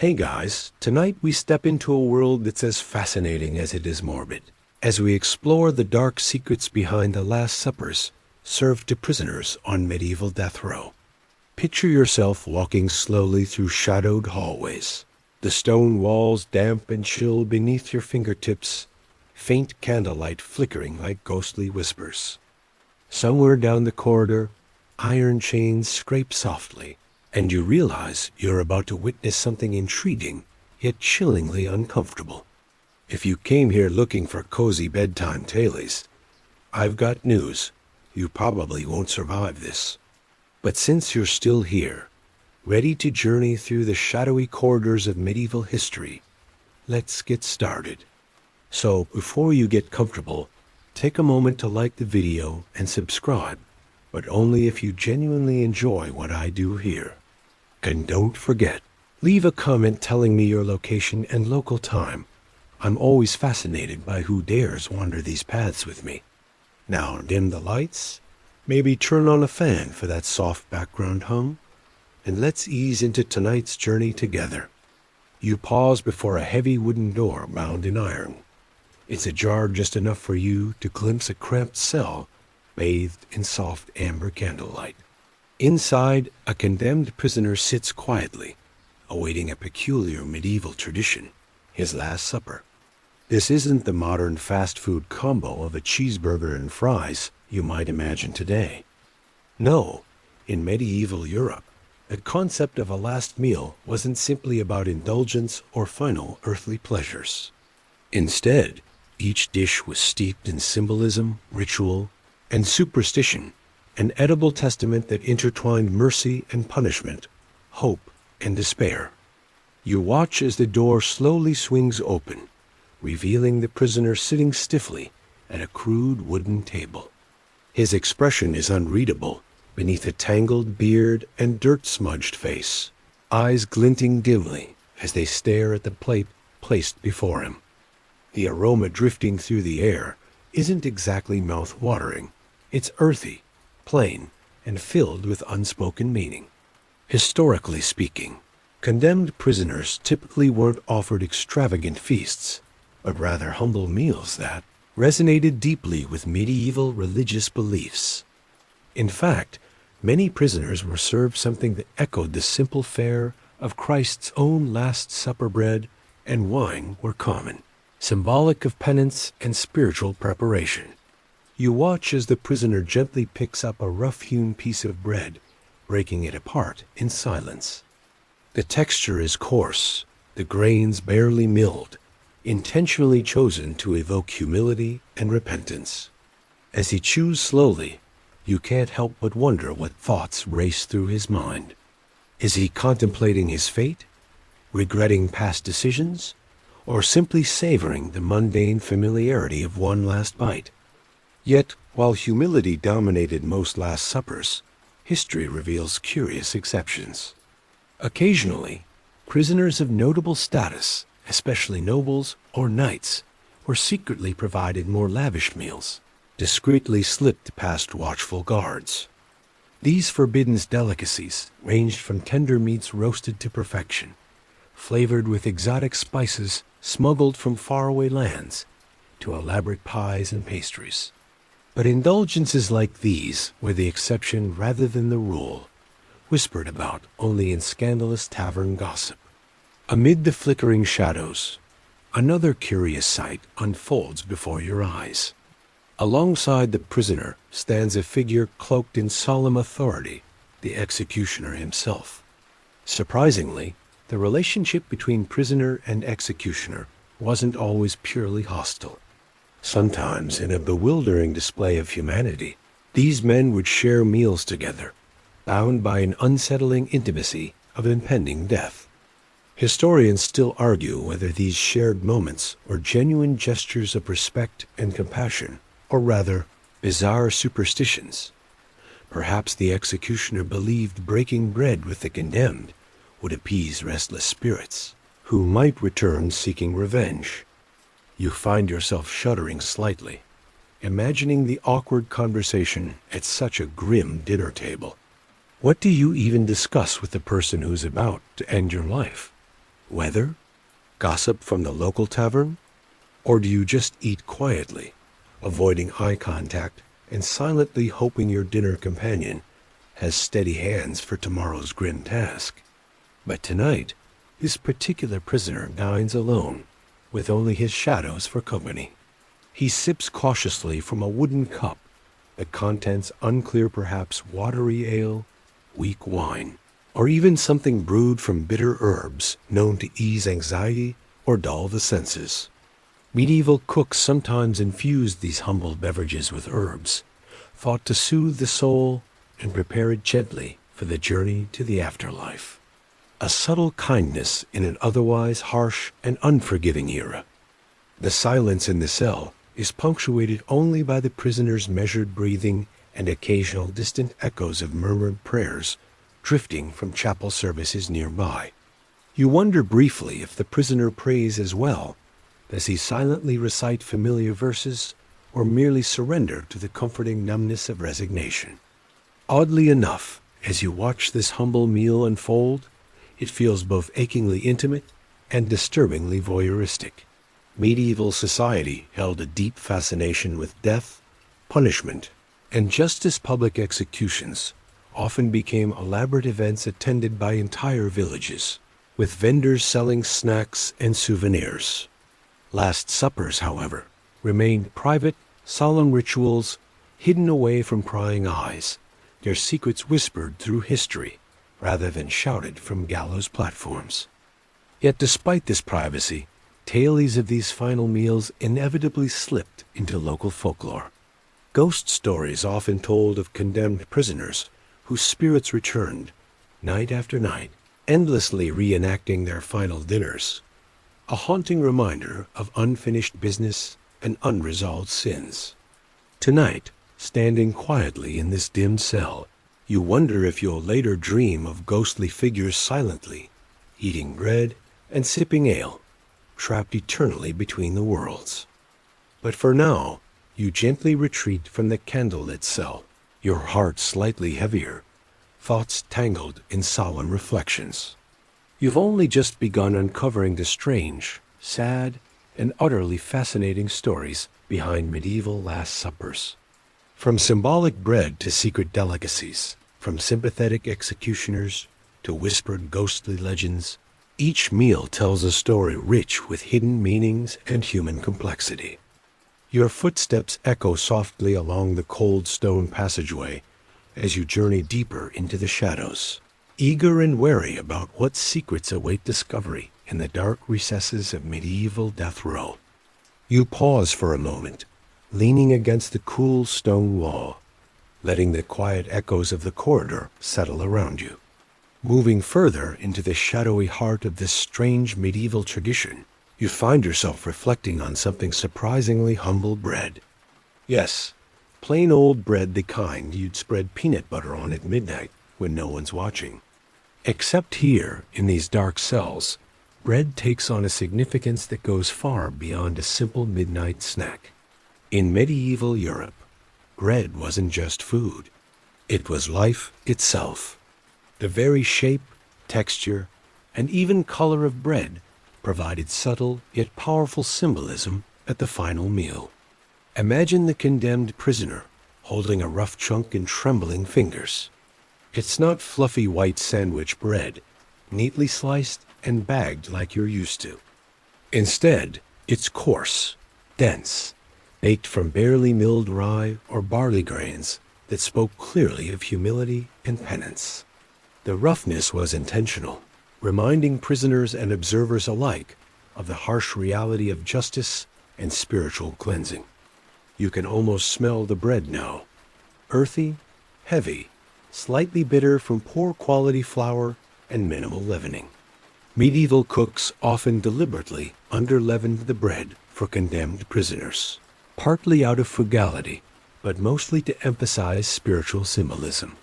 Hey guys, tonight we step into a world that's as fascinating as it is morbid, as we explore the dark secrets behind the Last Suppers served to prisoners on medieval death row. Picture yourself walking slowly through shadowed hallways, the stone walls damp and chill beneath your fingertips, faint candlelight flickering like ghostly whispers. Somewhere down the corridor, iron chains scrape softly, and you realize you're about to witness something intriguing, yet chillingly uncomfortable. If you came here looking for cozy bedtime tales, I've got news. You probably won't survive this. But since you're still here, ready to journey through the shadowy corridors of medieval history, let's get started. So, before you get comfortable, take a moment to like the video and subscribe, but only if you genuinely enjoy what I do here. And don't forget, leave a comment telling me your location and local time. I'm always fascinated by who dares wander these paths with me. Now dim the lights, maybe turn on a fan for that soft background hum, and let's ease into tonight's journey together. You pause before a heavy wooden door bound in iron. It's ajar just enough for you to glimpse a cramped cell bathed in soft amber candlelight. Inside, a condemned prisoner sits quietly, awaiting a peculiar medieval tradition, his Last Supper. This isn't the modern fast food combo of a cheeseburger and fries you might imagine today. No, in medieval Europe, the concept of a last meal wasn't simply about indulgence or final earthly pleasures. Instead, each dish was steeped in symbolism, ritual, and superstition, an edible testament that intertwined mercy and punishment, hope and despair. You watch as the door slowly swings open, revealing the prisoner sitting stiffly at a crude wooden table. His expression is unreadable beneath a tangled beard and dirt-smudged face, eyes glinting dimly as they stare at the plate placed before him. The aroma drifting through the air isn't exactly mouth-watering. It's earthy, plain, and filled with unspoken meaning. Historically speaking, condemned prisoners typically weren't offered extravagant feasts, but rather humble meals that resonated deeply with medieval religious beliefs. In fact, many prisoners were served something that echoed the simple fare of Christ's own Last Supper. Bread and wine were common, symbolic of penance and spiritual preparation. You watch as the prisoner gently picks up a rough-hewn piece of bread, breaking it apart in silence. The texture is coarse, the grains barely milled, intentionally chosen to evoke humility and repentance. As he chews slowly, you can't help but wonder what thoughts race through his mind. Is he contemplating his fate, regretting past decisions, or simply savoring the mundane familiarity of one last bite? Yet, while humility dominated most Last Suppers, history reveals curious exceptions. Occasionally, prisoners of notable status, especially nobles or knights, were secretly provided more lavish meals, discreetly slipped past watchful guards. These forbidden delicacies ranged from tender meats roasted to perfection, flavored with exotic spices smuggled from faraway lands, to elaborate pies and pastries. But indulgences like these were the exception rather than the rule, whispered about only in scandalous tavern gossip. Amid the flickering shadows, another curious sight unfolds before your eyes. Alongside the prisoner stands a figure cloaked in solemn authority, the executioner himself. Surprisingly, the relationship between prisoner and executioner wasn't always purely hostile. Sometimes, in a bewildering display of humanity, these men would share meals together, bound by an unsettling intimacy of impending death. Historians still argue whether these shared moments were genuine gestures of respect and compassion, or rather, bizarre superstitions. Perhaps the executioner believed breaking bread with the condemned would appease restless spirits, who might return seeking revenge. You find yourself shuddering slightly, imagining the awkward conversation at such a grim dinner table. What do you even discuss with the person who's about to end your life? Weather? Gossip from the local tavern? Or do you just eat quietly, avoiding eye contact and silently hoping your dinner companion has steady hands for tomorrow's grim task? But tonight, this particular prisoner dines alone, with only his shadows for company. He sips cautiously from a wooden cup, the contents unclear, perhaps watery ale, weak wine, or even something brewed from bitter herbs known to ease anxiety or dull the senses. Medieval cooks sometimes infused these humble beverages with herbs, thought to soothe the soul and prepare it gently for the journey to the afterlife. A subtle kindness in an otherwise harsh and unforgiving era. The silence in the cell is punctuated only by the prisoner's measured breathing and occasional distant echoes of murmured prayers drifting from chapel services nearby. You wonder briefly if the prisoner prays as well. Does he silently recite familiar verses or merely surrender to the comforting numbness of resignation? Oddly enough, as you watch this humble meal unfold, it feels both achingly intimate and disturbingly voyeuristic. Medieval society held a deep fascination with death, punishment, and just as public executions often became elaborate events attended by entire villages, with vendors selling snacks and souvenirs. Last suppers, however, remained private, solemn rituals hidden away from prying eyes, their secrets whispered through history rather than shouted from gallows platforms. Yet despite this privacy, tales of these final meals inevitably slipped into local folklore. Ghost stories often told of condemned prisoners whose spirits returned, night after night, endlessly reenacting their final dinners, a haunting reminder of unfinished business and unresolved sins. Tonight, standing quietly in this dim cell, you wonder if you'll later dream of ghostly figures silently, eating bread and sipping ale, trapped eternally between the worlds. But for now, you gently retreat from the candlelit cell, your heart slightly heavier, thoughts tangled in solemn reflections. You've only just begun uncovering the strange, sad, and utterly fascinating stories behind medieval Last Suppers. From symbolic bread to secret delicacies, from sympathetic executioners to whispered ghostly legends, each meal tells a story rich with hidden meanings and human complexity. Your footsteps echo softly along the cold stone passageway as you journey deeper into the shadows, eager and wary about what secrets await discovery in the dark recesses of medieval death row. You pause for a moment, leaning against the cool stone wall, letting the quiet echoes of the corridor settle around you. Moving further into the shadowy heart of this strange medieval tradition, you find yourself reflecting on something surprisingly humble bread. Yes, plain old bread, the kind you'd spread peanut butter on at midnight when no one's watching. Except here, in these dark cells, bread takes on a significance that goes far beyond a simple midnight snack. In medieval Europe, bread wasn't just food. It was life itself. The very shape, texture, and even color of bread provided subtle yet powerful symbolism at the final meal. Imagine the condemned prisoner holding a rough chunk in trembling fingers. It's not fluffy white sandwich bread, neatly sliced and bagged like you're used to. Instead, it's coarse, dense, baked from barely milled rye or barley grains that spoke clearly of humility and penance. The roughness was intentional, reminding prisoners and observers alike of the harsh reality of justice and spiritual cleansing. You can almost smell the bread now, earthy, heavy, slightly bitter from poor quality flour and minimal leavening. Medieval cooks often deliberately under-leavened the bread for condemned prisoners, partly out of frugality, but mostly to emphasize spiritual symbolism.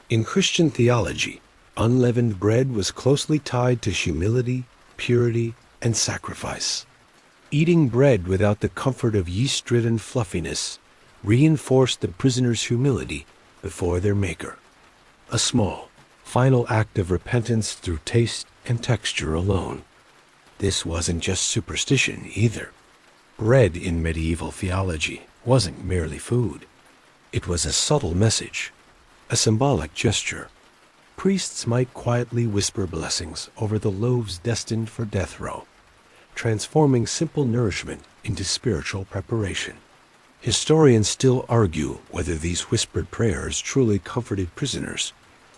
In Christian theology, unleavened bread was closely tied to humility, purity, and sacrifice. Eating bread without the comfort of yeast-ridden fluffiness reinforced the prisoner's humility before their maker. A small, final act of repentance through taste and texture alone. This wasn't just superstition either. Bread in medieval theology wasn't merely food. It was a subtle message, a symbolic gesture. Priests might quietly whisper blessings over the loaves destined for death row, transforming simple nourishment into spiritual preparation. Historians still argue whether these whispered prayers truly comforted prisoners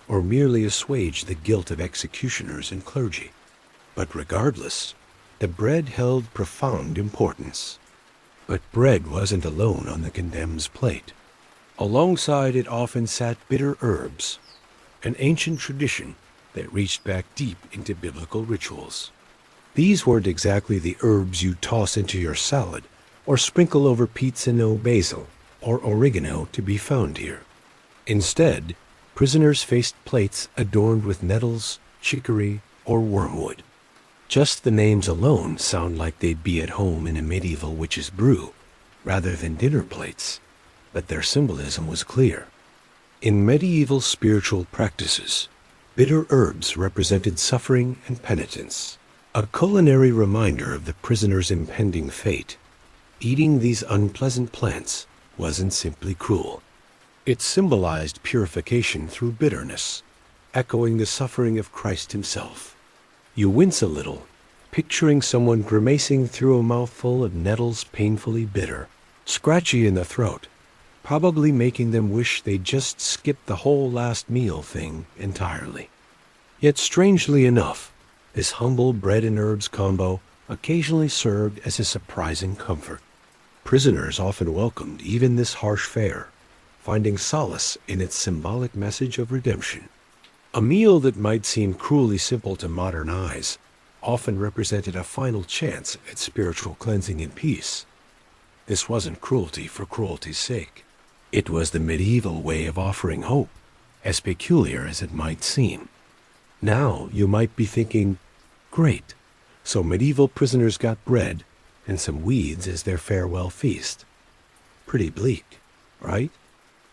or merely assuaged the guilt of executioners and clergy. But regardless, the bread held profound importance. But bread wasn't alone on the condemned's plate. Alongside it often sat bitter herbs, an ancient tradition that reached back deep into biblical rituals. These weren't exactly the herbs you toss into your salad or sprinkle over pizza no basil or oregano to be found here. Instead, prisoners faced plates adorned with nettles, chicory, or wormwood. Just the names alone sound like they'd be at home in a medieval witch's brew, rather than dinner plates, but their symbolism was clear. In medieval spiritual practices, bitter herbs represented suffering and penitence, a culinary reminder of the prisoner's impending fate. Eating these unpleasant plants wasn't simply cruel. It symbolized purification through bitterness, echoing the suffering of Christ himself. You wince a little, picturing someone grimacing through a mouthful of nettles painfully bitter, scratchy in the throat, probably making them wish they'd just skipped the whole last meal thing entirely. Yet strangely enough, this humble bread and herbs combo occasionally served as a surprising comfort. Prisoners often welcomed even this harsh fare, finding solace in its symbolic message of redemption. A meal that might seem cruelly simple to modern eyes often represented a final chance at spiritual cleansing and peace. This wasn't cruelty for cruelty's sake. It was the medieval way of offering hope, as peculiar as it might seem. Now you might be thinking, great, so medieval prisoners got bread and some weeds as their farewell feast. Pretty bleak, right?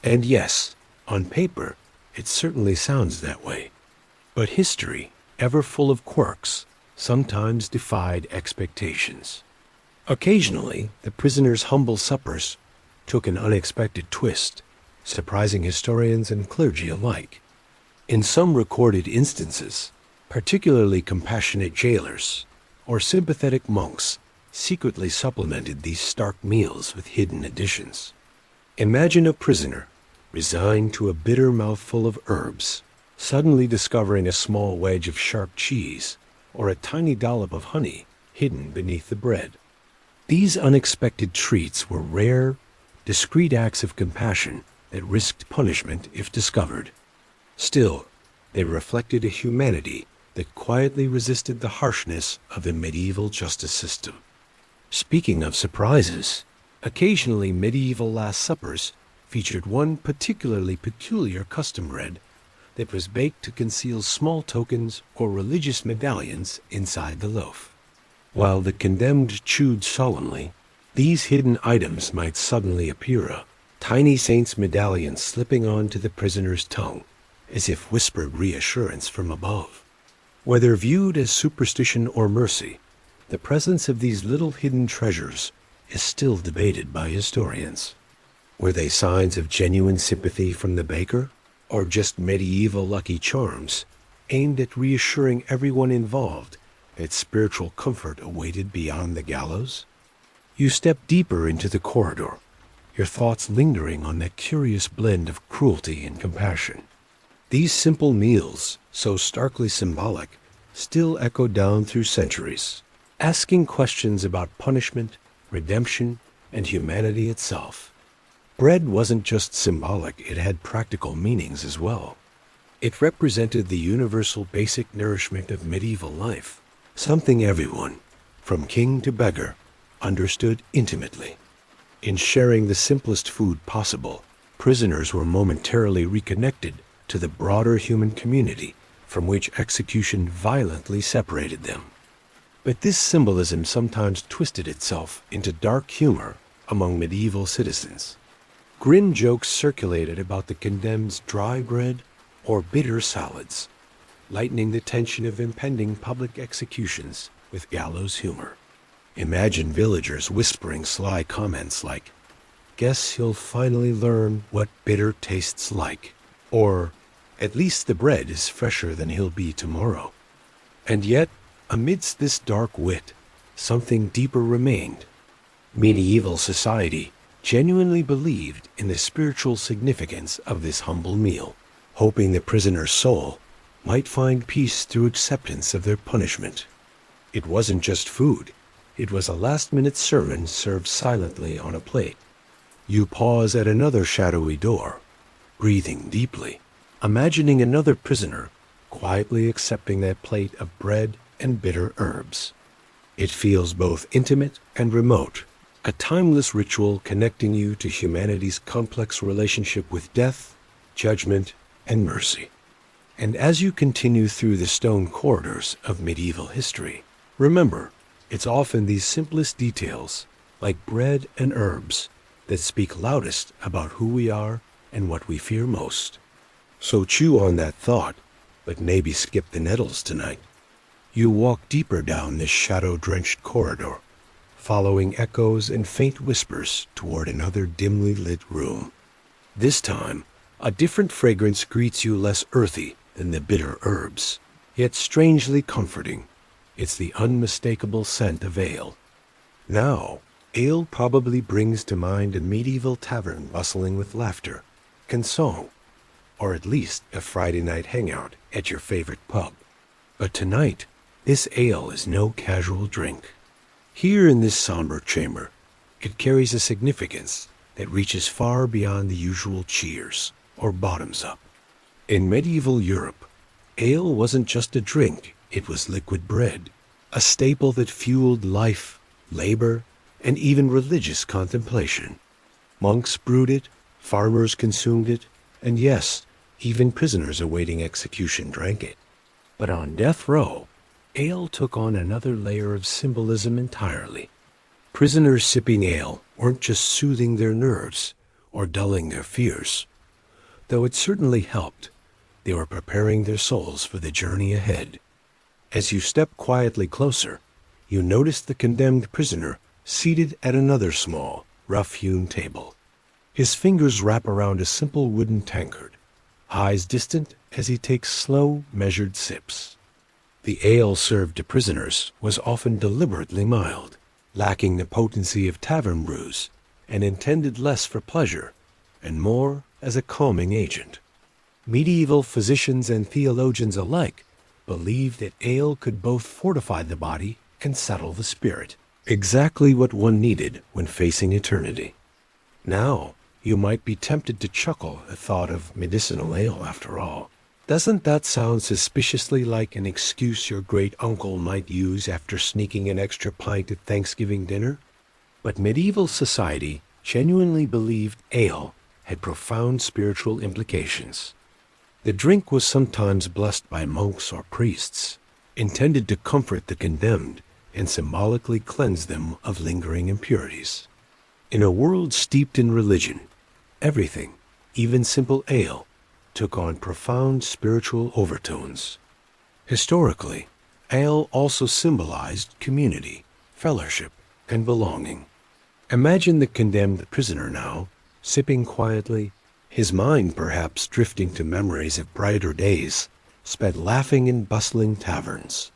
And yes, on paper, it certainly sounds that way. But history, ever full of quirks, sometimes defied expectations. Occasionally, the prisoners' humble suppers took an unexpected twist, surprising historians and clergy alike. In some recorded instances, particularly compassionate jailers or sympathetic monks secretly supplemented these stark meals with hidden additions. Imagine a prisoner, resigned to a bitter mouthful of herbs, suddenly discovering a small wedge of sharp cheese or a tiny dollop of honey hidden beneath the bread. These unexpected treats were rare, discreet acts of compassion that risked punishment if discovered. Still, they reflected a humanity that quietly resisted the harshness of the medieval justice system. Speaking of surprises, occasionally medieval Last Suppers featured one particularly peculiar custom bread that was baked to conceal small tokens or religious medallions inside the loaf. While the condemned chewed solemnly, these hidden items might suddenly appear, a tiny saint's medallion slipping onto the prisoner's tongue, as if whispered reassurance from above. Whether viewed as superstition or mercy, the presence of these little hidden treasures is still debated by historians. Were they signs of genuine sympathy from the baker, or just medieval lucky charms aimed at reassuring everyone involved that spiritual comfort awaited beyond the gallows? You step deeper into the corridor, your thoughts lingering on that curious blend of cruelty and compassion. These simple meals, so starkly symbolic, still echo down through centuries, asking questions about punishment, redemption, and humanity itself. Bread wasn't just symbolic, it had practical meanings as well. It represented the universal basic nourishment of medieval life, something everyone, from king to beggar, understood intimately. In sharing the simplest food possible, prisoners were momentarily reconnected to the broader human community from which execution violently separated them. But this symbolism sometimes twisted itself into dark humor among medieval citizens. Grim jokes circulated about the condemned's dry bread or bitter salads, lightening the tension of impending public executions with gallows humor. Imagine villagers whispering sly comments like, "Guess he'll finally learn what bitter tastes like," or, "At least the bread is fresher than he'll be tomorrow." And yet, amidst this dark wit, something deeper remained. Medieval society genuinely believed in the spiritual significance of this humble meal, hoping the prisoner's soul might find peace through acceptance of their punishment. It wasn't just food. It was a last-minute sermon served silently on a plate. You pause at another shadowy door, breathing deeply, imagining another prisoner quietly accepting that plate of bread and bitter herbs. It feels both intimate and remote, a timeless ritual connecting you to humanity's complex relationship with death, judgment, and mercy. And as you continue through the stone corridors of medieval history, remember, it's often these simplest details, like bread and herbs, that speak loudest about who we are and what we fear most. So chew on that thought, but maybe skip the nettles tonight. You walk deeper down this shadow-drenched corridor, following echoes and faint whispers toward another dimly lit room. This time, a different fragrance greets you, less earthy than the bitter herbs, yet strangely comforting. It's the unmistakable scent of ale. Now, ale probably brings to mind a medieval tavern bustling with laughter and song, or at least a Friday night hangout at your favorite pub. But tonight, this ale is no casual drink. Here in this somber chamber, it carries a significance that reaches far beyond the usual cheers or bottoms up. In medieval Europe, ale wasn't just a drink, it was liquid bread, a staple that fueled life, labor, and even religious contemplation. Monks brewed it, farmers consumed it, and yes, even prisoners awaiting execution drank it. But on death row, ale took on another layer of symbolism entirely. Prisoners sipping ale weren't just soothing their nerves or dulling their fears. Though it certainly helped, they were preparing their souls for the journey ahead. As you step quietly closer, you notice the condemned prisoner seated at another small, rough-hewn table. His fingers wrap around a simple wooden tankard, eyes distant as he takes slow, measured sips. The ale served to prisoners was often deliberately mild, lacking the potency of tavern brews, and intended less for pleasure and more as a calming agent. Medieval physicians and theologians alike believed that ale could both fortify the body and settle the spirit, exactly what one needed when facing eternity. Now, you might be tempted to chuckle at thought of medicinal ale after all. Doesn't that sound suspiciously like an excuse your great-uncle might use after sneaking an extra pint at Thanksgiving dinner? But medieval society genuinely believed ale had profound spiritual implications. The drink was sometimes blessed by monks or priests, intended to comfort the condemned and symbolically cleanse them of lingering impurities. In a world steeped in religion, everything, even simple ale, took on profound spiritual overtones. Historically, ale also symbolized community, fellowship, and belonging. Imagine the condemned prisoner now, sipping quietly, his mind perhaps drifting to memories of brighter days spent laughing in bustling taverns.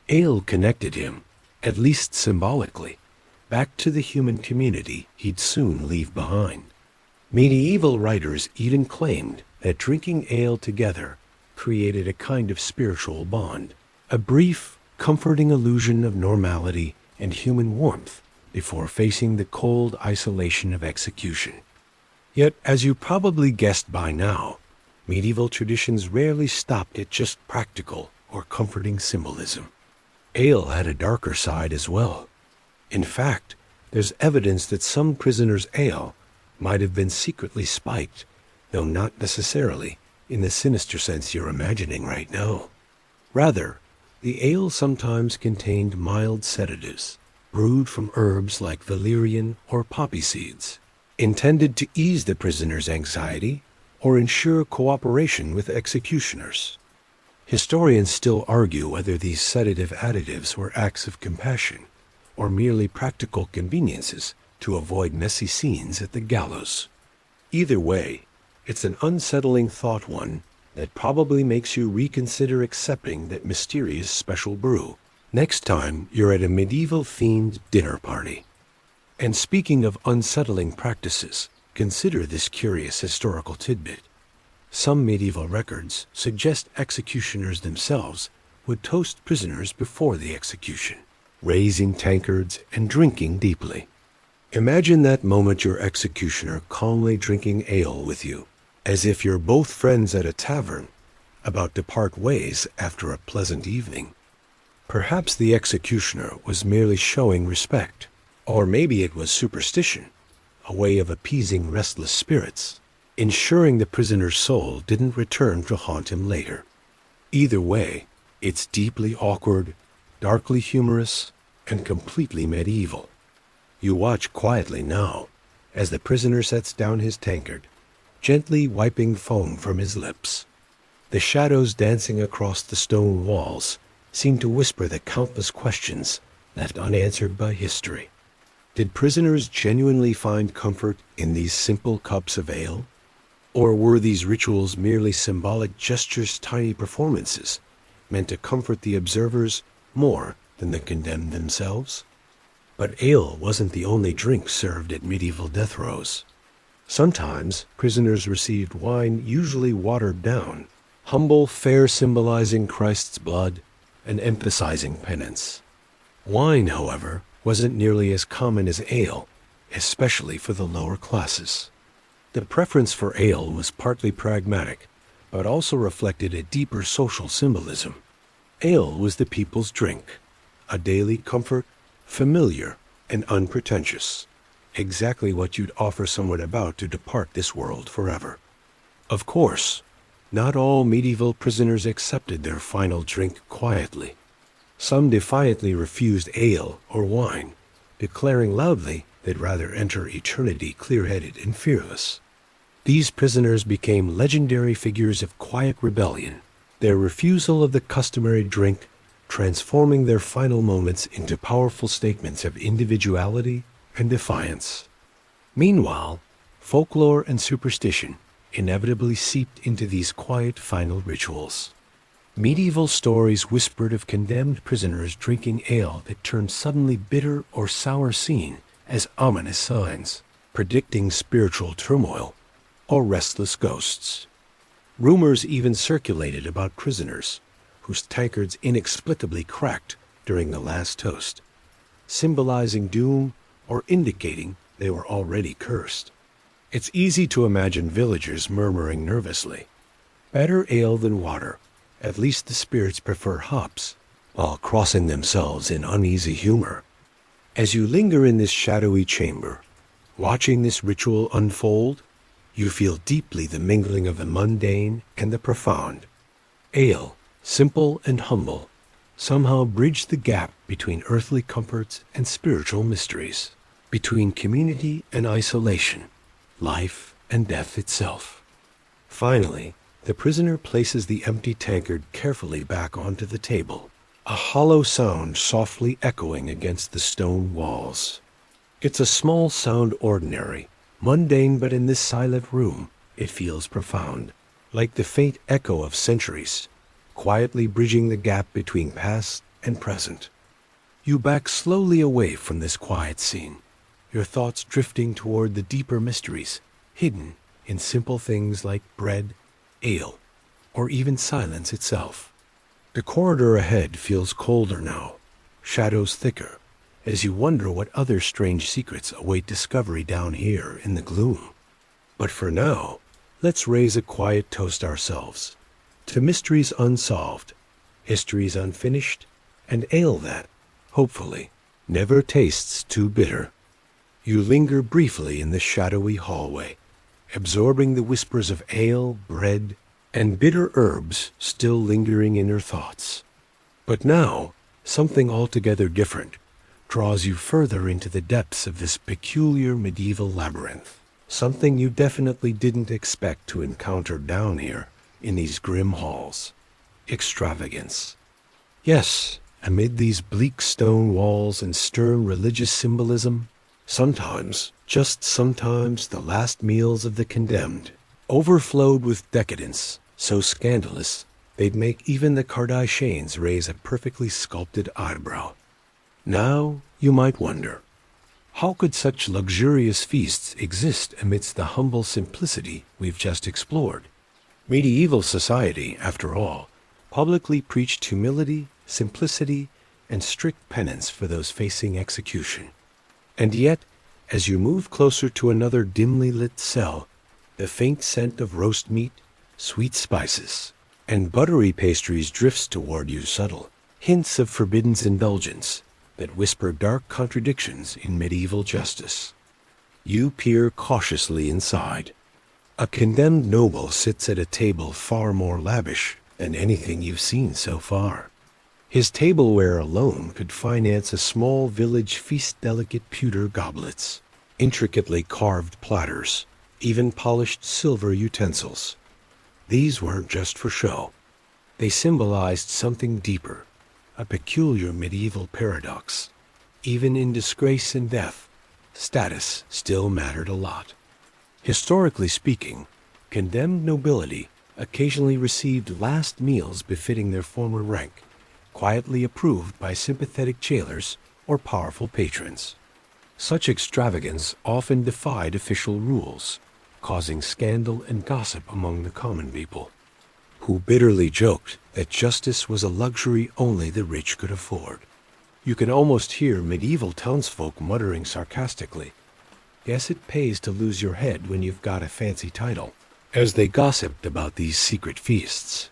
Ale connected him, at least symbolically, back to the human community he'd soon leave behind. Medieval writers even claimed that drinking ale together created a kind of spiritual bond, a brief, comforting illusion of normality and human warmth before facing the cold isolation of execution. Yet, as you probably guessed by now, medieval traditions rarely stopped at just practical or comforting symbolism. Ale had a darker side as well. In fact, there's evidence that some prisoners' ale might have been secretly spiked, though not necessarily in the sinister sense you're imagining right now. Rather, the ale sometimes contained mild sedatives, brewed from herbs like valerian or poppy seeds, intended to ease the prisoner's anxiety or ensure cooperation with executioners. Historians still argue whether these sedative additives were acts of compassion or merely practical conveniences to avoid messy scenes at the gallows. Either way, it's an unsettling thought, one that probably makes you reconsider accepting that mysterious special brew next time you're at a medieval-themed dinner party. And speaking of unsettling practices, consider this curious historical tidbit. Some medieval records suggest executioners themselves would toast prisoners before the execution, raising tankards and drinking deeply. Imagine that moment, your executioner calmly drinking ale with you, as if you're both friends at a tavern, about to part ways after a pleasant evening. Perhaps the executioner was merely showing respect, or maybe it was superstition, a way of appeasing restless spirits, ensuring the prisoner's soul didn't return to haunt him later. Either way, it's deeply awkward, darkly humorous, and completely medieval. You watch quietly now as the prisoner sets down his tankard, gently wiping foam from his lips. The shadows dancing across the stone walls seem to whisper the countless questions left unanswered by history. Did prisoners genuinely find comfort in these simple cups of ale? Or were these rituals merely symbolic gestures, tiny performances, meant to comfort the observers more than the condemned themselves? But ale wasn't the only drink served at medieval death rows. Sometimes prisoners received wine, usually watered down, humble fare symbolizing Christ's blood and emphasizing penance. Wine, however, wasn't nearly as common as ale, especially for the lower classes. The preference for ale was partly pragmatic, but also reflected a deeper social symbolism. Ale was the people's drink, a daily comfort, familiar and unpretentious, exactly what you'd offer someone about to depart this world forever. Of course, not all medieval prisoners accepted their final drink quietly. Some defiantly refused ale or wine, declaring loudly they'd rather enter eternity clear-headed and fearless. These prisoners became legendary figures of quiet rebellion, their refusal of the customary drink transforming their final moments into powerful statements of individuality and defiance. Meanwhile, folklore and superstition inevitably seeped into these quiet final rituals. Medieval stories whispered of condemned prisoners drinking ale that turned suddenly bitter or sour, seen as ominous signs, predicting spiritual turmoil or restless ghosts. Rumors even circulated about prisoners whose tankards inexplicably cracked during the last toast, symbolizing doom or indicating they were already cursed. It's easy to imagine villagers murmuring nervously, "Better ale than water. At least the spirits prefer hops," while crossing themselves in uneasy humor. As you linger in this shadowy chamber, watching this ritual unfold, you feel deeply the mingling of the mundane and the profound. Ale, simple and humble, somehow bridged the gap between earthly comforts and spiritual mysteries, between community and isolation, life and death itself. Finally, the prisoner places the empty tankard carefully back onto the table, a hollow sound softly echoing against the stone walls. It's a small sound, ordinary, mundane, but in this silent room, it feels profound, like the faint echo of centuries, quietly bridging the gap between past and present. You back slowly away from this quiet scene, your thoughts drifting toward the deeper mysteries hidden in simple things like bread, ale, or even silence itself. The corridor ahead feels colder now, shadows thicker, as you wonder what other strange secrets await discovery down here in the gloom. But for now, let's raise a quiet toast ourselves to mysteries unsolved, histories unfinished, and ale that, hopefully, never tastes too bitter. You linger briefly in the shadowy hallway, absorbing the whispers of ale, bread, and bitter herbs still lingering in your thoughts. But now, something altogether different draws you further into the depths of this peculiar medieval labyrinth, something you definitely didn't expect to encounter down here in these grim halls. extravagance. Yes, amid these bleak stone walls and stern religious symbolism, sometimes, just sometimes, the last meals of the condemned overflowed with decadence, so scandalous they'd make even the Kardashians raise a perfectly sculpted eyebrow. Now, you might wonder, how could such luxurious feasts exist amidst the humble simplicity we've just explored? Medieval society, after all, publicly preached humility, simplicity, and strict penance for those facing execution. And yet, as you move closer to another dimly lit cell, the faint scent of roast meat, sweet spices, and buttery pastries drifts toward you, subtle hints of forbidden indulgence that whisper dark contradictions in medieval justice. You peer cautiously inside. A condemned noble sits at a table far more lavish than anything you've seen so far. His tableware alone could finance a small village feast, delicate pewter goblets, intricately carved platters, even polished silver utensils. These weren't just for show. They symbolized something deeper, a peculiar medieval paradox. Even in disgrace and death, status still mattered a lot. Historically speaking, condemned nobility occasionally received last meals befitting their former rank, quietly approved by sympathetic jailers or powerful patrons. Such extravagance often defied official rules, causing scandal and gossip among the common people, who bitterly joked that justice was a luxury only the rich could afford. You can almost hear medieval townsfolk muttering sarcastically, "Guess it pays to lose your head when you've got a fancy title," as they gossiped about these secret feasts.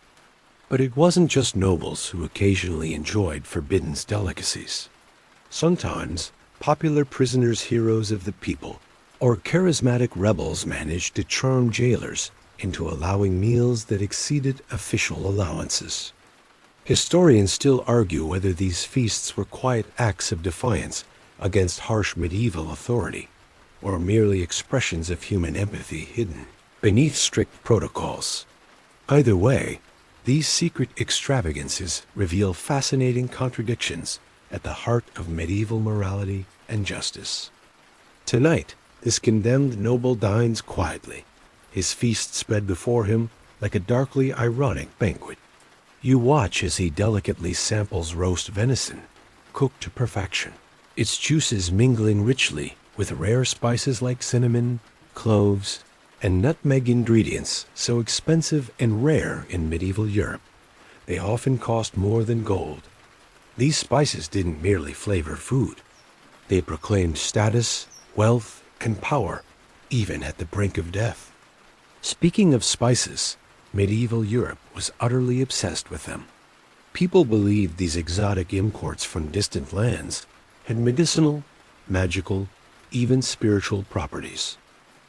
But it wasn't just nobles who occasionally enjoyed forbidden delicacies. Sometimes, popular prisoners, heroes of the people, or charismatic rebels managed to charm jailers into allowing meals that exceeded official allowances. Historians still argue whether these feasts were quiet acts of defiance against harsh medieval authority, or merely expressions of human empathy hidden beneath strict protocols. Either way, these secret extravagances reveal fascinating contradictions at the heart of medieval morality and justice. Tonight, this condemned noble dines quietly, his feast spread before him like a darkly ironic banquet. You watch as he delicately samples roast venison, cooked to perfection, its juices mingling richly with rare spices like cinnamon, cloves, and nutmeg, ingredients so expensive and rare in medieval Europe. They often cost more than gold. These spices didn't merely flavor food. They proclaimed status, wealth, and power, even at the brink of death. Speaking of spices, medieval Europe was utterly obsessed with them. People believed these exotic imports from distant lands had medicinal, magical, even spiritual properties.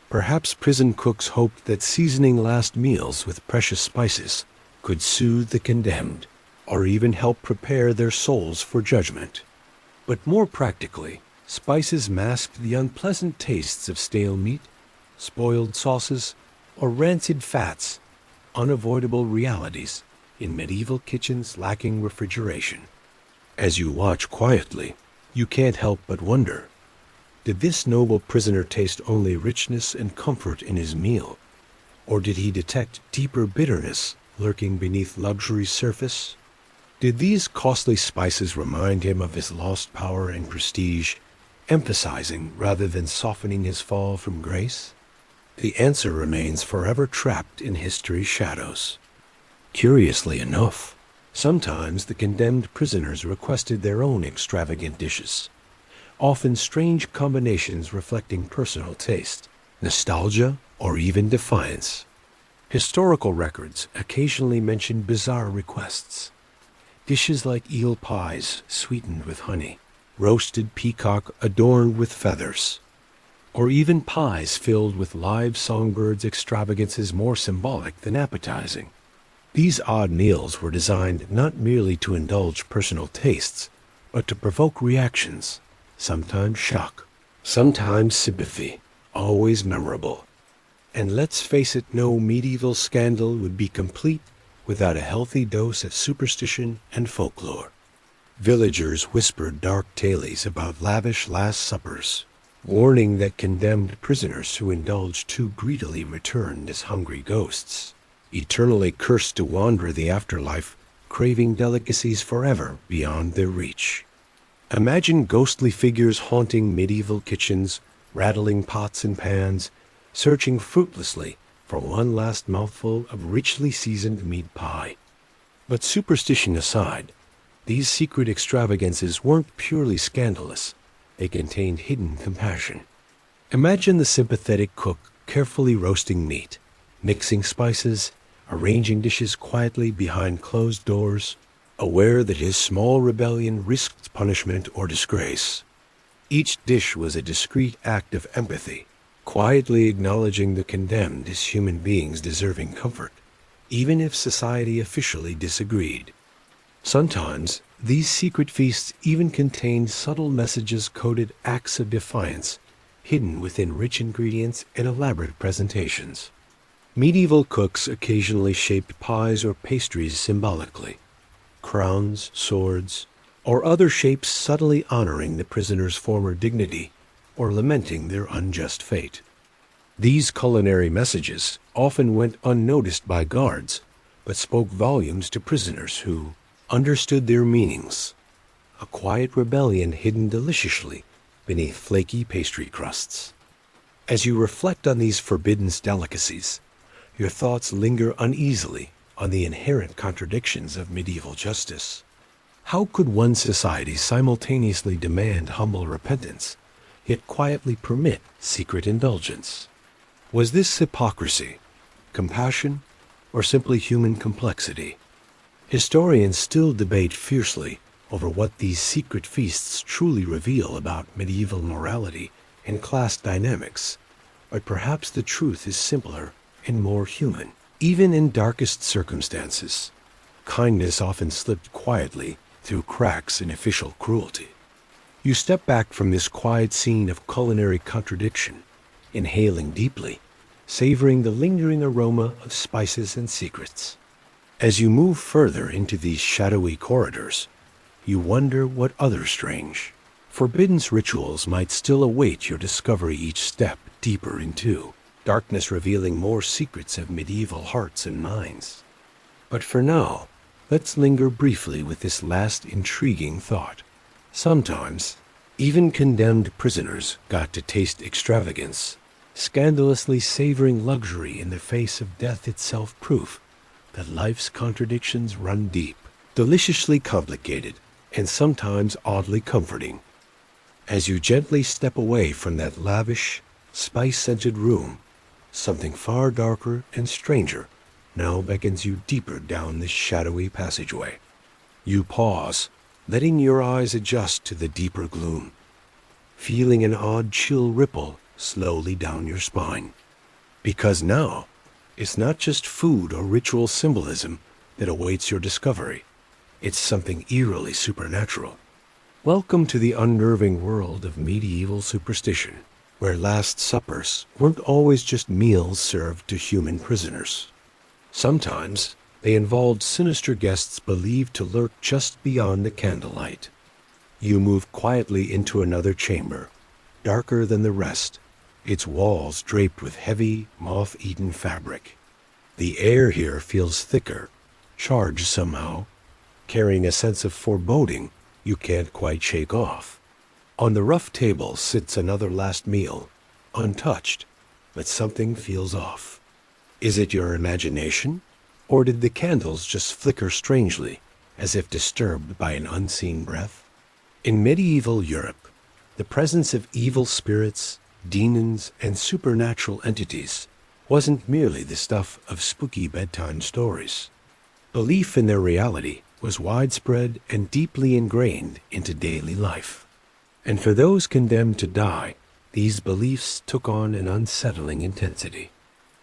Perhaps prison cooks hoped that seasoning last meals with precious spices could soothe the condemned, or even help prepare their souls for judgment. But more practically, spices masked the unpleasant tastes of stale meat, spoiled sauces, or rancid fats, unavoidable realities in medieval kitchens lacking refrigeration. As you watch quietly, you can't help but wonder, did this noble prisoner taste only richness and comfort in his meal, or did he detect deeper bitterness lurking beneath luxury's surface? Did these costly spices remind him of his lost power and prestige, emphasizing rather than softening his fall from grace? The answer remains forever trapped in history's shadows. Curiously enough, sometimes the condemned prisoners requested their own extravagant dishes, often strange combinations reflecting personal taste, nostalgia, or even defiance. Historical records occasionally mention bizarre requests. Dishes like eel pies sweetened with honey, roasted peacock adorned with feathers, or even pies filled with live songbirds, extravagances more symbolic than appetizing. These odd meals were designed not merely to indulge personal tastes, but to provoke reactions, sometimes shock, sometimes sympathy, always memorable. And let's face it, no medieval scandal would be complete without a healthy dose of superstition and folklore. Villagers whispered dark tales about lavish Last Suppers, warning that condemned prisoners who indulged too greedily returned as hungry ghosts, eternally cursed to wander the afterlife, craving delicacies forever beyond their reach. Imagine ghostly figures haunting medieval kitchens, rattling pots and pans, searching fruitlessly for one last mouthful of richly seasoned meat pie. But superstition aside, these secret extravagances weren't purely scandalous. They contained hidden compassion. Imagine the sympathetic cook carefully roasting meat, mixing spices, arranging dishes quietly behind closed doors, aware that his small rebellion risked punishment or disgrace. Each dish was a discreet act of empathy, quietly acknowledging the condemned as human beings deserving comfort, even if society officially disagreed. Sometimes, these secret feasts even contained subtle messages, coded acts of defiance, hidden within rich ingredients and elaborate presentations. Medieval cooks occasionally shaped pies or pastries symbolically, crowns, swords, or other shapes subtly honoring the prisoner's former dignity or lamenting their unjust fate. These culinary messages often went unnoticed by guards, but spoke volumes to prisoners who understood their meanings, a quiet rebellion hidden deliciously beneath flaky pastry crusts. As you reflect on these forbidden delicacies, your thoughts linger uneasily on the inherent contradictions of medieval justice. How could one society simultaneously demand humble repentance, yet quietly permit secret indulgence? Was this hypocrisy, compassion, or simply human complexity? Historians still debate fiercely over what these secret feasts truly reveal about medieval morality and class dynamics, but perhaps the truth is simpler and more human. Even in darkest circumstances, kindness often slipped quietly through cracks in official cruelty. You step back from this quiet scene of culinary contradiction, inhaling deeply, savoring the lingering aroma of spices and secrets. As you move further into these shadowy corridors, you wonder what other strange, forbidden rituals might still await your discovery each step deeper into, darkness revealing more secrets of medieval hearts and minds. But for now, let's linger briefly with this last intriguing thought. Sometimes, even condemned prisoners got to taste extravagance, scandalously savoring luxury in the face of death itself, proof that life's contradictions run deep, deliciously complicated, and sometimes oddly comforting. As you gently step away from that lavish, spice-scented room, something far darker and stranger now beckons you deeper down this shadowy passageway. You pause, letting your eyes adjust to the deeper gloom, feeling an odd chill ripple slowly down your spine. Because now, it's not just food or ritual symbolism that awaits your discovery. It's something eerily supernatural. Welcome to the unnerving world of medieval superstition, where Last Suppers weren't always just meals served to human prisoners. Sometimes they involved sinister guests believed to lurk just beyond the candlelight. You move quietly into another chamber, darker than the rest, its walls draped with heavy, moth-eaten fabric. The air here feels thicker, charged somehow, carrying a sense of foreboding you can't quite shake off. On the rough table sits another last meal, untouched, but something feels off. Is it your imagination, or did the candles just flicker strangely, as if disturbed by an unseen breath? In medieval Europe, the presence of evil spirits, demons, and supernatural entities wasn't merely the stuff of spooky bedtime stories. Belief in their reality was widespread and deeply ingrained into daily life. And for those condemned to die, these beliefs took on an unsettling intensity.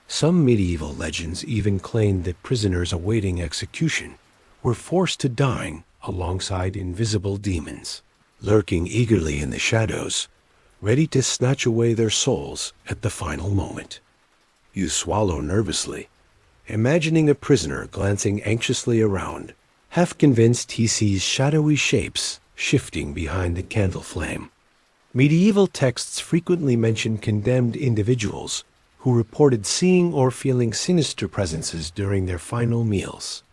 Some medieval legends even claimed that prisoners awaiting execution were forced to dine alongside invisible demons, lurking eagerly in the shadows, ready to snatch away their souls at the final moment. You swallow nervously, imagining a prisoner glancing anxiously around, half convinced he sees shadowy shapes shifting behind the candle flame. Medieval texts frequently mention condemned individuals who reported seeing or feeling sinister presences during their final meals.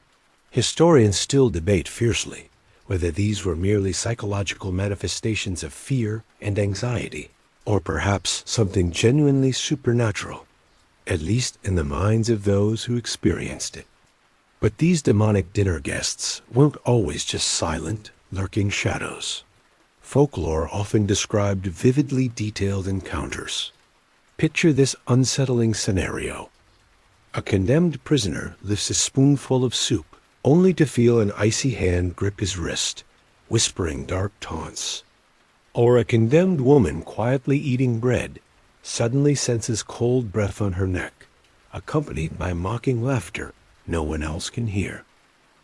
Historians still debate fiercely whether these were merely psychological manifestations of fear and anxiety, or perhaps something genuinely supernatural, at least in the minds of those who experienced it. But these demonic dinner guests weren't always just silent, lurking shadows. Folklore often described vividly detailed encounters. Picture this unsettling scenario. A condemned prisoner lifts a spoonful of soup, only to feel an icy hand grip his wrist, whispering dark taunts. Or a condemned woman quietly eating bread suddenly senses cold breath on her neck, accompanied by mocking laughter no one else can hear.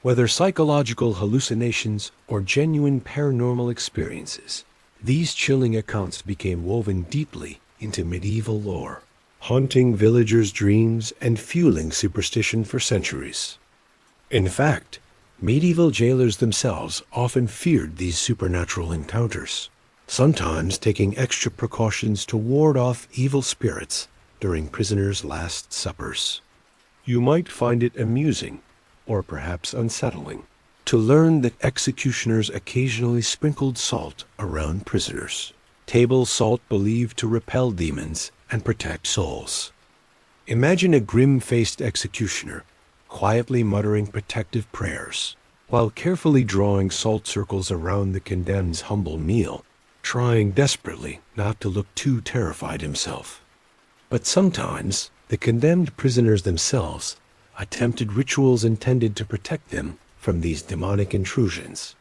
Whether psychological hallucinations or genuine paranormal experiences, these chilling accounts became woven deeply into medieval lore, haunting villagers' dreams and fueling superstition for centuries. In fact, medieval jailers themselves often feared these supernatural encounters, sometimes taking extra precautions to ward off evil spirits during prisoners' last suppers. You might find it amusing, or perhaps unsettling, to learn that executioners occasionally sprinkled salt around prisoners, table salt believed to repel demons and protect souls. Imagine a grim-faced executioner quietly muttering protective prayers, while carefully drawing salt circles around the condemned's humble meal, trying desperately not to look too terrified himself. But sometimes the condemned prisoners themselves attempted rituals intended to protect them from these demonic intrusions.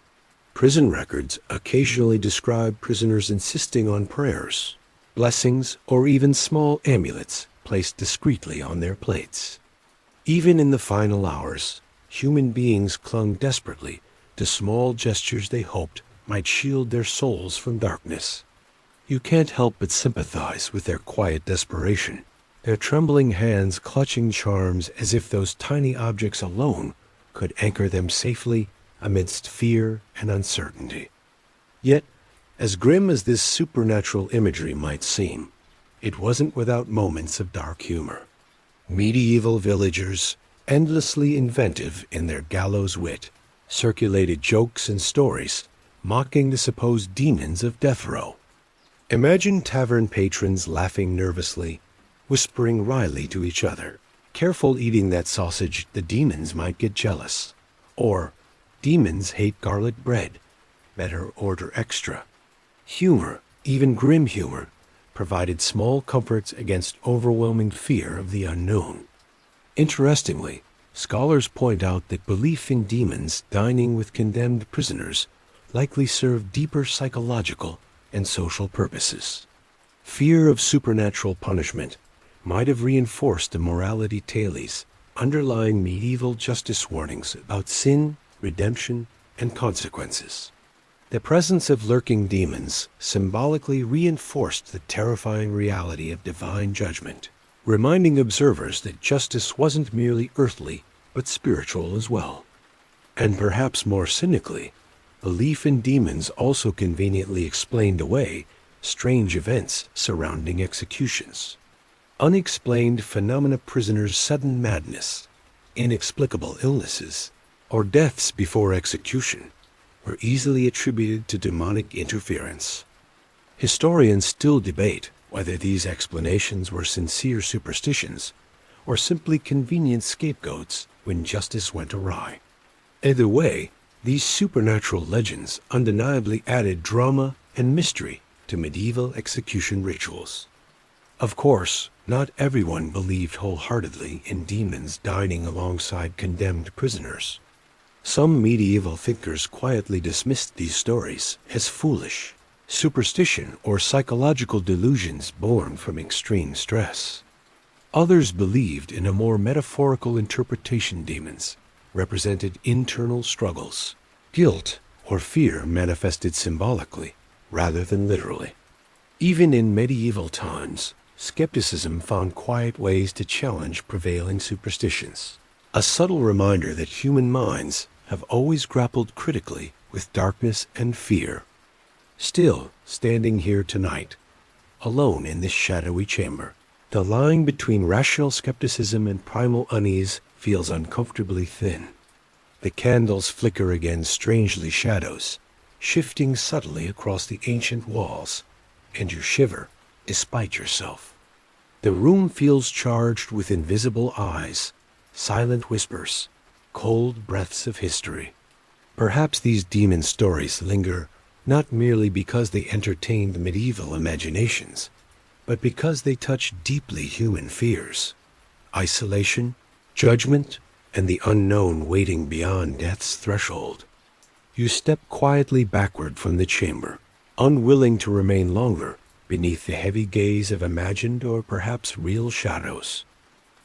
Prison records occasionally describe prisoners insisting on prayers, blessings, or even small amulets placed discreetly on their plates. Even in the final hours, human beings clung desperately to small gestures they hoped might shield their souls from darkness. You can't help but sympathize with their quiet desperation, their trembling hands clutching charms as if those tiny objects alone could anchor them safely amidst fear and uncertainty. Yet, as grim as this supernatural imagery might seem, it wasn't without moments of dark humor. Medieval villagers, endlessly inventive in their gallows wit, circulated jokes and stories mocking the supposed demons of death row. Imagine tavern patrons laughing nervously, whispering wryly to each other, "Careful eating that sausage, the demons might get jealous." Or, "Demons hate garlic bread, better order extra." Humor, even grim humor, provided small comforts against overwhelming fear of the unknown. Interestingly, scholars point out that belief in demons dining with condemned prisoners likely served deeper psychological and social purposes. Fear of supernatural punishment might have reinforced the morality talis underlying medieval justice warnings about sin, redemption, and consequences. The presence of lurking demons symbolically reinforced the terrifying reality of divine judgment, reminding observers that justice wasn't merely earthly, but spiritual as well. And perhaps more cynically, belief in demons also conveniently explained away strange events surrounding executions. Unexplained phenomena, prisoners' sudden madness, inexplicable illnesses, or deaths before execution were easily attributed to demonic interference. Historians still debate whether these explanations were sincere superstitions or simply convenient scapegoats when justice went awry. Either way, these supernatural legends undeniably added drama and mystery to medieval execution rituals. Of course, not everyone believed wholeheartedly in demons dining alongside condemned prisoners. Some medieval thinkers quietly dismissed these stories as foolish, superstition, or psychological delusions born from extreme stress. Others believed in a more metaphorical interpretation. Demons represented internal struggles, guilt, or fear manifested symbolically rather than literally. Even in medieval times, skepticism found quiet ways to challenge prevailing superstitions. A subtle reminder that human minds have always grappled critically with darkness and fear. Still, standing here tonight, alone in this shadowy chamber, the line between rational skepticism and primal unease feels uncomfortably thin. The candles flicker against strangely shadows, shifting subtly across the ancient walls, and you shiver despite yourself. The room feels charged with invisible eyes, silent whispers, cold breaths of history. Perhaps these demon stories linger not merely because they entertained medieval imaginations, but because they touch deeply human fears. Isolation, judgment, and the unknown waiting beyond death's threshold. You step quietly backward from the chamber, unwilling to remain longer beneath the heavy gaze of imagined or perhaps real shadows.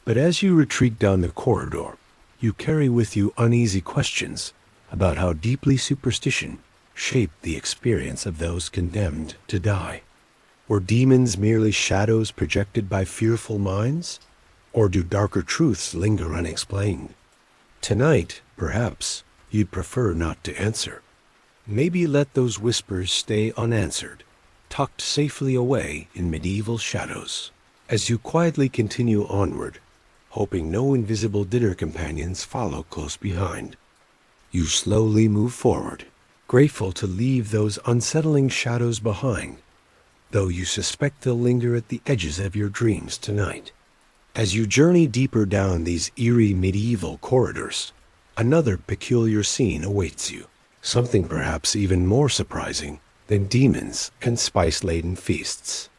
But as you retreat down the corridor, you carry with you uneasy questions about how deeply superstition shaped the experience of those condemned to die. Were demons merely shadows projected by fearful minds? Or do darker truths linger unexplained? Tonight, perhaps, you'd prefer not to answer. Maybe let those whispers stay unanswered, tucked safely away in medieval shadows. As you quietly continue onward, hoping no invisible dinner companions follow close behind, you slowly move forward, grateful to leave those unsettling shadows behind, though you suspect they'll linger at the edges of your dreams tonight. As you journey deeper down these eerie medieval corridors, another peculiar scene awaits you, something perhaps even more surprising than demons and spice-laden feasts.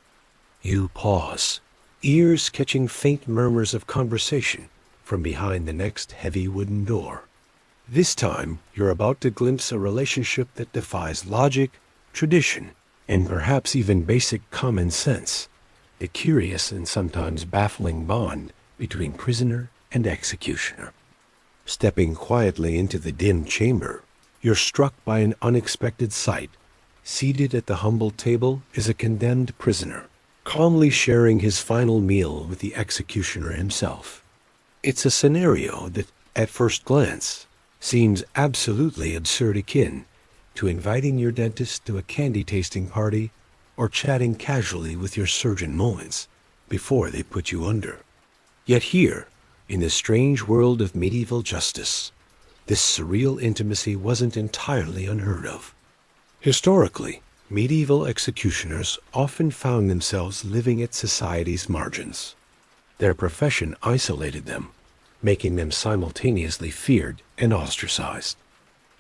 You pause, ears catching faint murmurs of conversation from behind the next heavy wooden door. This time, you're about to glimpse a relationship that defies logic, tradition, and perhaps even basic common sense, a curious and sometimes baffling bond between prisoner and executioner. Stepping quietly into the dim chamber, you're struck by an unexpected sight. Seated at the humble table is a condemned prisoner, calmly sharing his final meal with the executioner himself. It's a scenario that, at first glance, seems absolutely absurd, akin to inviting your dentist to a candy-tasting party or chatting casually with your surgeon moments before they put you under. Yet here, in the strange world of medieval justice, this surreal intimacy wasn't entirely unheard of. Historically, medieval executioners often found themselves living at society's margins. Their profession isolated them, making them simultaneously feared and ostracized.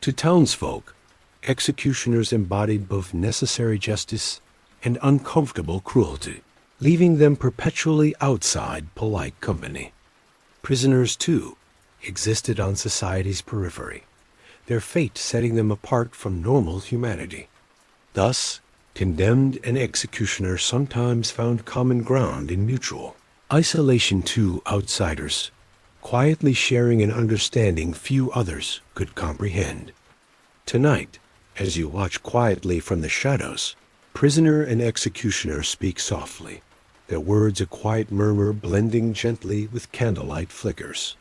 To townsfolk, executioners embodied both necessary justice and uncomfortable cruelty, leaving them perpetually outside polite company. Prisoners, too, existed on society's periphery, their fate setting them apart from normal humanity. Thus, condemned and executioner sometimes found common ground in mutual isolation to outsiders, quietly sharing an understanding few others could comprehend. Tonight, as you watch quietly from the shadows, prisoner and executioner speak softly, their words a quiet murmur blending gently with candlelight flickers.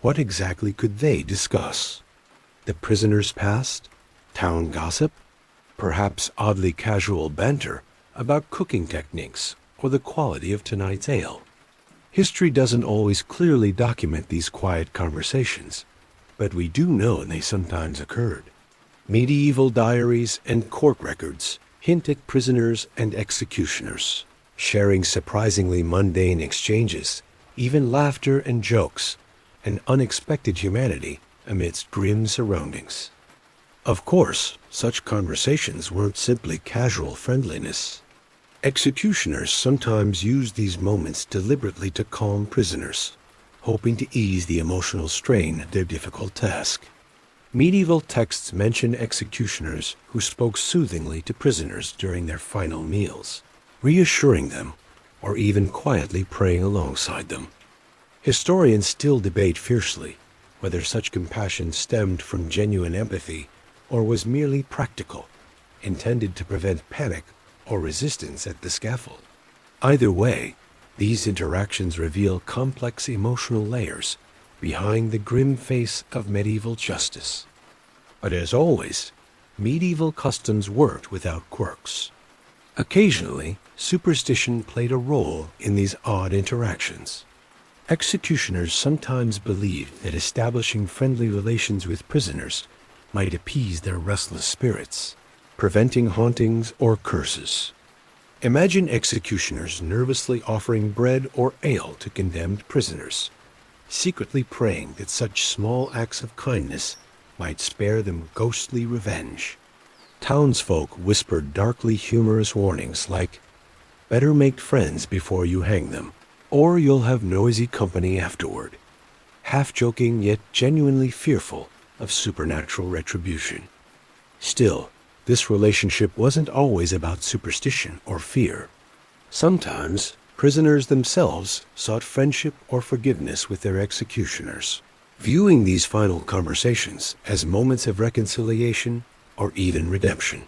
What exactly could they discuss? The prisoner's past? Town gossip? Perhaps oddly casual banter about cooking techniques or the quality of tonight's ale? History doesn't always clearly document these quiet conversations, but we do know they sometimes occurred. Medieval diaries and court records hint at prisoners and executioners sharing surprisingly mundane exchanges, even laughter and jokes, and unexpected humanity amidst grim surroundings. Of course, such conversations weren't simply casual friendliness. Executioners sometimes used these moments deliberately to calm prisoners, hoping to ease the emotional strain of their difficult task. Medieval texts mention executioners who spoke soothingly to prisoners during their final meals, reassuring them or even quietly praying alongside them. Historians still debate fiercely whether such compassion stemmed from genuine empathy or was merely practical, intended to prevent panic or resistance at the scaffold. Either way, These interactions reveal complex emotional layers behind the grim face of medieval justice. But as always, medieval customs worked without quirks. Occasionally, superstition played a role in these odd interactions. Executioners sometimes believed that establishing friendly relations with prisoners might appease their restless spirits, preventing hauntings or curses. Imagine executioners nervously offering bread or ale to condemned prisoners, secretly praying that such small acts of kindness might spare them ghostly revenge. Townsfolk whispered darkly humorous warnings like, "Better make friends before you hang them, or you'll have noisy company afterward," half-joking yet genuinely fearful of supernatural retribution. Still, this relationship wasn't always about superstition or fear. Sometimes, prisoners themselves sought friendship or forgiveness with their executioners, viewing these final conversations as moments of reconciliation or even redemption.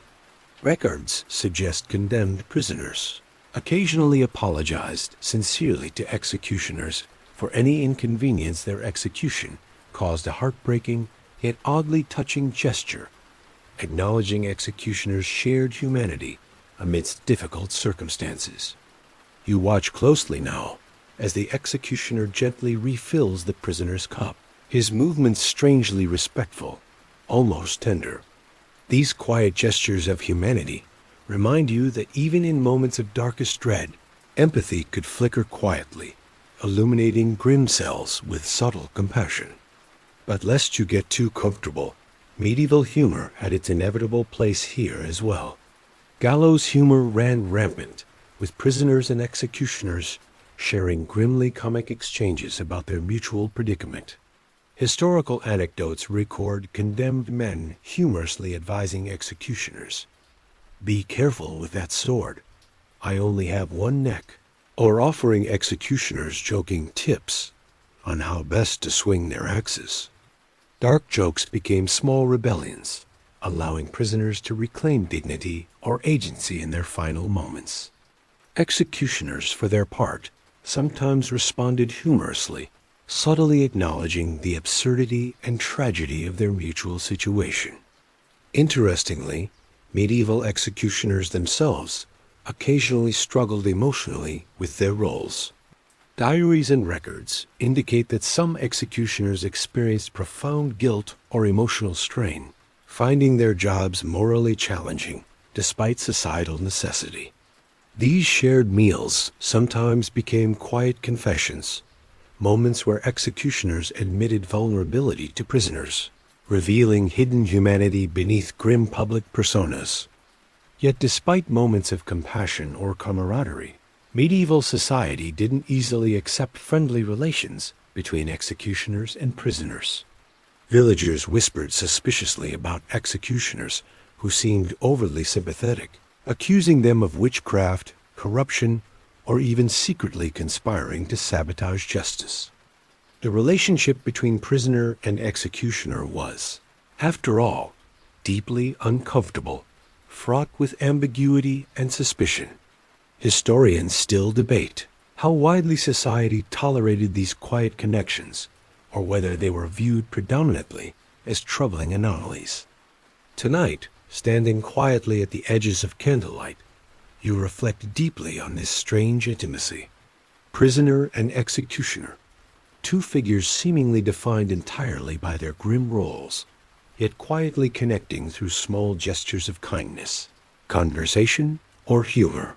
Records suggest condemned prisoners occasionally apologized sincerely to executioners for any inconvenience their execution caused, a heartbreaking yet oddly touching gesture, acknowledging executioners' shared humanity amidst difficult circumstances. You watch closely now as the executioner gently refills the prisoner's cup, his movements strangely respectful, almost tender. These quiet gestures of humanity remind you that even in moments of darkest dread, empathy could flicker quietly, illuminating grim cells with subtle compassion. But lest you get too comfortable, medieval humor had its inevitable place here as well. Gallows humor ran rampant, with prisoners and executioners sharing grimly comic exchanges about their mutual predicament. Historical anecdotes record condemned men humorously advising executioners, "Be careful with that sword. I only have one neck," or offering executioners joking tips on how best to swing their axes. Dark jokes became small rebellions, allowing prisoners to reclaim dignity or agency in their final moments. Executioners, for their part, sometimes responded humorously, subtly acknowledging the absurdity and tragedy of their mutual situation. Interestingly, medieval executioners themselves occasionally struggled emotionally with their roles. Diaries and records indicate that some executioners experienced profound guilt or emotional strain, finding their jobs morally challenging despite societal necessity. These shared meals sometimes became quiet confessions, moments where executioners admitted vulnerability to prisoners, revealing hidden humanity beneath grim public personas. Yet despite moments of compassion or camaraderie, medieval society didn't easily accept friendly relations between executioners and prisoners. Villagers whispered suspiciously about executioners who seemed overly sympathetic, accusing them of witchcraft, corruption, or even secretly conspiring to sabotage justice. The relationship between prisoner and executioner was, after all, deeply uncomfortable, fraught with ambiguity and suspicion. Historians still debate how widely society tolerated these quiet connections, or whether they were viewed predominantly as troubling anomalies. Tonight, standing quietly at the edges of candlelight, you reflect deeply on this strange intimacy. Prisoner and executioner, two figures seemingly defined entirely by their grim roles, yet quietly connecting through small gestures of kindness, conversation, or humor.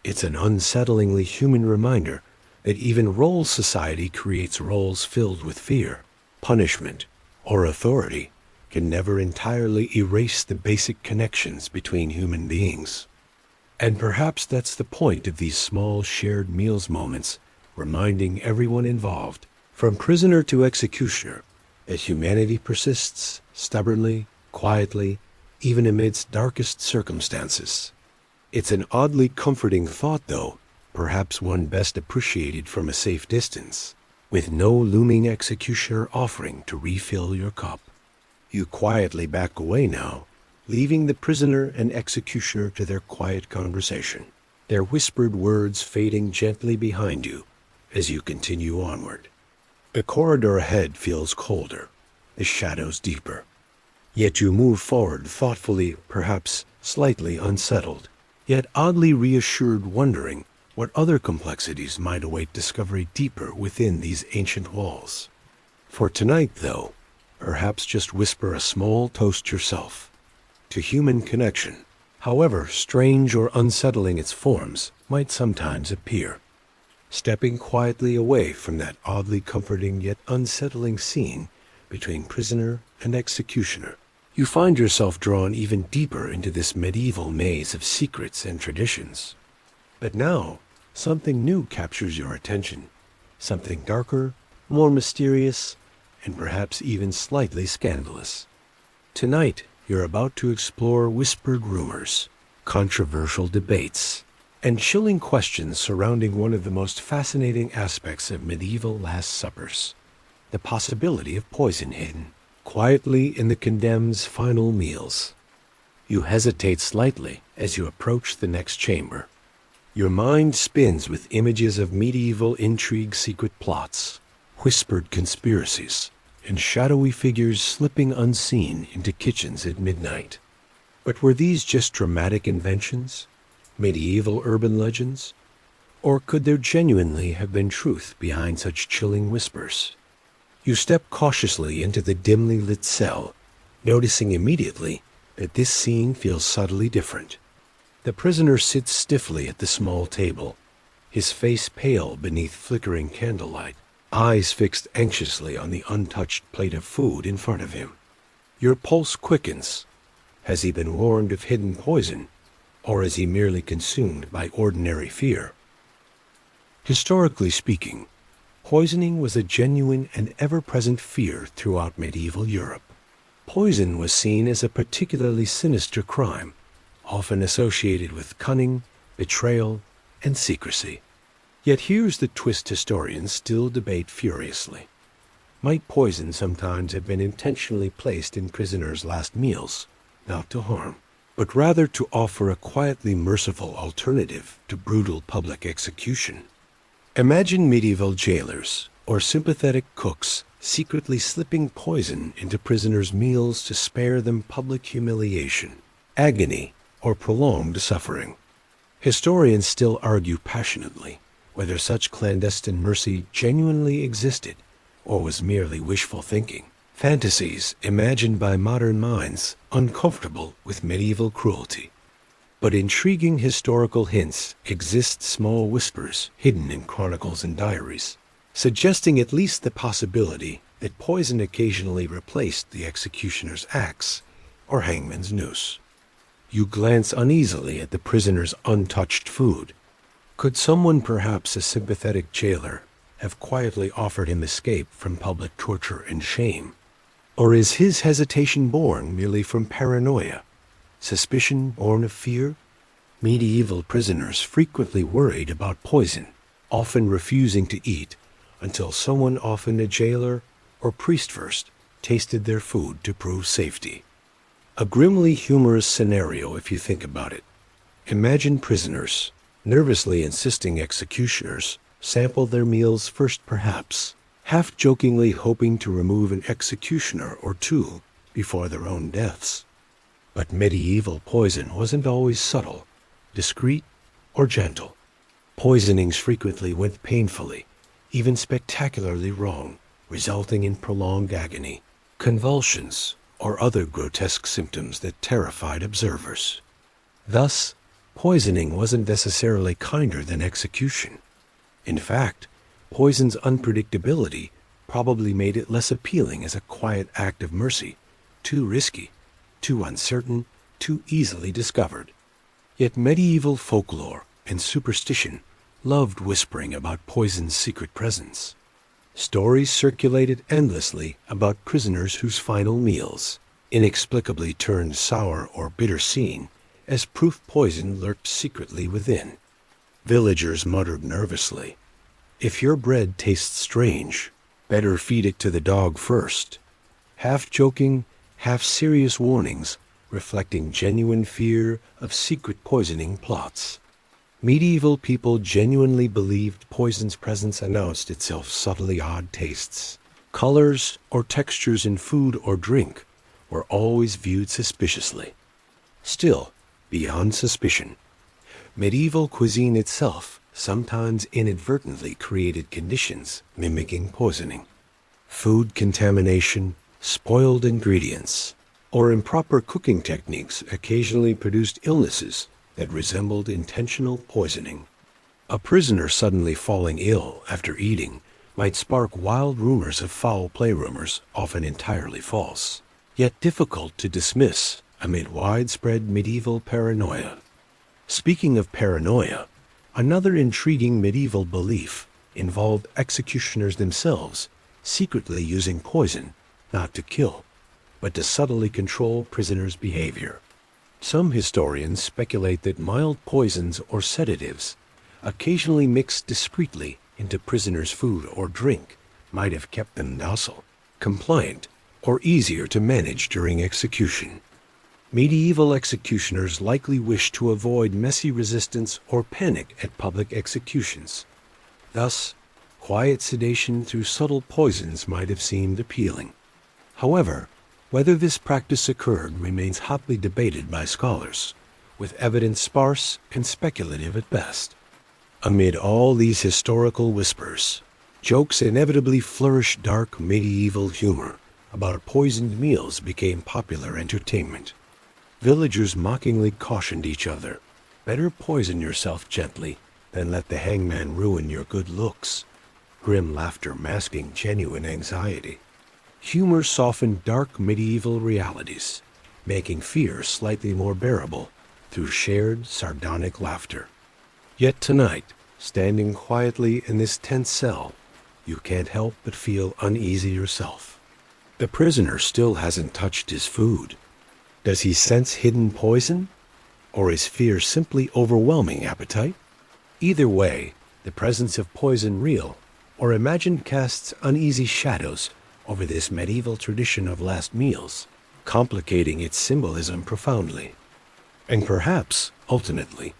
It's an unsettlingly human reminder that even role society creates roles filled with fear, punishment, or authority can never entirely erase the basic connections between human beings. And perhaps that's the point of these small shared meals moments, reminding everyone involved, from prisoner to executioner, that humanity persists stubbornly, quietly, even amidst darkest circumstances. It's an oddly comforting thought, though, perhaps one best appreciated from a safe distance, with no looming executioner offering to refill your cup. You quietly back away now, leaving the prisoner and executioner to their quiet conversation. their whispered words fading gently behind you as you continue onward. The corridor ahead feels colder, the shadows deeper. Yet you move forward thoughtfully, perhaps slightly unsettled, yet oddly reassured, wondering what other complexities might await discovery deeper within these ancient walls. For tonight, though, perhaps just whisper a small toast yourself to human connection, however strange or unsettling its forms might sometimes appear. Stepping quietly away from that oddly comforting yet unsettling scene between prisoner and executioner, you find yourself drawn even deeper into this medieval maze of secrets and traditions. But now, something new captures your attention, something darker, more mysterious, and perhaps even slightly scandalous. Tonight, you're about to explore whispered rumors, controversial debates, and chilling questions surrounding one of the most fascinating aspects of medieval Last Suppers, the possibility of poison hidden quietly in the condemned's final meals. You hesitate slightly as you approach the next chamber. Your mind spins with images of medieval intrigue, secret plots, whispered conspiracies, and shadowy figures slipping unseen into kitchens at midnight. But were these just dramatic inventions, medieval urban legends? Or could there genuinely have been truth behind such chilling whispers? You step cautiously into the dimly lit cell, noticing immediately that this scene feels subtly different. The prisoner sits stiffly at the small table, his face pale beneath flickering candlelight, eyes fixed anxiously on the untouched plate of food in front of him. Your pulse quickens. Has he been warned of hidden poison, or is he merely consumed by ordinary fear? Historically speaking, poisoning was a genuine and ever-present fear throughout medieval Europe. Poison was seen as a particularly sinister crime, often associated with cunning, betrayal, and secrecy. Yet here's the twist historians still debate furiously. Might poison sometimes have been intentionally placed in prisoners' last meals, not to harm, but rather to offer a quietly merciful alternative to brutal public execution? Imagine medieval jailers or sympathetic cooks secretly slipping poison into prisoners' meals to spare them public humiliation, agony, or prolonged suffering. Historians still argue passionately whether such clandestine mercy genuinely existed or was merely wishful thinking, fantasies imagined by modern minds uncomfortable with medieval cruelty. But intriguing historical hints exist, small whispers hidden in chronicles and diaries, suggesting at least the possibility that poison occasionally replaced the executioner's axe or hangman's noose. You glance uneasily at the prisoner's untouched food. Could someone, perhaps a sympathetic jailer, have quietly offered him escape from public torture and shame? Or is his hesitation born merely from paranoia, suspicion born of fear? Medieval prisoners frequently worried about poison, often refusing to eat until someone, often a jailer or priest first, tasted their food to prove safety. A grimly humorous scenario if you think about it. Imagine prisoners, nervously insisting executioners sample their meals first, perhaps, half-jokingly hoping to remove an executioner or two before their own deaths. But medieval poison wasn't always subtle, discreet, or gentle. Poisonings frequently went painfully, even spectacularly wrong, resulting in prolonged agony, convulsions, or other grotesque symptoms that terrified observers. Thus, poisoning wasn't necessarily kinder than execution. In fact, poison's unpredictability probably made it less appealing as a quiet act of mercy, too risky, too uncertain, too easily discovered. Yet medieval folklore and superstition loved whispering about poison's secret presence. Stories circulated endlessly about prisoners whose final meals inexplicably turned sour or bitter seen as proof poison lurked secretly within. Villagers muttered nervously, "If your bread tastes strange, better feed it to the dog first." Half-joking, half-serious warnings reflecting genuine fear of secret poisoning plots. Medieval people genuinely believed poison's presence announced itself subtly odd tastes. Colors or textures in food or drink were always viewed suspiciously. Still, beyond suspicion, medieval cuisine itself sometimes inadvertently created conditions mimicking poisoning. Food contamination, spoiled ingredients, or improper cooking techniques occasionally produced illnesses that resembled intentional poisoning. A prisoner suddenly falling ill after eating might spark wild rumors of foul play, rumors often entirely false, yet difficult to dismiss amid widespread medieval paranoia. Speaking of paranoia, another intriguing medieval belief involved executioners themselves secretly using poison not to kill, but to subtly control prisoners' behavior. Some historians speculate that mild poisons or sedatives, occasionally mixed discreetly into prisoners' food or drink, might have kept them docile, compliant, or easier to manage during execution. Medieval executioners likely wished to avoid messy resistance or panic at public executions. Thus, quiet sedation through subtle poisons might have seemed appealing. However, whether this practice occurred remains hotly debated by scholars, with evidence sparse and speculative at best. Amid all these historical whispers, jokes inevitably flourished. Dark medieval humor about poisoned meals became popular entertainment. Villagers mockingly cautioned each other, "Better poison yourself gently than let the hangman ruin your good looks," grim laughter masking genuine anxiety. Humor softened dark medieval realities, making fear slightly more bearable through shared sardonic laughter. Yet tonight, standing quietly in this tense cell, you can't help but feel uneasy yourself. The prisoner still hasn't touched his food. Does he sense hidden poison? Or is fear simply overwhelming appetite? Either way, the presence of poison real or imagined casts uneasy shadows over this medieval tradition of last meals, complicating its symbolism profoundly. And perhaps, ultimately,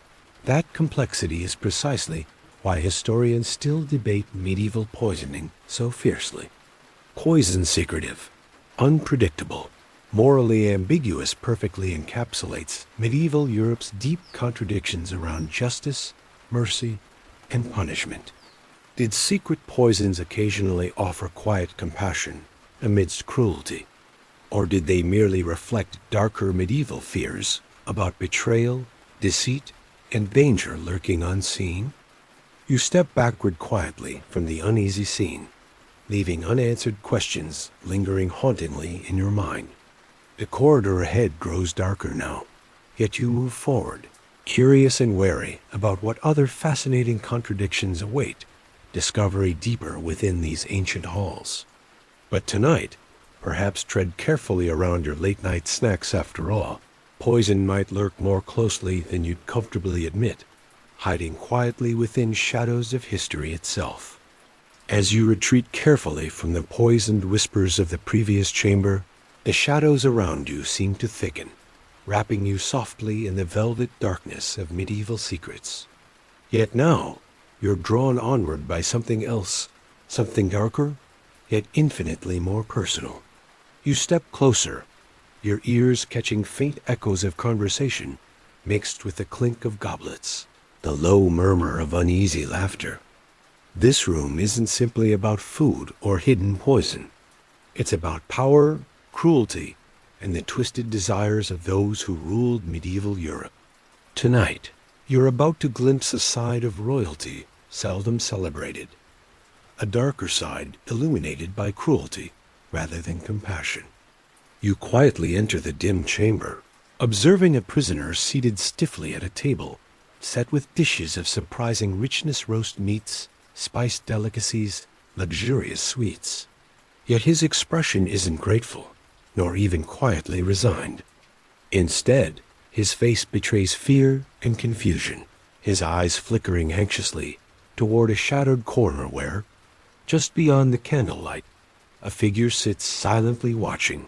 that complexity is precisely why historians still debate medieval poisoning so fiercely. Poison secretive, unpredictable, morally ambiguous perfectly encapsulates medieval Europe's deep contradictions around justice, mercy, and punishment. Did secret poisons occasionally offer quiet compassion amidst cruelty? Or did they merely reflect darker medieval fears about betrayal, deceit, and danger lurking unseen? You step backward quietly from the uneasy scene, leaving unanswered questions lingering hauntingly in your mind. The corridor ahead grows darker now, yet you move forward, curious and wary about what other fascinating contradictions await discovery deeper within these ancient halls. But tonight, perhaps tread carefully around your late-night snacks after all. Poison might lurk more closely than you'd comfortably admit, hiding quietly within shadows of history itself. As you retreat carefully from the poisoned whispers of the previous chamber, the shadows around you seem to thicken, wrapping you softly in the velvet darkness of medieval secrets. Yet now, you're drawn onward by something else, something darker, yet infinitely more personal. You step closer, your ears catching faint echoes of conversation mixed with the clink of goblets, the low murmur of uneasy laughter. This room isn't simply about food or hidden poison. It's about power, cruelty, and the twisted desires of those who ruled medieval Europe. Tonight, you're about to glimpse a side of royalty seldom celebrated, a darker side illuminated by cruelty rather than compassion. You quietly enter the dim chamber, observing a prisoner seated stiffly at a table, set with dishes of surprising richness, roast meats, spiced delicacies, luxurious sweets. Yet his expression isn't grateful, nor even quietly resigned. Instead, his face betrays fear and confusion, his eyes flickering anxiously toward a shadowed corner where, just beyond the candlelight, a figure sits silently watching.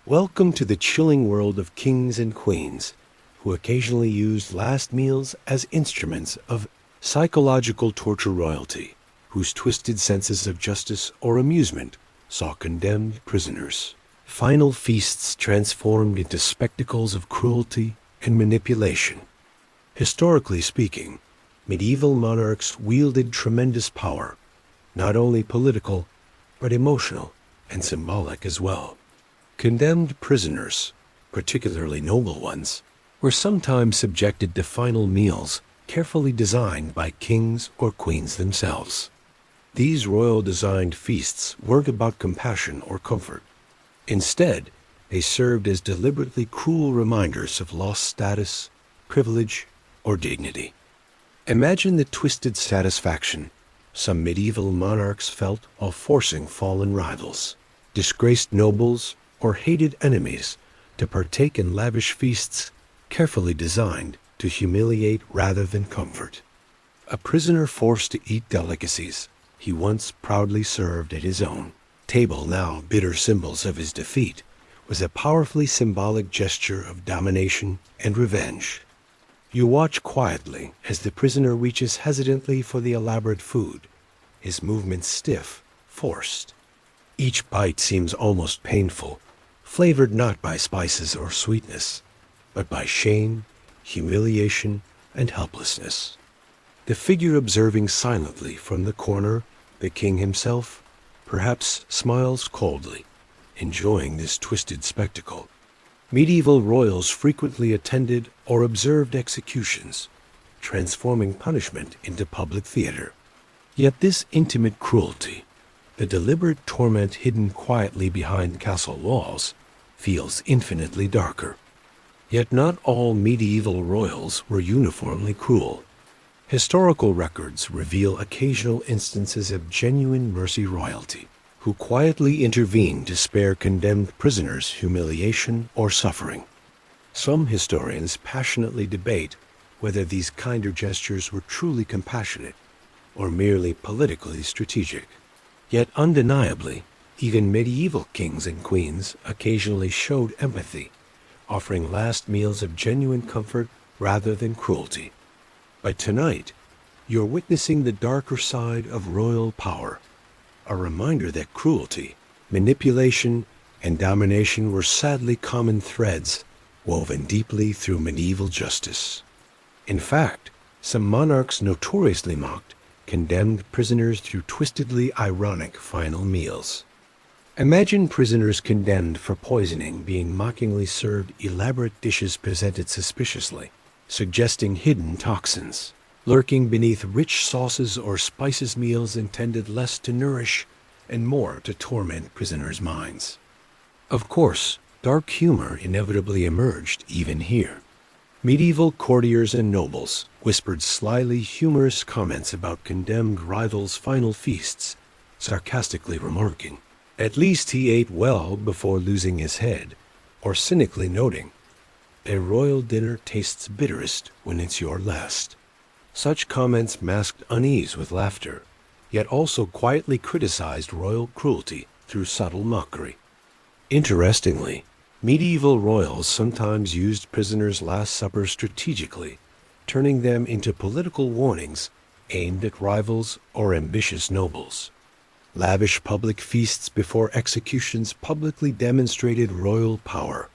Welcome to the chilling world of kings and queens, who occasionally used last meals as instruments of psychological torture. Royalty, whose twisted senses of justice or amusement saw condemned prisoners' final feasts transformed into spectacles of cruelty and manipulation. Historically speaking, medieval monarchs wielded tremendous power, not only political, but emotional and symbolic as well. Condemned prisoners, particularly noble ones, were sometimes subjected to final meals carefully designed by kings or queens themselves. These royal-designed feasts weren't about compassion or comfort. Instead, they served as deliberately cruel reminders of lost status, privilege, or dignity. Imagine the twisted satisfaction some medieval monarchs felt while forcing fallen rivals, disgraced nobles, or hated enemies to partake in lavish feasts carefully designed to humiliate rather than comfort. A prisoner forced to eat delicacies he once proudly served at his own table, now bitter symbols of his defeat, was a powerfully symbolic gesture of domination and revenge. You watch quietly as the prisoner reaches hesitantly for the elaborate food, his movements stiff, forced. Each bite seems almost painful, flavored not by spices or sweetness, but by shame, humiliation, and helplessness. The figure observing silently from the corner, the king himself, perhaps smiles coldly, enjoying this twisted spectacle. Medieval royals frequently attended or observed executions, transforming punishment into public theater. Yet this intimate cruelty, the deliberate torment hidden quietly behind castle walls, feels infinitely darker. Yet not all medieval royals were uniformly cruel. Historical records reveal occasional instances of genuine mercy royalty, who quietly intervened to spare condemned prisoners humiliation or suffering. Some historians passionately debate whether these kinder gestures were truly compassionate or merely politically strategic. Yet undeniably, even medieval kings and queens occasionally showed empathy, offering last meals of genuine comfort rather than cruelty. But tonight, you're witnessing the darker side of royal power, a reminder that cruelty, manipulation, and domination were sadly common threads woven deeply through medieval justice. In fact, some monarchs notoriously mocked condemned prisoners through twistedly ironic final meals. Imagine prisoners condemned for poisoning being mockingly served elaborate dishes presented suspiciously, suggesting hidden toxins lurking beneath rich sauces or spices, meals intended less to nourish and more to torment prisoners' minds. Of course, dark humor inevitably emerged even here. Medieval courtiers and nobles whispered slyly humorous comments about condemned rivals' final feasts, sarcastically remarking, "At least he ate well before losing his head," or cynically noting, "A royal dinner tastes bitterest when it's your last." Such comments masked unease with laughter, yet also quietly criticized royal cruelty through subtle mockery. Interestingly, medieval royals sometimes used prisoners' Last Supper strategically, turning them into political warnings aimed at rivals or ambitious nobles. Lavish public feasts before executions publicly demonstrated royal power,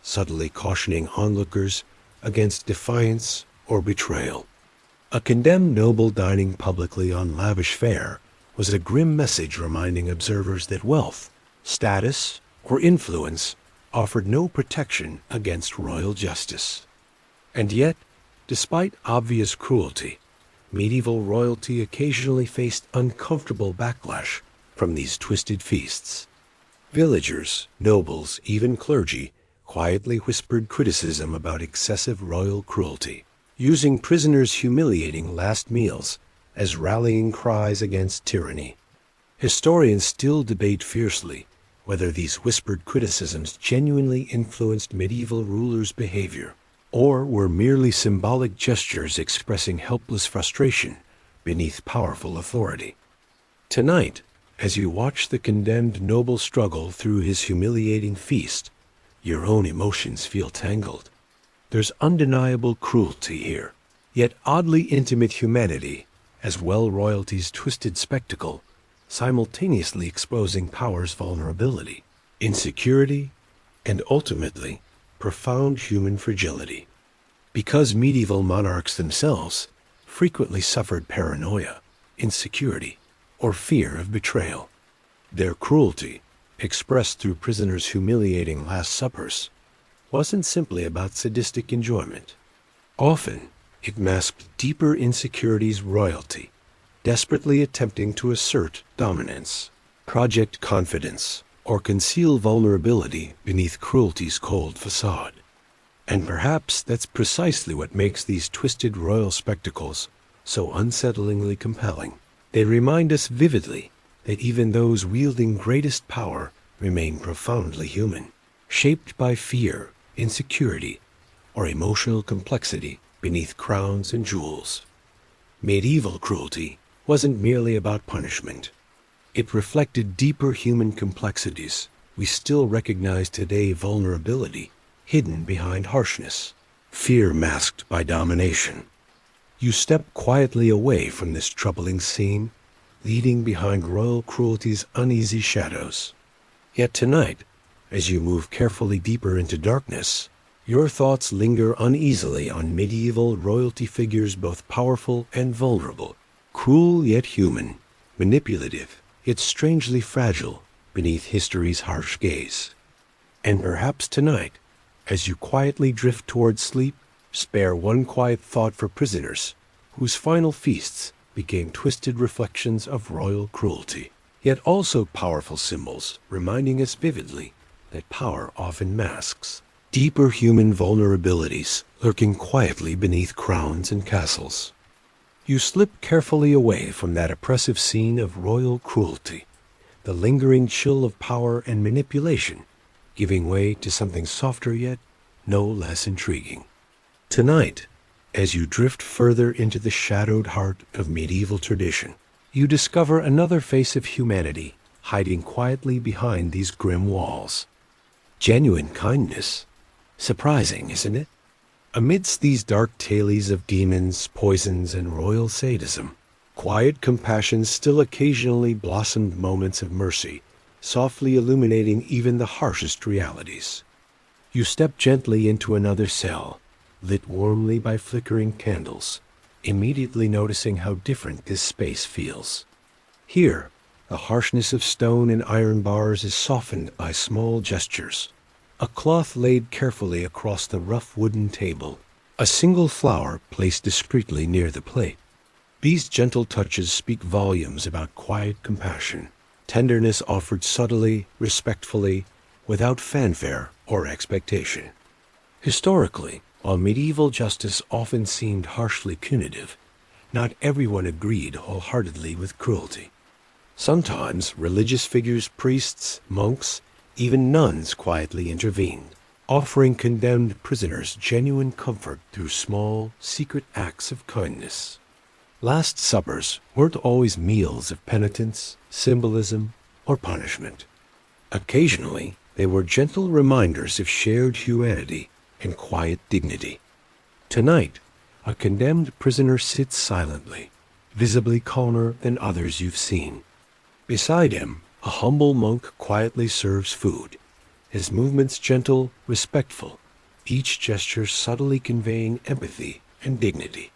subtly cautioning onlookers against defiance or betrayal. A condemned noble dining publicly on lavish fare was a grim message reminding observers that wealth, status, or influence offered no protection against royal justice. And yet, despite obvious cruelty, medieval royalty occasionally faced uncomfortable backlash from these twisted feasts. Villagers, nobles, even clergy quietly whispered criticism about excessive royal cruelty, using prisoners' humiliating last meals as rallying cries against tyranny. Historians still debate fiercely whether these whispered criticisms genuinely influenced medieval rulers' behavior, or were merely symbolic gestures expressing helpless frustration beneath powerful authority. Tonight, as you watch the condemned noble struggle through his humiliating feast, your own emotions feel tangled. There's undeniable cruelty here, yet oddly intimate humanity, as well royalty's twisted spectacle, simultaneously exposing power's vulnerability, insecurity, and ultimately, profound human fragility. Because medieval monarchs themselves frequently suffered paranoia, insecurity, or fear of betrayal, their cruelty, expressed through prisoners' humiliating Last Suppers, wasn't simply about sadistic enjoyment. Often, it masked deeper insecurities royalty, desperately attempting to assert dominance, project confidence, or conceal vulnerability beneath cruelty's cold facade. And perhaps that's precisely what makes these twisted royal spectacles so unsettlingly compelling. They remind us vividly that even those wielding greatest power remain profoundly human, shaped by fear, insecurity, or emotional complexity beneath crowns and jewels. Medieval cruelty wasn't merely about punishment. It reflected deeper human complexities we still recognize today: vulnerability hidden behind harshness, fear masked by domination. You step quietly away from this troubling scene, leading behind royal cruelty's uneasy shadows. Yet tonight, as you move carefully deeper into darkness, your thoughts linger uneasily on medieval royalty figures both powerful and vulnerable, cruel yet human, manipulative yet strangely fragile beneath history's harsh gaze. And perhaps tonight, as you quietly drift toward sleep, spare one quiet thought for prisoners whose final feasts became twisted reflections of royal cruelty, yet also powerful symbols reminding us vividly that power often masks deeper human vulnerabilities lurking quietly beneath crowns and castles. You slip carefully away from that oppressive scene of royal cruelty, the lingering chill of power and manipulation, giving way to something softer yet no less intriguing. Tonight, as you drift further into the shadowed heart of medieval tradition, you discover another face of humanity hiding quietly behind these grim walls. Genuine kindness. Surprising, isn't it? Amidst these dark tales of demons, poisons, and royal sadism, quiet compassion still occasionally blossomed moments of mercy, softly illuminating even the harshest realities. You step gently into another cell, lit warmly by flickering candles, immediately noticing how different this space feels. Here, the harshness of stone and iron bars is softened by small gestures. A cloth laid carefully across the rough wooden table, a single flower placed discreetly near the plate. These gentle touches speak volumes about quiet compassion, tenderness offered subtly, respectfully, without fanfare or expectation. Historically, while medieval justice often seemed harshly punitive, not everyone agreed wholeheartedly with cruelty. Sometimes religious figures, priests, monks, even nuns quietly intervened, offering condemned prisoners genuine comfort through small, secret acts of kindness. Last Suppers weren't always meals of penitence, symbolism, or punishment. Occasionally, they were gentle reminders of shared humanity and quiet dignity. Tonight, a condemned prisoner sits silently, visibly calmer than others you've seen. Beside him, a humble monk quietly serves food, his movements gentle, respectful, each gesture subtly conveying empathy and dignity.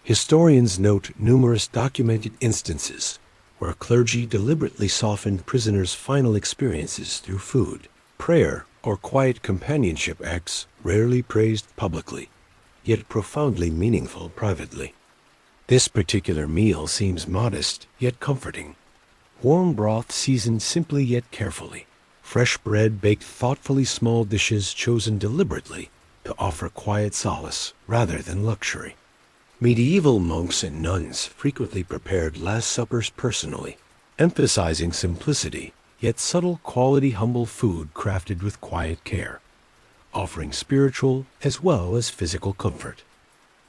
Historians note numerous documented instances where clergy deliberately softened prisoners' final experiences through food, prayer, or quiet companionship acts rarely praised publicly, yet profoundly meaningful privately. This particular meal seems modest yet comforting. Warm broth seasoned simply yet carefully, fresh bread baked thoughtfully, small dishes chosen deliberately to offer quiet solace rather than luxury. Medieval monks and nuns frequently prepared Last Suppers personally, emphasizing simplicity, yet subtle quality humble food crafted with quiet care, offering spiritual as well as physical comfort.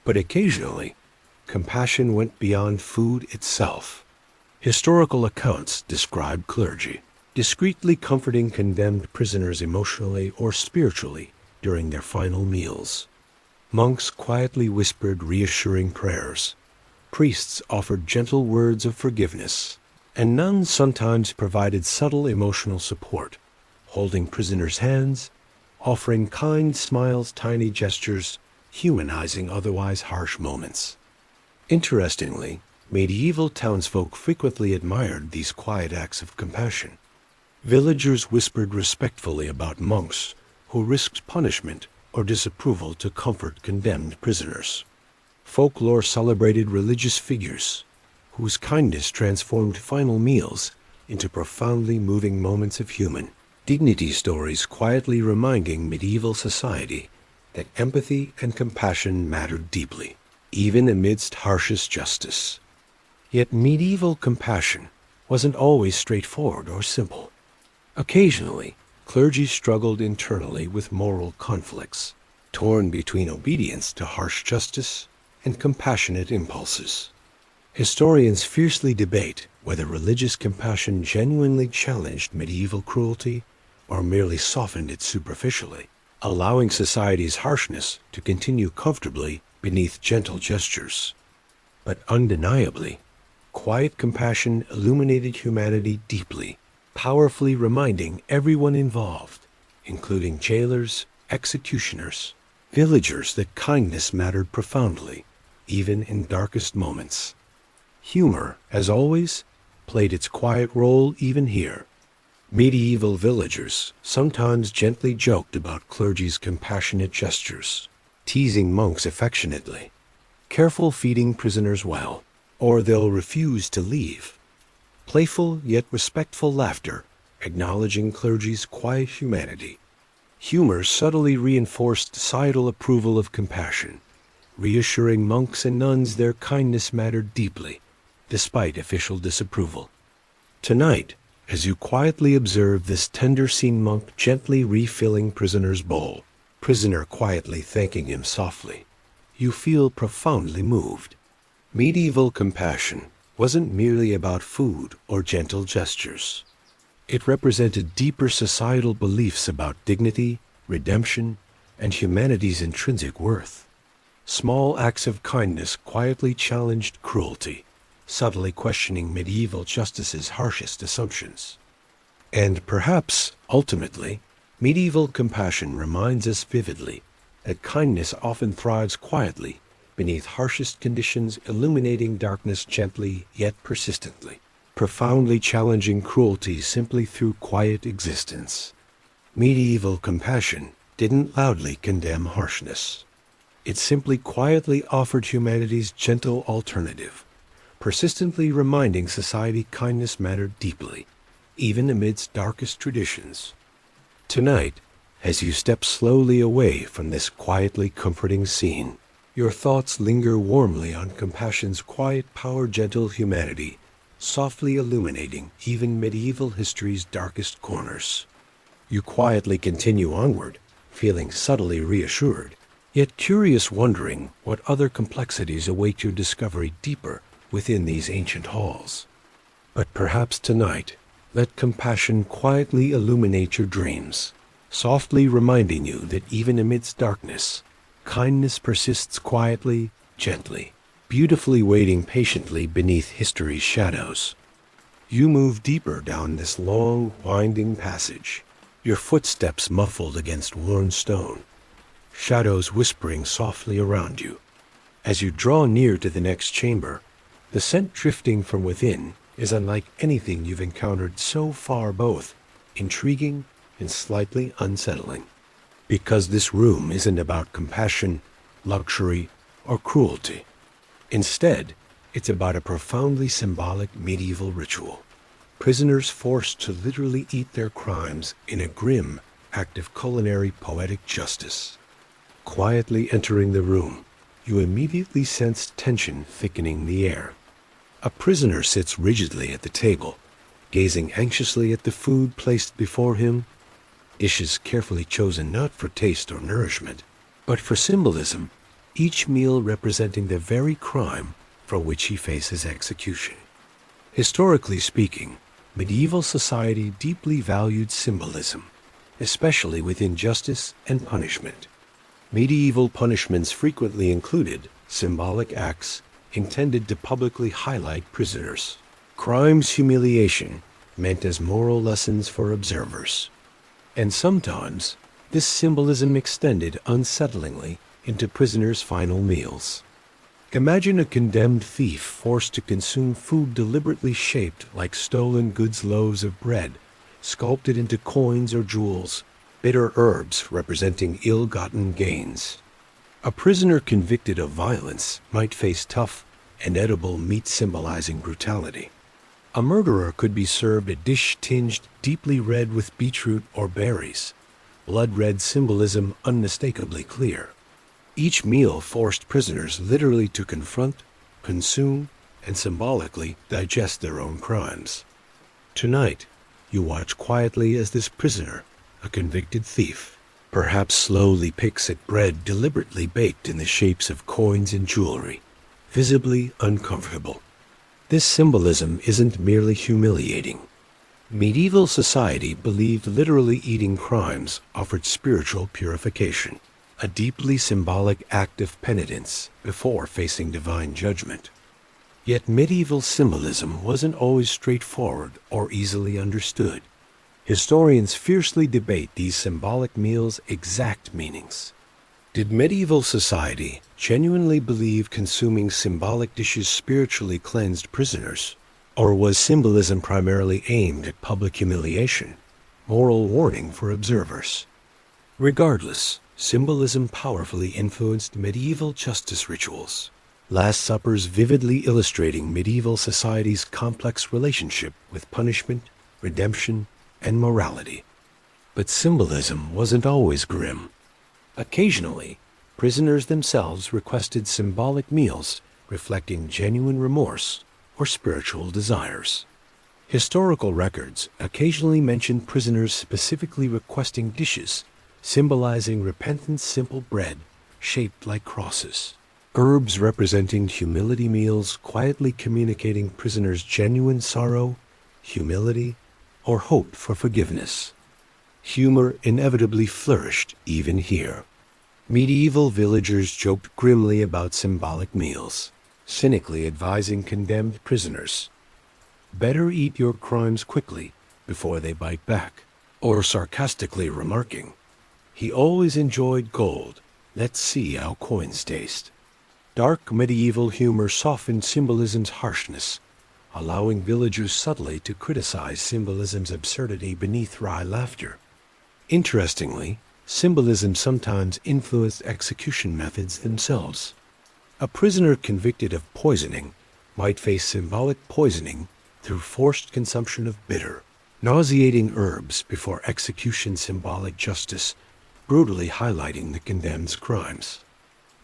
But occasionally, compassion went beyond food itself. Historical accounts describe clergy discreetly comforting condemned prisoners emotionally or spiritually during their final meals. Monks quietly whispered reassuring prayers. Priests offered gentle words of forgiveness, and nuns sometimes provided subtle emotional support, holding prisoners' hands, offering kind smiles, tiny gestures, humanizing otherwise harsh moments. Interestingly, medieval townsfolk frequently admired these quiet acts of compassion. Villagers whispered respectfully about monks who risked punishment or disapproval to comfort condemned prisoners. Folklore celebrated religious figures whose kindness transformed final meals into profoundly moving moments of human dignity, stories quietly reminding medieval society that empathy and compassion mattered deeply, even amidst harshest justice. Yet medieval compassion wasn't always straightforward or simple. Occasionally, clergy struggled internally with moral conflicts, torn between obedience to harsh justice and compassionate impulses. Historians fiercely debate whether religious compassion genuinely challenged medieval cruelty or merely softened it superficially, allowing society's harshness to continue comfortably beneath gentle gestures. But undeniably, quiet compassion illuminated humanity deeply, powerfully reminding everyone involved, including jailers, executioners, villagers, that kindness mattered profoundly, even in darkest moments. Humor, as always, played its quiet role even here. Medieval villagers sometimes gently joked about clergy's compassionate gestures, teasing monks affectionately, careful feeding prisoners well, or they'll refuse to leave. Playful yet respectful laughter, acknowledging clergy's quiet humanity. Humor subtly reinforced societal approval of compassion, reassuring monks and nuns their kindness mattered deeply, despite official disapproval. Tonight, as you quietly observe this tender scene, monk gently refilling prisoner's bowl, prisoner quietly thanking him softly, you feel profoundly moved. Medieval compassion wasn't merely about food or gentle gestures. It represented deeper societal beliefs about dignity, redemption, and humanity's intrinsic worth. Small acts of kindness quietly challenged cruelty, subtly questioning medieval justice's harshest assumptions. And perhaps, ultimately, medieval compassion reminds us vividly that kindness often thrives quietly beneath harshest conditions, illuminating darkness gently yet persistently, profoundly challenging cruelty simply through quiet existence. Medieval compassion didn't loudly condemn harshness. It simply quietly offered humanity's gentle alternative, persistently reminding society kindness mattered deeply, even amidst darkest traditions. Tonight, as you step slowly away from this quietly comforting scene, your thoughts linger warmly on compassion's quiet power, gentle humanity, softly illuminating even medieval history's darkest corners. You quietly continue onward, feeling subtly reassured, yet curious, wondering what other complexities await your discovery deeper within these ancient halls. But perhaps tonight, let compassion quietly illuminate your dreams, softly reminding you that even amidst darkness, kindness persists quietly, gently, beautifully waiting patiently beneath history's shadows. You move deeper down this long, winding passage, your footsteps muffled against worn stone, shadows whispering softly around you. As you draw near to the next chamber, the scent drifting from within is unlike anything you've encountered so far, both intriguing and slightly unsettling. Because this room isn't about compassion, luxury, or cruelty. Instead, it's about a profoundly symbolic medieval ritual. Prisoners forced to literally eat their crimes in a grim act of culinary poetic justice. Quietly entering the room, you immediately sense tension thickening the air. A prisoner sits rigidly at the table, gazing anxiously at the food placed before him, dishes carefully chosen not for taste or nourishment, but for symbolism, each meal representing the very crime for which he faces execution. Historically speaking, medieval society deeply valued symbolism, especially within justice and punishment. Medieval punishments frequently included symbolic acts intended to publicly highlight prisoners. Crime's humiliation meant as moral lessons for observers. And sometimes, this symbolism extended unsettlingly into prisoners' final meals. Imagine a condemned thief forced to consume food deliberately shaped like stolen goods, loaves of bread, sculpted into coins or jewels, bitter herbs representing ill-gotten gains. A prisoner convicted of violence might face tough and edible meat symbolizing brutality. A murderer could be served a dish tinged deeply red with beetroot or berries, blood-red symbolism unmistakably clear. Each meal forced prisoners literally to confront, consume, and symbolically digest their own crimes. Tonight, you watch quietly as this prisoner, a convicted thief, perhaps slowly picks at bread deliberately baked in the shapes of coins and jewelry, visibly uncomfortable. This symbolism isn't merely humiliating. Medieval society believed literally eating crimes offered spiritual purification, a deeply symbolic act of penitence before facing divine judgment. Yet medieval symbolism wasn't always straightforward or easily understood. Historians fiercely debate these symbolic meals' exact meanings. Did medieval society genuinely believe consuming symbolic dishes spiritually cleansed prisoners? Or was symbolism primarily aimed at public humiliation, moral warning for observers? Regardless, symbolism powerfully influenced medieval justice rituals. Last Suppers vividly illustrating medieval society's complex relationship with punishment, redemption, and morality. But symbolism wasn't always grim. Occasionally, prisoners themselves requested symbolic meals reflecting genuine remorse or spiritual desires. Historical records occasionally mention prisoners specifically requesting dishes symbolizing repentance, simple bread shaped like crosses, herbs representing humility, meals quietly communicating prisoners' genuine sorrow, humility, or hope for forgiveness. Humor inevitably flourished even here. Medieval villagers joked grimly about symbolic meals, cynically advising condemned prisoners, "Better eat your crimes quickly before they bite back," or sarcastically remarking, "He always enjoyed gold. Let's see how coins taste." Dark medieval humor softened symbolism's harshness, allowing villagers subtly to criticize symbolism's absurdity beneath wry laughter. Interestingly, symbolism sometimes influenced execution methods themselves. A prisoner convicted of poisoning might face symbolic poisoning through forced consumption of bitter, nauseating herbs before execution, symbolic justice brutally highlighting the condemned's crimes.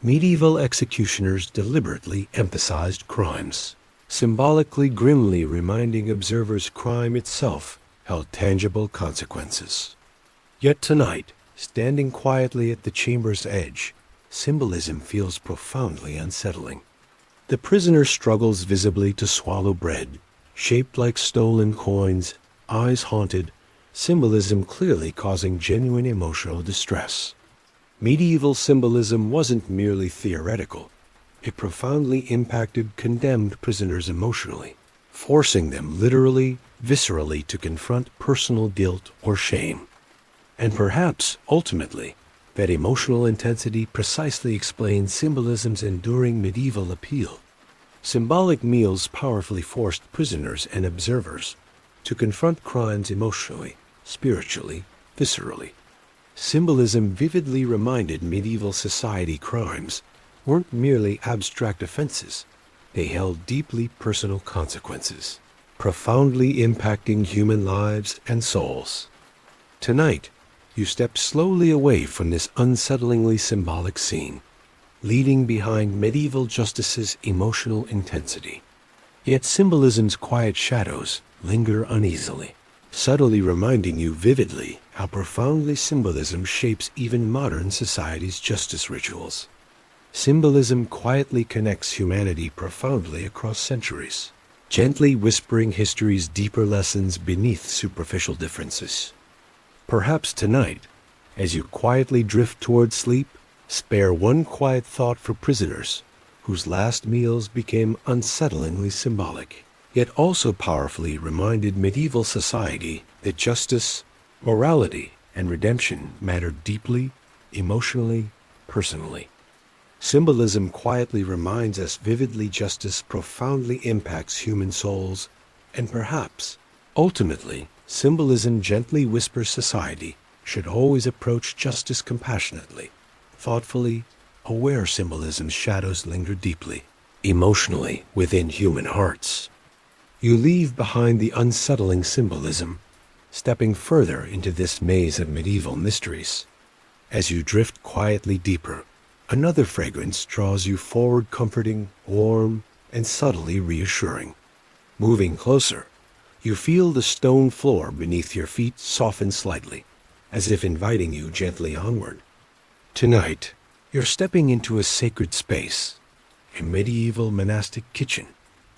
Medieval executioners deliberately emphasized crimes, symbolically grimly reminding observers crime itself held tangible consequences. Yet tonight, standing quietly at the chamber's edge, symbolism feels profoundly unsettling. The prisoner struggles visibly to swallow bread, shaped like stolen coins, eyes haunted, symbolism clearly causing genuine emotional distress. Medieval symbolism wasn't merely theoretical. It profoundly impacted condemned prisoners emotionally, forcing them literally, viscerally to confront personal guilt or shame. And perhaps, ultimately, that emotional intensity precisely explains symbolism's enduring medieval appeal. Symbolic meals powerfully forced prisoners and observers to confront crimes emotionally, spiritually, viscerally. Symbolism vividly reminded medieval society crimes weren't merely abstract offenses. They held deeply personal consequences, profoundly impacting human lives and souls. Tonight, you step slowly away from this unsettlingly symbolic scene, leaving behind medieval justice's emotional intensity. Yet symbolism's quiet shadows linger uneasily, subtly reminding you vividly how profoundly symbolism shapes even modern society's justice rituals. Symbolism quietly connects humanity profoundly across centuries, gently whispering history's deeper lessons beneath superficial differences. Perhaps tonight, as you quietly drift toward sleep, Spare one quiet thought for prisoners whose last meals became unsettlingly symbolic, yet also powerfully reminded medieval society that justice, morality, and redemption mattered deeply, emotionally, personally. Symbolism quietly reminds us vividly justice profoundly impacts human souls, and perhaps, ultimately, symbolism gently whispers society should always approach justice compassionately, thoughtfully, aware symbolism's shadows linger deeply, emotionally within human hearts. You leave behind the unsettling symbolism, stepping further into this maze of medieval mysteries. As you drift quietly deeper, another fragrance draws you forward, comforting, warm, and subtly reassuring. Moving closer, you feel the stone floor beneath your feet soften slightly, as if inviting you gently onward. Tonight, you're stepping into a sacred space, a medieval monastic kitchen,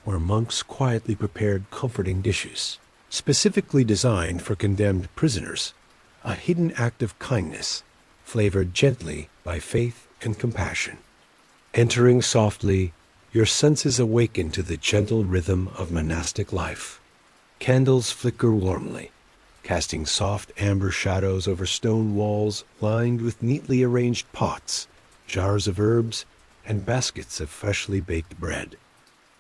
where monks quietly prepared comforting dishes, specifically designed for condemned prisoners, a hidden act of kindness, flavored gently by faith and compassion. Entering softly, your senses awaken to the gentle rhythm of monastic life. Candles flicker warmly, casting soft amber shadows over stone walls lined with neatly arranged pots, jars of herbs, and baskets of freshly baked bread.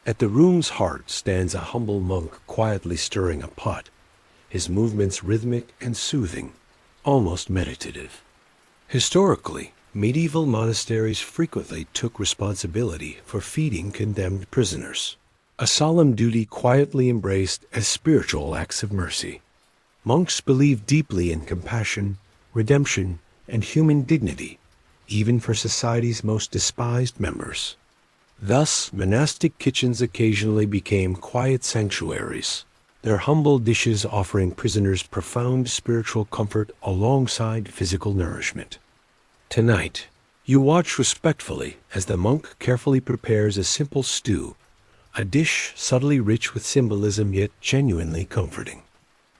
At the room's heart stands a humble monk quietly stirring a pot, his movements rhythmic and soothing, almost meditative. Historically, medieval monasteries frequently took responsibility for feeding condemned prisoners, a solemn duty quietly embraced as spiritual acts of mercy. Monks believed deeply in compassion, redemption, and human dignity, even for society's most despised members. Thus, monastic kitchens occasionally became quiet sanctuaries, their humble dishes offering prisoners profound spiritual comfort alongside physical nourishment. Tonight, you watch respectfully as the monk carefully prepares a simple stew, a dish subtly rich with symbolism yet genuinely comforting.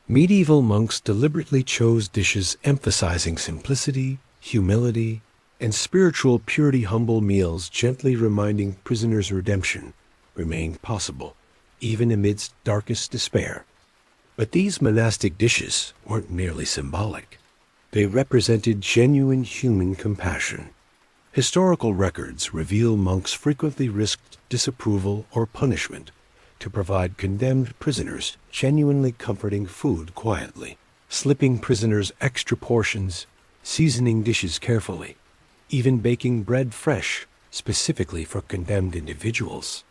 Medieval monks deliberately chose dishes emphasizing simplicity, humility, and spiritual purity. Humble meals gently reminding prisoners redemption remained possible, even amidst darkest despair. But these monastic dishes weren't merely symbolic. They represented genuine human compassion. Historical records reveal monks frequently risked disapproval or punishment to provide condemned prisoners genuinely comforting food quietly, slipping prisoners extra portions, seasoning dishes carefully, even baking bread fresh specifically for condemned individuals.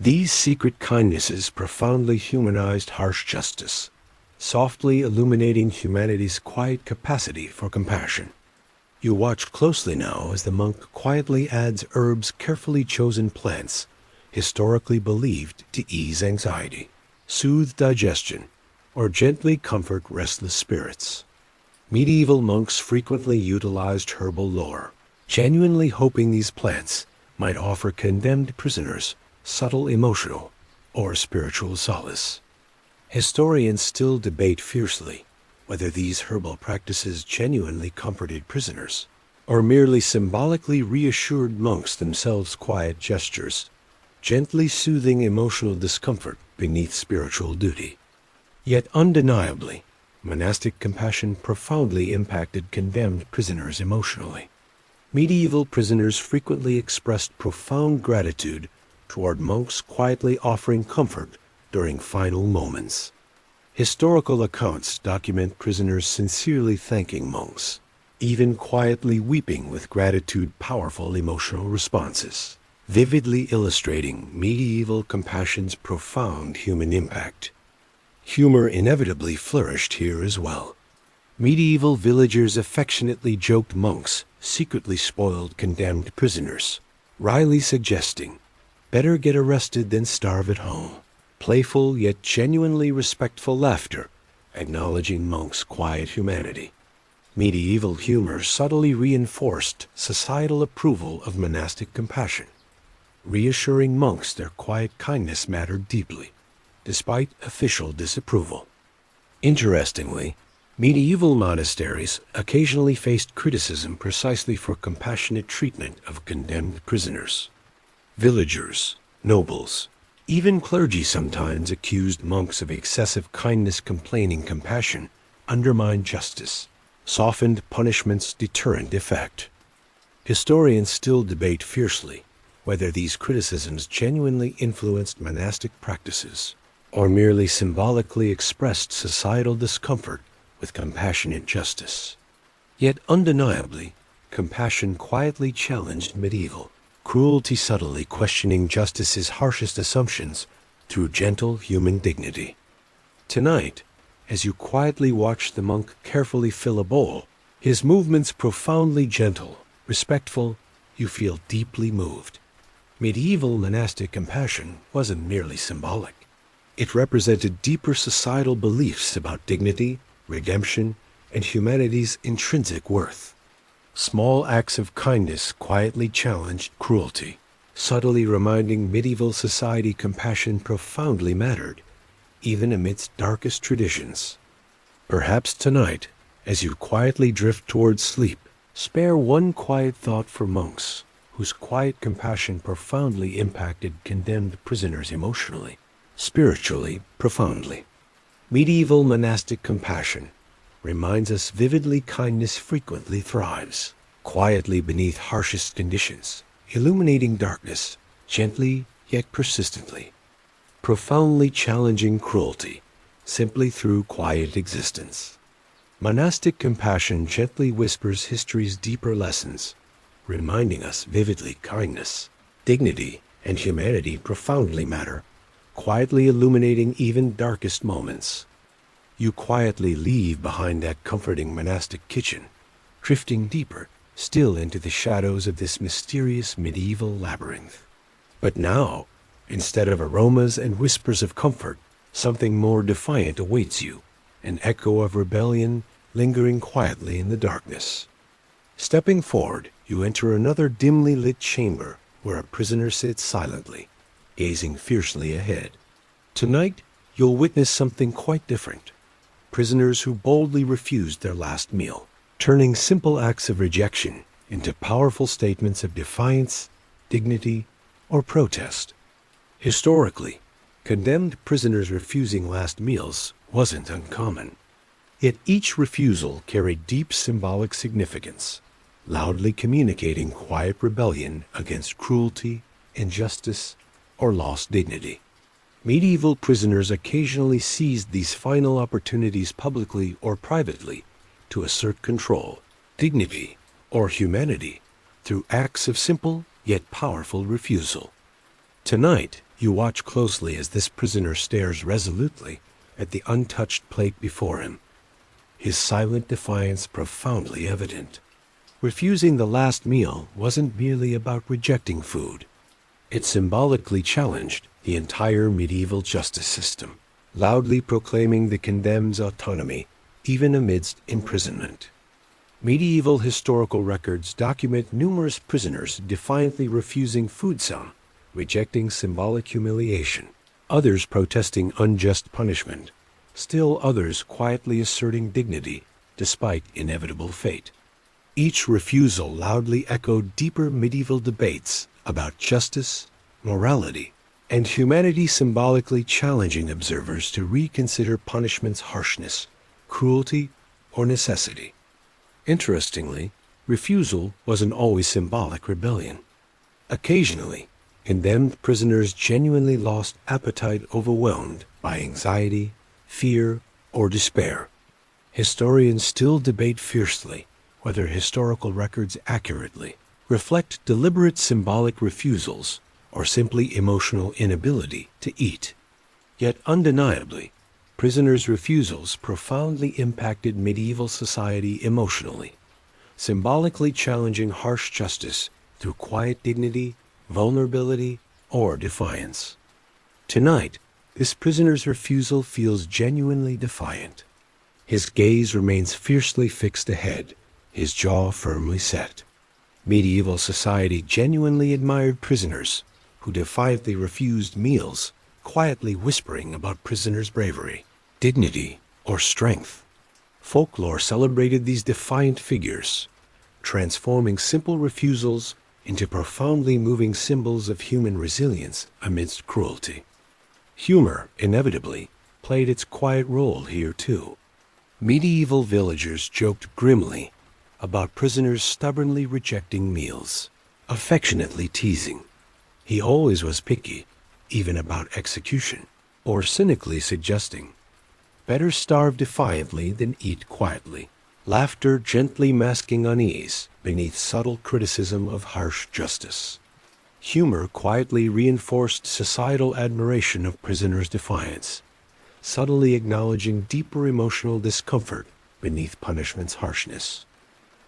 These secret kindnesses profoundly humanized harsh justice, softly illuminating humanity's quiet capacity for compassion. You watch closely now as the monk quietly adds herbs, carefully chosen plants, historically believed to ease anxiety, soothe digestion, or gently comfort restless spirits. Medieval monks frequently utilized herbal lore, genuinely hoping these plants might offer condemned prisoners subtle emotional or spiritual solace. Historians still debate fiercely whether these herbal practices genuinely comforted prisoners or merely symbolically reassured monks themselves. Quiet gestures, gently soothing emotional discomfort beneath spiritual duty. Yet undeniably, monastic compassion profoundly impacted condemned prisoners emotionally. Medieval prisoners frequently expressed profound gratitude toward monks quietly offering comfort during final moments. Historical accounts document prisoners sincerely thanking monks, even quietly weeping with gratitude. Powerful emotional responses, vividly illustrating medieval compassion's profound human impact. Humor inevitably flourished here as well. Medieval villagers affectionately joked monks secretly spoiled condemned prisoners, wryly suggesting, "Better get arrested than starve at home." Playful yet genuinely respectful laughter, acknowledging monks' quiet humanity. Medieval humor subtly reinforced societal approval of monastic compassion, reassuring monks their quiet kindness mattered deeply, despite official disapproval. Interestingly, Medieval monasteries occasionally faced criticism precisely for compassionate treatment of condemned prisoners. Villagers, nobles, even clergy sometimes accused monks of excessive kindness, complaining compassion undermined justice, softened punishment's deterrent effect. Historians still debate fiercely whether these criticisms genuinely influenced monastic practices or merely symbolically expressed societal discomfort with compassionate justice. Yet undeniably, compassion quietly challenged medieval cruelty, subtly questioning justice's harshest assumptions through gentle human dignity. Tonight, as you quietly watch the monk carefully fill a bowl, his movements profoundly gentle, respectful, you feel deeply moved. Medieval monastic compassion wasn't merely symbolic. It represented deeper societal beliefs about dignity, redemption, and humanity's intrinsic worth. Small acts of kindness quietly challenged cruelty, subtly reminding medieval society compassion profoundly mattered, even amidst darkest traditions. Perhaps tonight, as you quietly drift towards sleep, spare one quiet thought for monks, whose quiet compassion profoundly impacted condemned prisoners emotionally, spiritually, profoundly. Medieval monastic compassion reminds us vividly kindness frequently thrives, quietly beneath harshest conditions, illuminating darkness, gently yet persistently, profoundly challenging cruelty, simply through quiet existence. Monastic compassion gently whispers history's deeper lessons, reminding us vividly kindness, dignity, and humanity profoundly matter, quietly illuminating even darkest moments. You quietly leave behind that comforting monastic kitchen, drifting deeper still into the shadows of this mysterious medieval labyrinth. But now, instead of aromas and whispers of comfort, something more defiant awaits you, an echo of rebellion lingering quietly in the darkness. Stepping forward, you enter another dimly lit chamber where a prisoner sits silently, gazing fiercely ahead. Tonight, you'll witness something quite different. Prisoners who boldly refused their last meal, turning simple acts of rejection into powerful statements of defiance, dignity, or protest. Historically, condemned prisoners refusing last meals wasn't uncommon. Yet each refusal carried deep symbolic significance, loudly communicating quiet rebellion against cruelty, injustice, or lost dignity. Medieval prisoners occasionally seized these final opportunities publicly or privately to assert control, dignity, or humanity through acts of simple yet powerful refusal. Tonight, you watch closely as this prisoner stares resolutely at the untouched plate before him, his silent defiance profoundly evident. Refusing the last meal wasn't merely about rejecting food. It symbolically challenged the entire medieval justice system, loudly proclaiming the condemned's autonomy even amidst imprisonment. Medieval historical records document numerous prisoners defiantly refusing food, some rejecting symbolic humiliation, others protesting unjust punishment, still others quietly asserting dignity despite inevitable fate. Each refusal loudly echoed deeper medieval debates about justice, morality, and humanity, symbolically challenging observers to reconsider punishment's harshness, cruelty, or necessity. Interestingly, refusal wasn't always symbolic rebellion. Occasionally, condemned prisoners genuinely lost appetite, overwhelmed by anxiety, fear, or despair. Historians still debate fiercely whether historical records accurately reflect deliberate symbolic refusals or simply emotional inability to eat. Yet undeniably, prisoners' refusals profoundly impacted medieval society emotionally, symbolically challenging harsh justice through quiet dignity, vulnerability, or defiance. Tonight, this prisoner's refusal feels genuinely defiant. His gaze remains fiercely fixed ahead, his jaw firmly set. Medieval society genuinely admired prisoners who defiantly refused meals, quietly whispering about prisoners' bravery, dignity, or strength. Folklore celebrated these defiant figures, transforming simple refusals into profoundly moving symbols of human resilience amidst cruelty. Humor, inevitably, played its quiet role here too. Medieval villagers joked grimly about prisoners stubbornly rejecting meals, affectionately teasing, "He always was picky, even about execution," or cynically suggesting, "Better starve defiantly than eat quietly." Laughter gently masking unease beneath subtle criticism of harsh justice. Humor quietly reinforced societal admiration of prisoners' defiance, subtly acknowledging deeper emotional discomfort beneath punishment's harshness.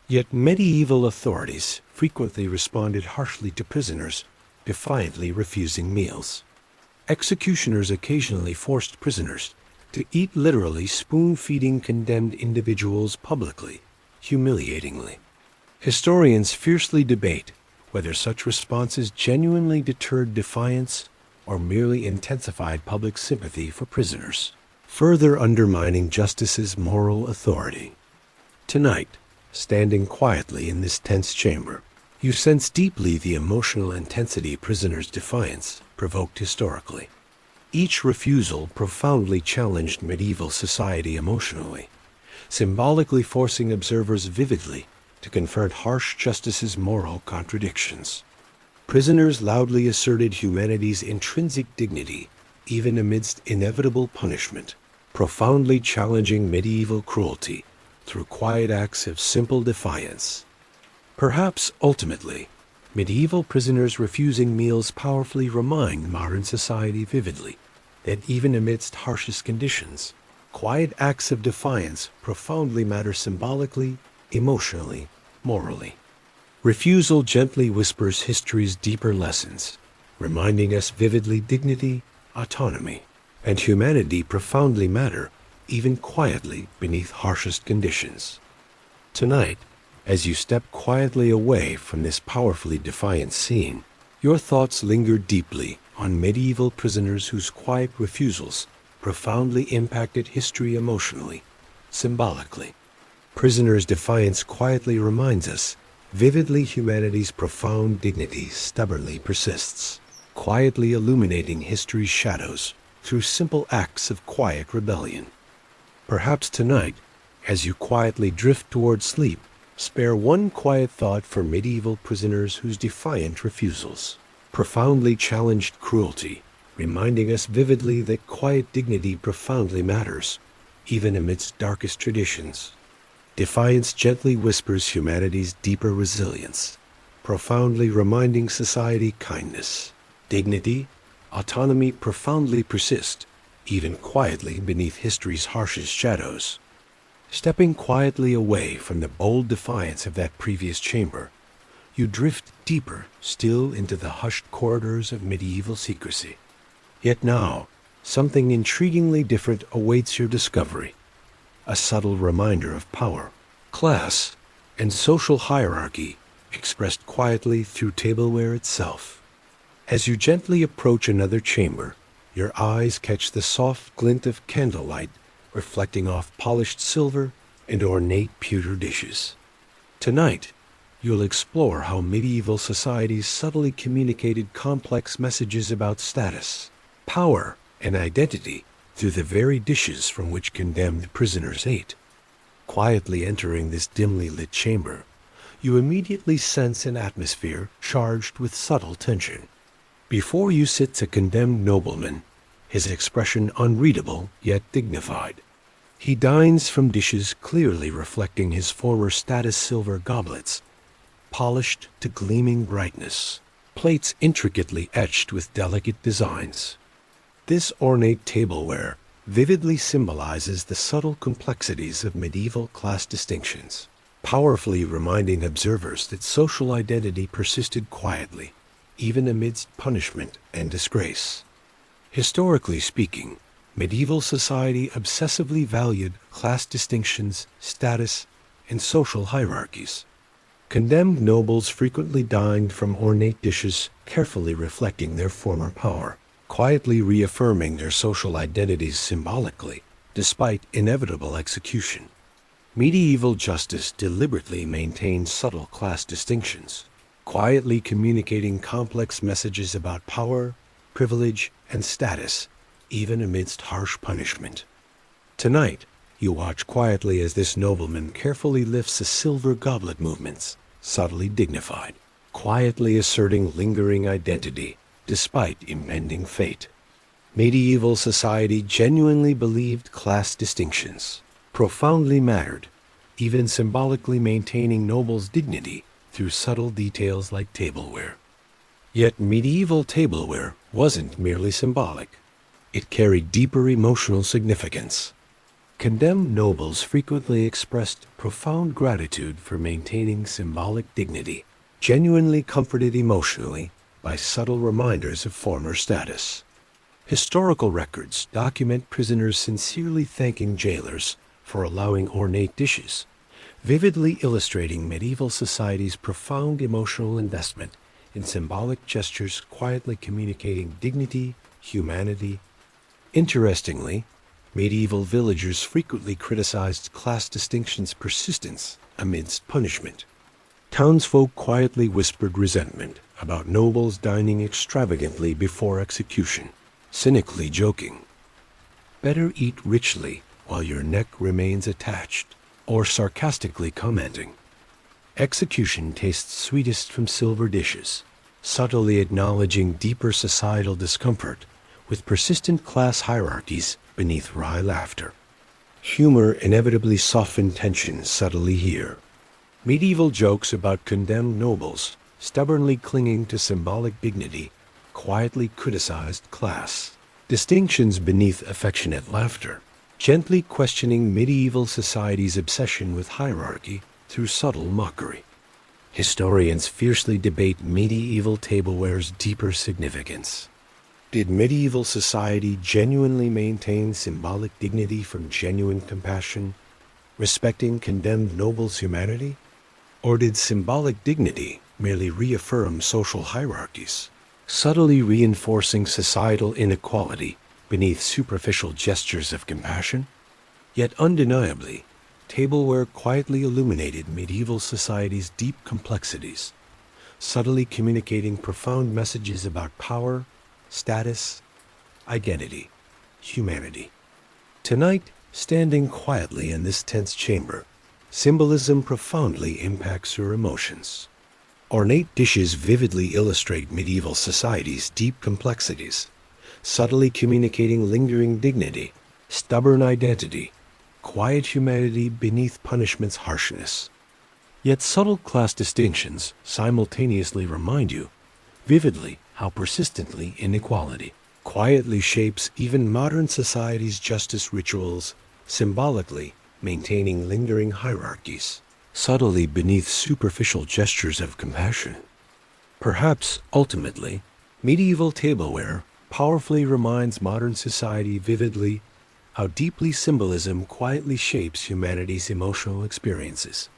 Yet medieval authorities frequently responded harshly to prisoners defiantly refusing meals. Executioners occasionally forced prisoners to eat, literally spoon-feeding condemned individuals publicly, humiliatingly. Historians fiercely debate whether such responses genuinely deterred defiance or merely intensified public sympathy for prisoners, further undermining justice's moral authority. Tonight, standing quietly in this tense chamber, you sense deeply the emotional intensity prisoners' defiance provoked historically. Each refusal profoundly challenged medieval society emotionally, symbolically forcing observers vividly to confront harsh justice's moral contradictions. Prisoners loudly asserted humanity's intrinsic dignity, even amidst inevitable punishment, profoundly challenging medieval cruelty through quiet acts of simple defiance. Perhaps, ultimately, medieval prisoners refusing meals powerfully remind modern society vividly that even amidst harshest conditions, quiet acts of defiance profoundly matter symbolically, emotionally, morally. Refusal gently whispers history's deeper lessons, reminding us vividly dignity, autonomy, and humanity profoundly matter, even quietly beneath harshest conditions. Tonight, as you step quietly away from this powerfully defiant scene, your thoughts linger deeply on medieval prisoners whose quiet refusals profoundly impacted history emotionally, symbolically. Prisoners' defiance quietly reminds us vividly humanity's profound dignity stubbornly persists, quietly illuminating history's shadows through simple acts of quiet rebellion. Perhaps tonight, as you quietly drift toward sleep, spare one quiet thought for medieval prisoners whose defiant refusals profoundly challenged cruelty, reminding us vividly that quiet dignity profoundly matters, even amidst darkest traditions. Defiance gently whispers humanity's deeper resilience, profoundly reminding society kindness, dignity, autonomy profoundly persist, even quietly beneath history's harshest shadows. Stepping quietly away from the bold defiance of that previous chamber, you drift deeper still into the hushed corridors of medieval secrecy. Yet now, something intriguingly different awaits your discovery, a subtle reminder of power, class, and social hierarchy expressed quietly through tableware itself. As you gently approach another chamber, your eyes catch the soft glint of candlelight reflecting off polished silver and ornate pewter dishes. Tonight, you'll explore how medieval societies subtly communicated complex messages about status, power, and identity through the very dishes from which condemned prisoners ate. Quietly entering this dimly lit chamber, you immediately sense an atmosphere charged with subtle tension. Before you sits a condemned nobleman, his expression unreadable yet dignified. He dines from dishes clearly reflecting his former status silver goblets, polished to gleaming brightness, plates intricately etched with delicate designs. This ornate tableware vividly symbolizes the subtle complexities of medieval class distinctions, powerfully reminding observers that social identity persisted quietly, even amidst punishment and disgrace. Historically speaking, medieval society obsessively valued class distinctions, status, and social hierarchies. Condemned nobles frequently dined from ornate dishes, carefully reflecting their former power, quietly reaffirming their social identities symbolically, despite inevitable execution. Medieval justice deliberately maintained subtle class distinctions, quietly communicating complex messages about power, privilege, and status, even amidst harsh punishment. Tonight, you watch quietly as this nobleman carefully lifts a silver goblet movements, subtly dignified, quietly asserting lingering identity despite impending fate. Medieval society genuinely believed class distinctions profoundly mattered, even symbolically maintaining nobles' dignity through subtle details like tableware. Yet medieval tableware wasn't merely symbolic. It carried deeper emotional significance. Condemned nobles frequently expressed profound gratitude for maintaining symbolic dignity, genuinely comforted emotionally by subtle reminders of former status. Historical records document prisoners sincerely thanking jailers for allowing ornate dishes, vividly illustrating medieval society's profound emotional investment in symbolic gestures quietly communicating dignity, humanity. Interestingly, medieval villagers frequently criticized class distinctions' persistence amidst punishment. Townsfolk quietly whispered resentment about nobles dining extravagantly before execution, cynically joking, "Better eat richly while your neck remains attached," or sarcastically commenting, "Execution tastes sweetest from silver dishes," subtly acknowledging deeper societal discomfort with persistent class hierarchies beneath wry laughter. Humor inevitably softened tension subtly here. Medieval jokes about condemned nobles, stubbornly clinging to symbolic dignity, quietly criticized class distinctions beneath affectionate laughter, gently questioning medieval society's obsession with hierarchy through subtle mockery. Historians fiercely debate medieval tableware's deeper significance. Did medieval society genuinely maintain symbolic dignity from genuine compassion, respecting condemned nobles' humanity? Or did symbolic dignity merely reaffirm social hierarchies, subtly reinforcing societal inequality beneath superficial gestures of compassion? Yet undeniably, tableware quietly illuminated medieval society's deep complexities, subtly communicating profound messages about power, status, identity, humanity. Tonight, standing quietly in this tense chamber, symbolism profoundly impacts your emotions. Ornate dishes vividly illustrate medieval society's deep complexities, subtly communicating lingering dignity, stubborn identity, quiet humanity beneath punishment's harshness. Yet subtle class distinctions simultaneously remind you, vividly, how persistently inequality quietly shapes even modern society's justice rituals, symbolically maintaining lingering hierarchies, subtly beneath superficial gestures of compassion. Perhaps, ultimately, medieval tableware powerfully reminds modern society vividly how deeply symbolism quietly shapes humanity's emotional experiences,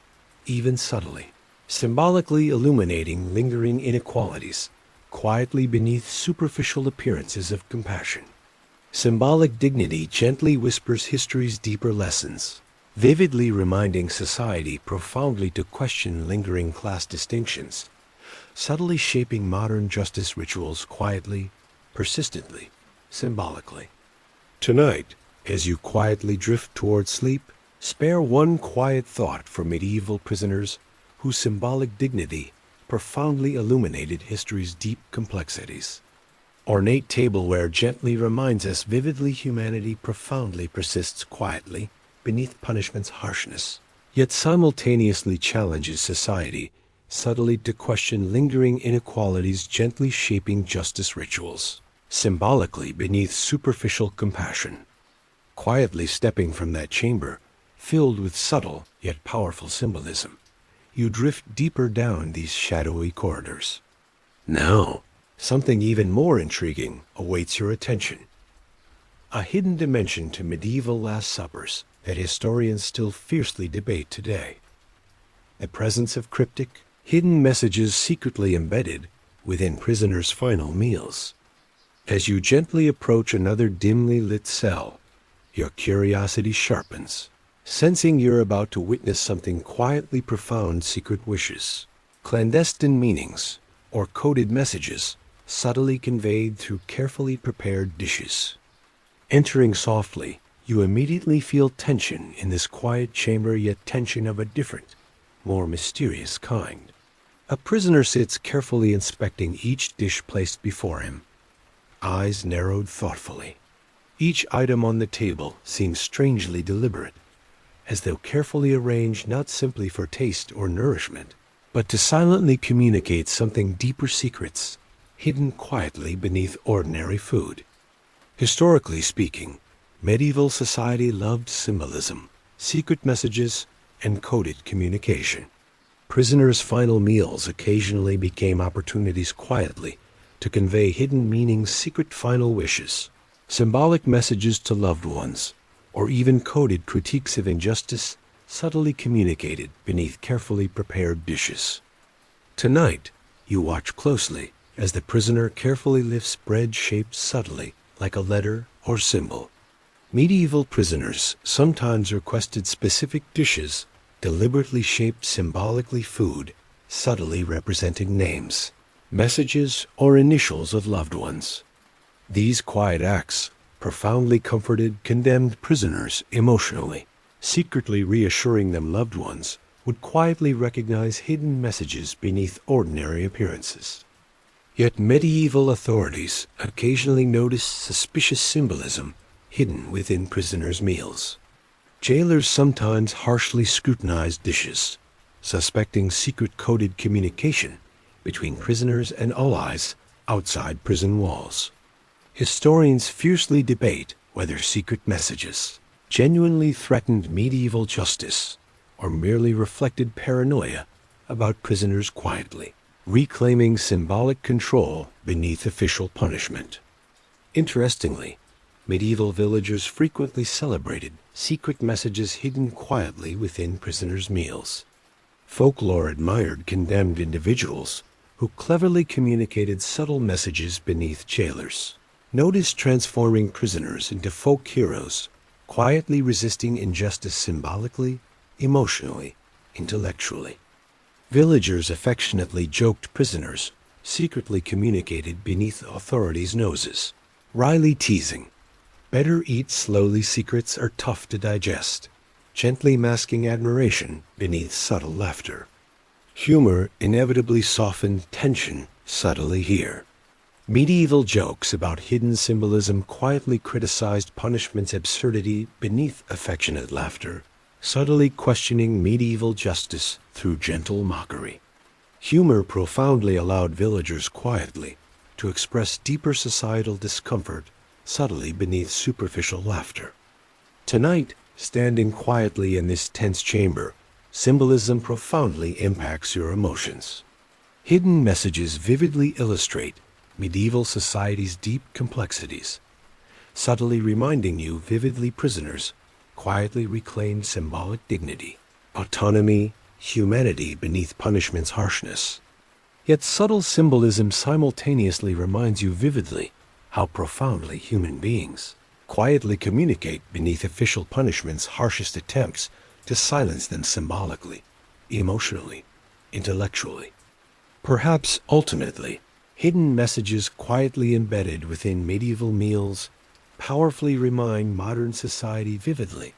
even subtly, symbolically illuminating lingering inequalities, quietly beneath superficial appearances of compassion. Symbolic dignity gently whispers history's deeper lessons, vividly reminding society profoundly to question lingering class distinctions, subtly shaping modern justice rituals quietly, persistently, symbolically. Tonight, as you quietly drift toward sleep, spare one quiet thought for medieval prisoners whose symbolic dignity profoundly illuminated history's deep complexities. Ornate tableware gently reminds us vividly humanity profoundly persists quietly beneath punishment's harshness, yet simultaneously challenges society subtly to question lingering inequalities gently shaping justice rituals, symbolically beneath superficial compassion. Quietly stepping from that chamber, filled with subtle yet powerful symbolism, you drift deeper down these shadowy corridors. Now, something even more intriguing awaits your attention. A hidden dimension to medieval Last Suppers that historians still fiercely debate today. The presence of cryptic, hidden messages secretly embedded within prisoners' final meals. As you gently approach another dimly lit cell, your curiosity sharpens. sensing you're about to witness something quietly profound. Secret wishes, clandestine meanings, or coded messages subtly conveyed through carefully prepared dishes. Entering softly, you immediately feel tension in this quiet chamber, yet tension of a different, more mysterious kind. A prisoner sits carefully inspecting each dish placed before him, eyes narrowed thoughtfully. Each item on the table seems strangely deliberate, as though carefully arranged not simply for taste or nourishment, but to silently communicate something deeper, secrets hidden quietly beneath ordinary food. Historically speaking, medieval society loved symbolism, secret messages, and coded communication. Prisoners' final meals occasionally became opportunities quietly to convey hidden meanings, secret final wishes, symbolic messages to loved ones, or even coded critiques of injustice subtly communicated beneath carefully prepared dishes. Tonight, you watch closely as the prisoner carefully lifts bread shaped subtly like a letter or symbol. Medieval prisoners sometimes requested specific dishes deliberately shaped symbolically, food subtly representing names, messages, or initials of loved ones. These quiet acts profoundly comforted condemned prisoners emotionally, secretly reassuring them loved ones would quietly recognize hidden messages beneath ordinary appearances. Yet medieval authorities occasionally noticed suspicious symbolism hidden within prisoners' meals. Jailers sometimes harshly scrutinized dishes, suspecting secret coded communication between prisoners and allies outside prison walls. Historians fiercely debate whether secret messages genuinely threatened medieval justice or merely reflected paranoia about prisoners quietly reclaiming symbolic control beneath official punishment. Interestingly, medieval villagers frequently celebrated secret messages hidden quietly within prisoners' meals. Folklore admired condemned individuals who cleverly communicated subtle messages beneath jailers. Notice transforming prisoners into folk heroes, quietly resisting injustice symbolically, emotionally, intellectually. Villagers affectionately joked prisoners, secretly communicated beneath authorities' noses, wryly teasing. Better eat slowly, secrets are tough to digest, gently masking admiration beneath subtle laughter. Humor inevitably softened tension subtly here. Medieval jokes about hidden symbolism quietly criticized punishment's absurdity beneath affectionate laughter, subtly questioning medieval justice through gentle mockery. Humor profoundly allowed villagers quietly to express deeper societal discomfort subtly beneath superficial laughter. Tonight, standing quietly in this tense chamber, symbolism profoundly impacts your emotions. Hidden messages vividly illustrate medieval society's deep complexities, subtly reminding you vividly prisoners quietly reclaimed symbolic dignity, autonomy, humanity beneath punishment's harshness. Yet subtle symbolism simultaneously reminds you vividly how profoundly human beings quietly communicate beneath official punishment's harshest attempts to silence them symbolically, emotionally, intellectually. Perhaps ultimately, hidden messages quietly embedded within medieval meals powerfully remind modern society vividly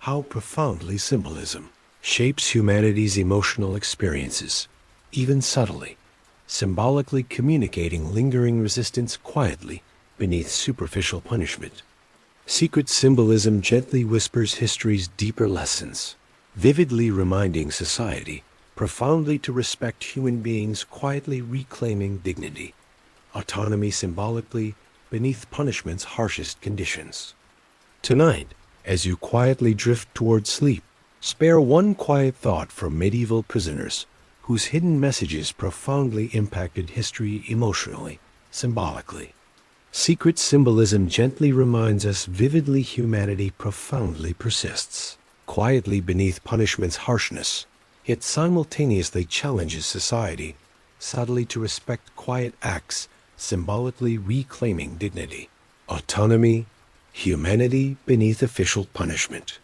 how profoundly symbolism shapes humanity's emotional experiences, even subtly, symbolically communicating lingering resistance quietly beneath superficial punishment. Secret symbolism gently whispers history's deeper lessons, vividly reminding society profoundly to respect human beings, quietly reclaiming dignity, autonomy symbolically beneath punishment's harshest conditions. Tonight, as you quietly drift toward sleep, spare one quiet thought for medieval prisoners whose hidden messages profoundly impacted history emotionally, symbolically. Secret symbolism gently reminds us vividly humanity profoundly persists, quietly beneath punishment's harshness, yet simultaneously challenges society, subtly to respect quiet acts, symbolically reclaiming dignity, autonomy, humanity beneath official punishment.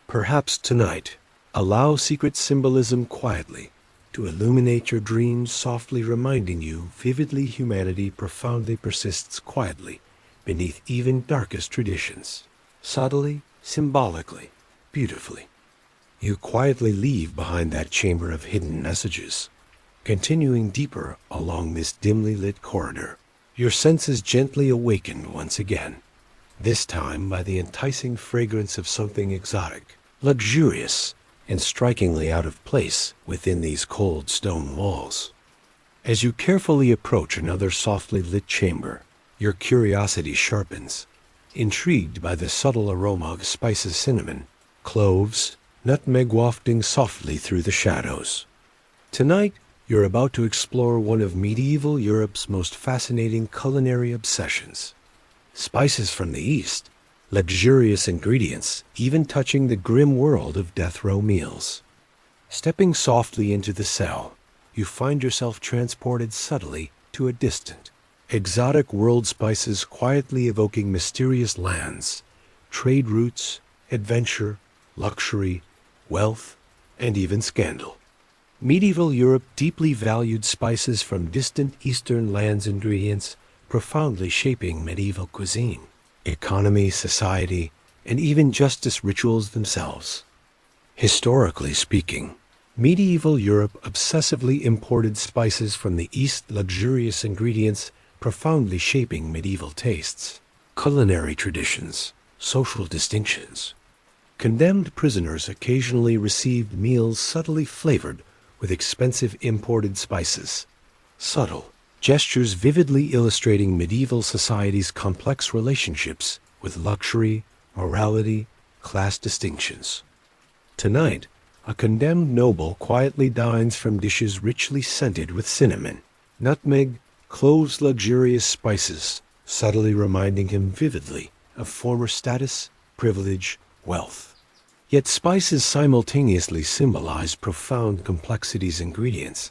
Perhaps tonight, allow secret symbolism quietly to illuminate your dreams, softly reminding you vividly humanity profoundly persists quietly beneath even darkest traditions. Subtly, symbolically, beautifully. You quietly leave behind that chamber of hidden messages, continuing deeper along this dimly lit corridor, your senses gently awakened once again, this time by the enticing fragrance of something exotic, luxurious, and strikingly out of place within these cold stone walls. As you carefully approach another softly lit chamber, your curiosity sharpens, intrigued by the subtle aroma of spices, cinnamon, cloves, nutmeg wafting softly through the shadows. Tonight, you're about to explore one of medieval Europe's most fascinating culinary obsessions. Spices from the East, luxurious ingredients, even touching the grim world of death row meals. Stepping softly into the cell, you find yourself transported subtly to a distant, exotic world, spices quietly evoking mysterious lands, trade routes, adventure, luxury, wealth, and even scandal. Medieval Europe deeply valued spices from distant eastern lands, ingredients profoundly shaping medieval cuisine, economy, society, and even justice rituals themselves. Historically speaking, medieval Europe obsessively imported spices from the East, luxurious ingredients profoundly shaping medieval tastes, culinary traditions, social distinctions. Condemned prisoners occasionally received meals subtly flavored with expensive imported spices. Subtle gestures vividly illustrating medieval society's complex relationships with luxury, morality, class distinctions. Tonight, a condemned noble quietly dines from dishes richly scented with cinnamon, nutmeg, cloves, luxurious spices, subtly reminding him vividly of former status, privilege, wealth. Yet spices simultaneously symbolize profound complexities, ingredients,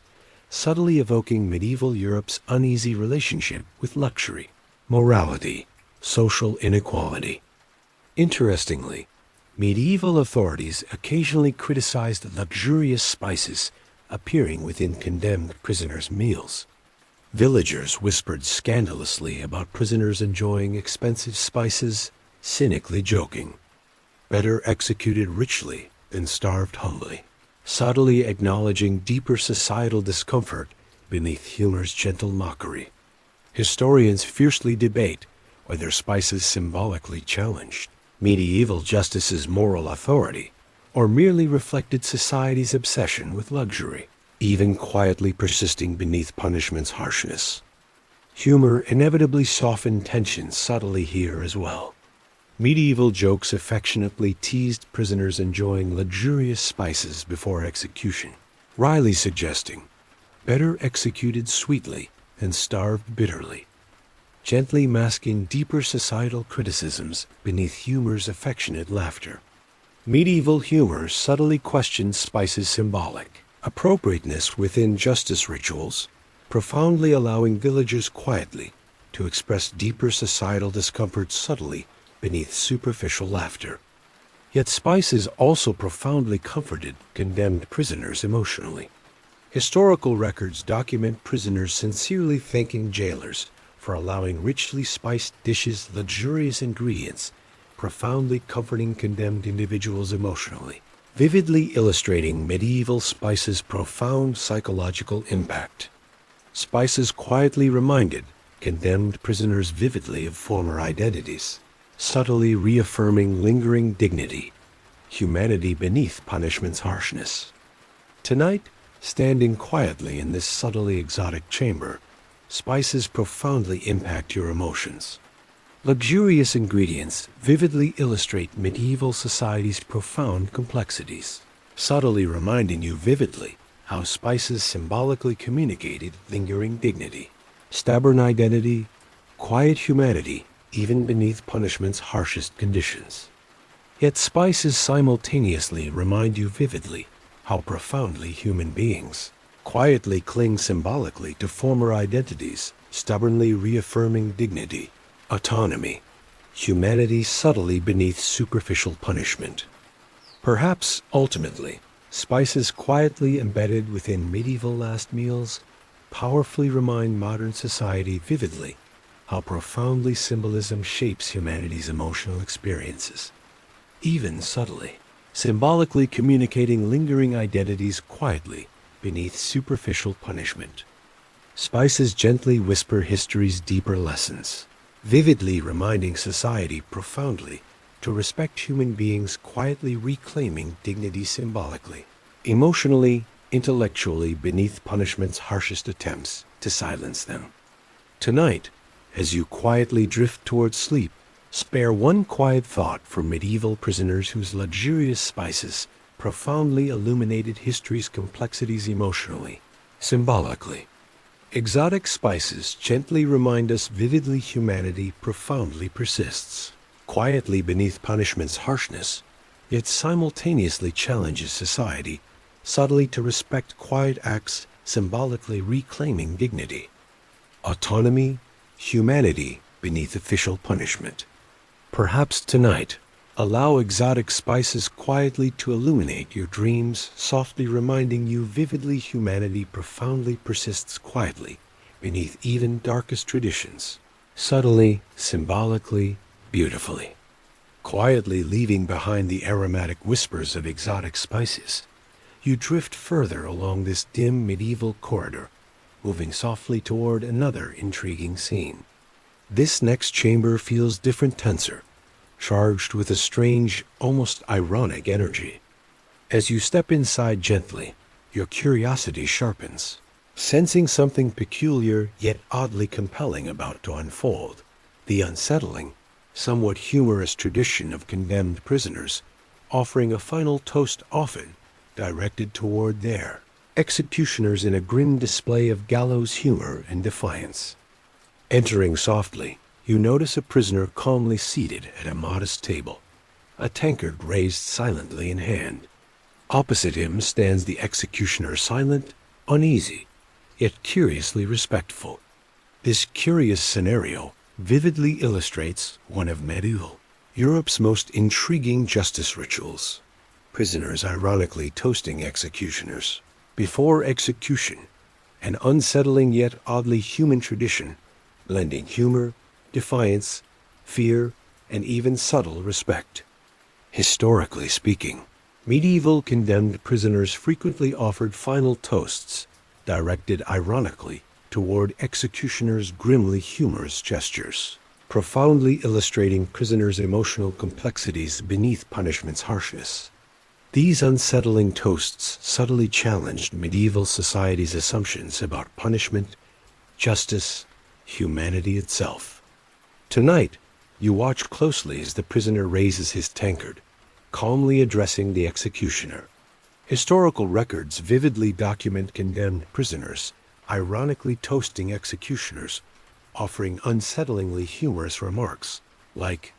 subtly evoking medieval Europe's uneasy relationship with luxury, morality, social inequality. Interestingly, medieval authorities occasionally criticized luxurious spices appearing within condemned prisoners' meals. Villagers whispered scandalously about prisoners enjoying expensive spices, cynically joking, better executed richly than starved humbly, subtly acknowledging deeper societal discomfort beneath humor's gentle mockery. Historians fiercely debate whether spices symbolically challenged medieval justice's moral authority or merely reflected society's obsession with luxury, even quietly persisting beneath punishment's harshness. Humor inevitably softened tensions subtly here as well. Medieval jokes affectionately teased prisoners enjoying luxurious spices before execution, wryly suggesting, better executed sweetly than starved bitterly, gently masking deeper societal criticisms beneath humor's affectionate laughter. Medieval humor subtly questioned spices' symbolic appropriateness within justice rituals, profoundly allowing villagers quietly to express deeper societal discomfort subtly beneath superficial laughter. Yet spices also profoundly comforted condemned prisoners emotionally. Historical records document prisoners sincerely thanking jailers for allowing richly spiced dishes, luxurious ingredients, profoundly comforting condemned individuals emotionally, vividly illustrating medieval spices' profound psychological impact. Spices quietly reminded condemned prisoners vividly of former identities, subtly reaffirming lingering dignity, humanity beneath punishment's harshness. Tonight, standing quietly in this subtly exotic chamber, spices profoundly impact your emotions. Luxurious ingredients vividly illustrate medieval society's profound complexities, subtly reminding you vividly how spices symbolically communicated lingering dignity, stubborn identity, quiet humanity, even beneath punishment's harshest conditions. Yet spices simultaneously remind you vividly how profoundly human beings quietly cling symbolically to former identities, stubbornly reaffirming dignity, autonomy, humanity subtly beneath superficial punishment. Perhaps, ultimately, spices quietly embedded within medieval last meals powerfully remind modern society vividly how profoundly symbolism shapes humanity's emotional experiences, even subtly, symbolically communicating lingering identities quietly beneath superficial punishment. Spices gently whisper history's deeper lessons, vividly reminding society profoundly to respect human beings, quietly reclaiming dignity symbolically, emotionally, intellectually beneath punishment's harshest attempts to silence them. Tonight, as you quietly drift towards sleep, spare one quiet thought for medieval prisoners whose luxurious spices profoundly illuminated history's complexities emotionally, symbolically. Exotic spices gently remind us vividly humanity profoundly persists, quietly beneath punishment's harshness, yet simultaneously challenges society, subtly to respect quiet acts symbolically reclaiming dignity, autonomy, humanity beneath official punishment. Perhaps tonight, allow exotic spices quietly to illuminate your dreams, softly reminding you vividly humanity profoundly persists quietly beneath even darkest traditions, subtly, symbolically, beautifully. Quietly leaving behind the aromatic whispers of exotic spices, you drift further along this dim medieval corridor, moving softly toward another intriguing scene. This next chamber feels different, tenser, charged with a strange, almost ironic energy. As you step inside gently, your curiosity sharpens, sensing something peculiar yet oddly compelling about to unfold. The unsettling, somewhat humorous tradition of condemned prisoners offering a final toast, often directed toward their executioners in a grim display of gallows humor and defiance. Entering softly, you notice a prisoner calmly seated at a modest table, a tankard raised silently in hand. Opposite him stands the executioner, silent, uneasy, yet curiously respectful. This curious scenario vividly illustrates one of medieval Europe's most intriguing justice rituals. Prisoners ironically toasting executioners. Before execution, an unsettling yet oddly human tradition, blending humor, defiance, fear, and even subtle respect. Historically speaking, medieval condemned prisoners frequently offered final toasts, directed ironically toward executioners' grimly humorous gestures, profoundly illustrating prisoners' emotional complexities beneath punishment's harshness. These unsettling toasts subtly challenged medieval society's assumptions about punishment, justice, humanity itself. Tonight, you watch closely as the prisoner raises his tankard, calmly addressing the executioner. Historical records vividly document condemned prisoners ironically toasting executioners, offering unsettlingly humorous remarks like,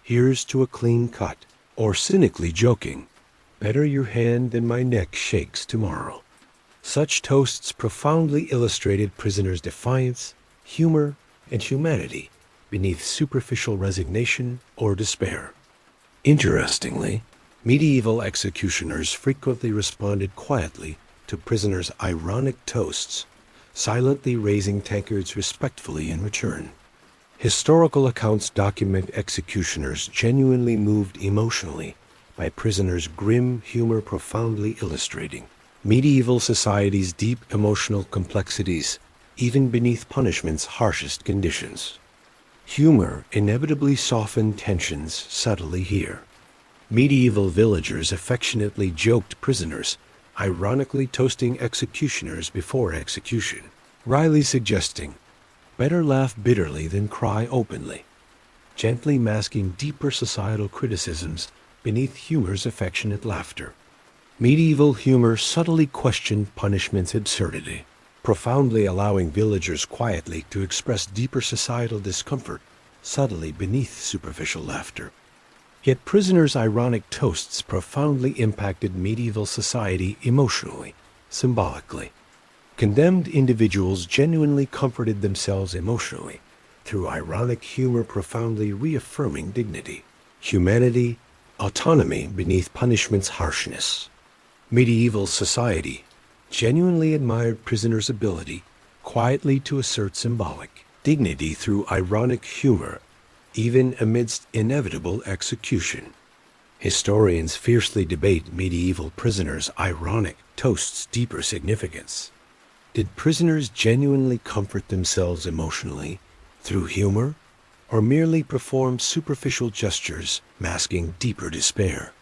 "Here's to a clean cut," or cynically joking, "Better your hand than my neck shakes tomorrow." Such toasts profoundly illustrated prisoners' defiance, humor, and humanity beneath superficial resignation or despair. Interestingly, medieval executioners frequently responded quietly to prisoners' ironic toasts, silently raising tankards respectfully in return. Historical accounts document executioners genuinely moved emotionally by prisoners' grim humor, profoundly illustrating medieval society's deep emotional complexities, even beneath punishment's harshest conditions. Humor inevitably softened tensions subtly here. Medieval villagers affectionately joked prisoners, ironically toasting executioners before execution, wryly suggesting, "Better laugh bitterly than cry openly," gently masking deeper societal criticisms beneath humor's affectionate laughter. Medieval humor subtly questioned punishment's absurdity, profoundly allowing villagers quietly to express deeper societal discomfort subtly beneath superficial laughter. Yet prisoners' ironic toasts profoundly impacted medieval society emotionally, symbolically. Condemned individuals genuinely comforted themselves emotionally through ironic humor, profoundly reaffirming dignity, humanity, autonomy beneath punishment's harshness. Medieval society genuinely admired prisoners' ability quietly to assert symbolic dignity through ironic humor, even amidst inevitable execution. Historians fiercely debate medieval prisoners' ironic toasts' deeper significance. Did prisoners genuinely comfort themselves emotionally through humor, or merely perform superficial gestures masking deeper despair?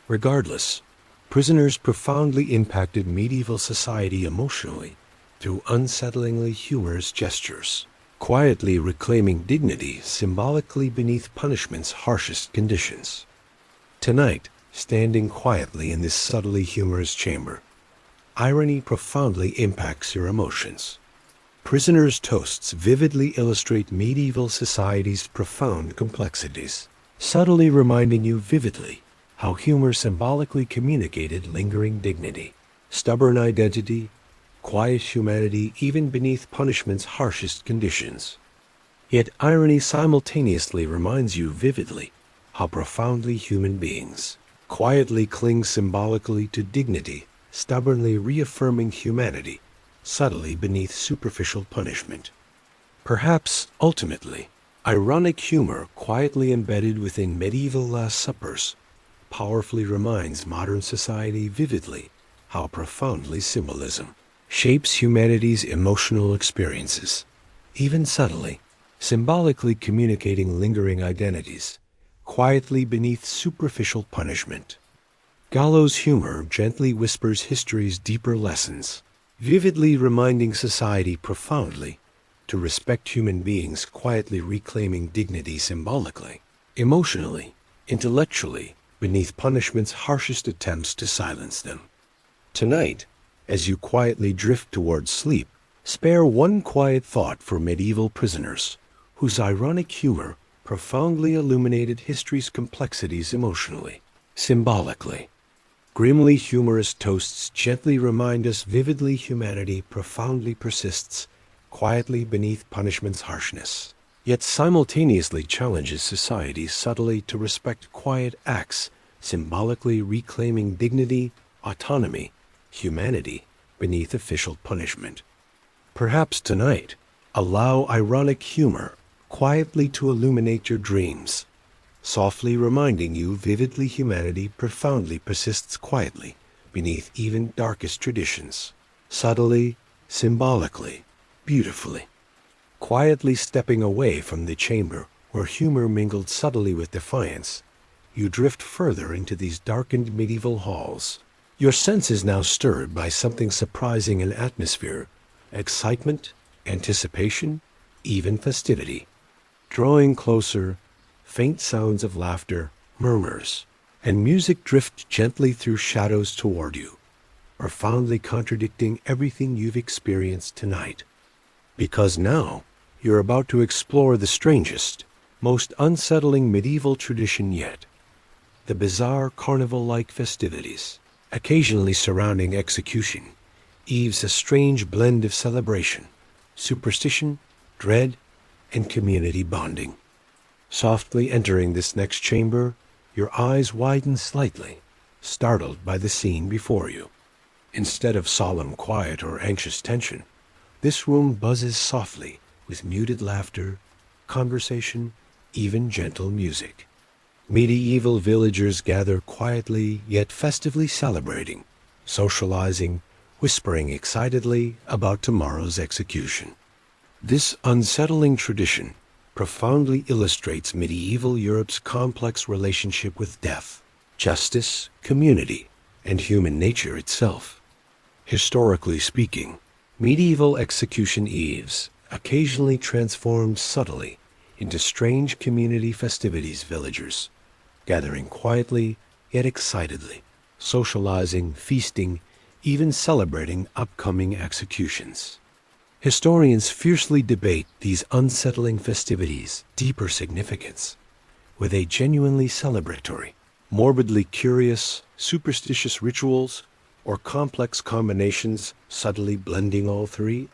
Regardless, prisoners profoundly impacted medieval society emotionally through unsettlingly humorous gestures, quietly reclaiming dignity symbolically beneath punishment's harshest conditions. Tonight, standing quietly in this subtly humorous chamber, irony profoundly impacts your emotions. Prisoners' toasts vividly illustrate medieval society's profound complexities, subtly reminding you vividly how humor symbolically communicated lingering dignity, stubborn identity, quiet humanity even beneath punishment's harshest conditions. Yet irony simultaneously reminds you vividly how profoundly human beings quietly cling symbolically to dignity, stubbornly reaffirming humanity subtly beneath superficial punishment. Perhaps, ultimately, ironic humor quietly embedded within medieval Last Suppers powerfully reminds modern society vividly how profoundly symbolism shapes humanity's emotional experiences, even subtly, symbolically communicating lingering identities, quietly beneath superficial punishment. Gallows humor gently whispers history's deeper lessons, vividly reminding society profoundly to respect human beings, quietly reclaiming dignity symbolically, emotionally, intellectually, beneath punishment's harshest attempts to silence them. Tonight, as you quietly drift towards sleep, spare one quiet thought for medieval prisoners, whose ironic humor profoundly illuminated history's complexities emotionally, symbolically. Grimly humorous toasts gently remind us vividly humanity profoundly persists, quietly beneath punishment's harshness, yet simultaneously challenges society subtly to respect quiet acts, symbolically reclaiming dignity, autonomy, humanity beneath official punishment. Perhaps tonight, allow ironic humor quietly to illuminate your dreams, softly reminding you vividly humanity profoundly persists quietly beneath even darkest traditions, subtly, symbolically, beautifully. Quietly stepping away from the chamber where humor mingled subtly with defiance, you drift further into these darkened medieval halls. Your senses now stirred by something surprising in atmosphere, excitement, anticipation, even festivity. Drawing closer, faint sounds of laughter, murmurs, and music drift gently through shadows toward you, profoundly contradicting everything you've experienced tonight. Because now, you're about to explore the strangest, most unsettling medieval tradition yet, the bizarre carnival-like festivities, occasionally surrounding execution, eaves a strange blend of celebration, superstition, dread, and community bonding. Softly entering this next chamber, your eyes widen slightly, startled by the scene before you. Instead of solemn quiet or anxious tension, this room buzzes softly with muted laughter, conversation, even gentle music. Medieval villagers gather quietly yet festively celebrating, socializing, whispering excitedly about tomorrow's execution. This unsettling tradition profoundly illustrates medieval Europe's complex relationship with death, justice, community, and human nature itself. Historically speaking, medieval execution eves occasionally transformed subtly into strange community festivities villagers, gathering quietly yet excitedly, socializing, feasting, even celebrating upcoming executions. Historians fiercely debate these unsettling festivities' deeper significance. Were they genuinely celebratory, morbidly curious, superstitious rituals, or complex combinations subtly blending all three?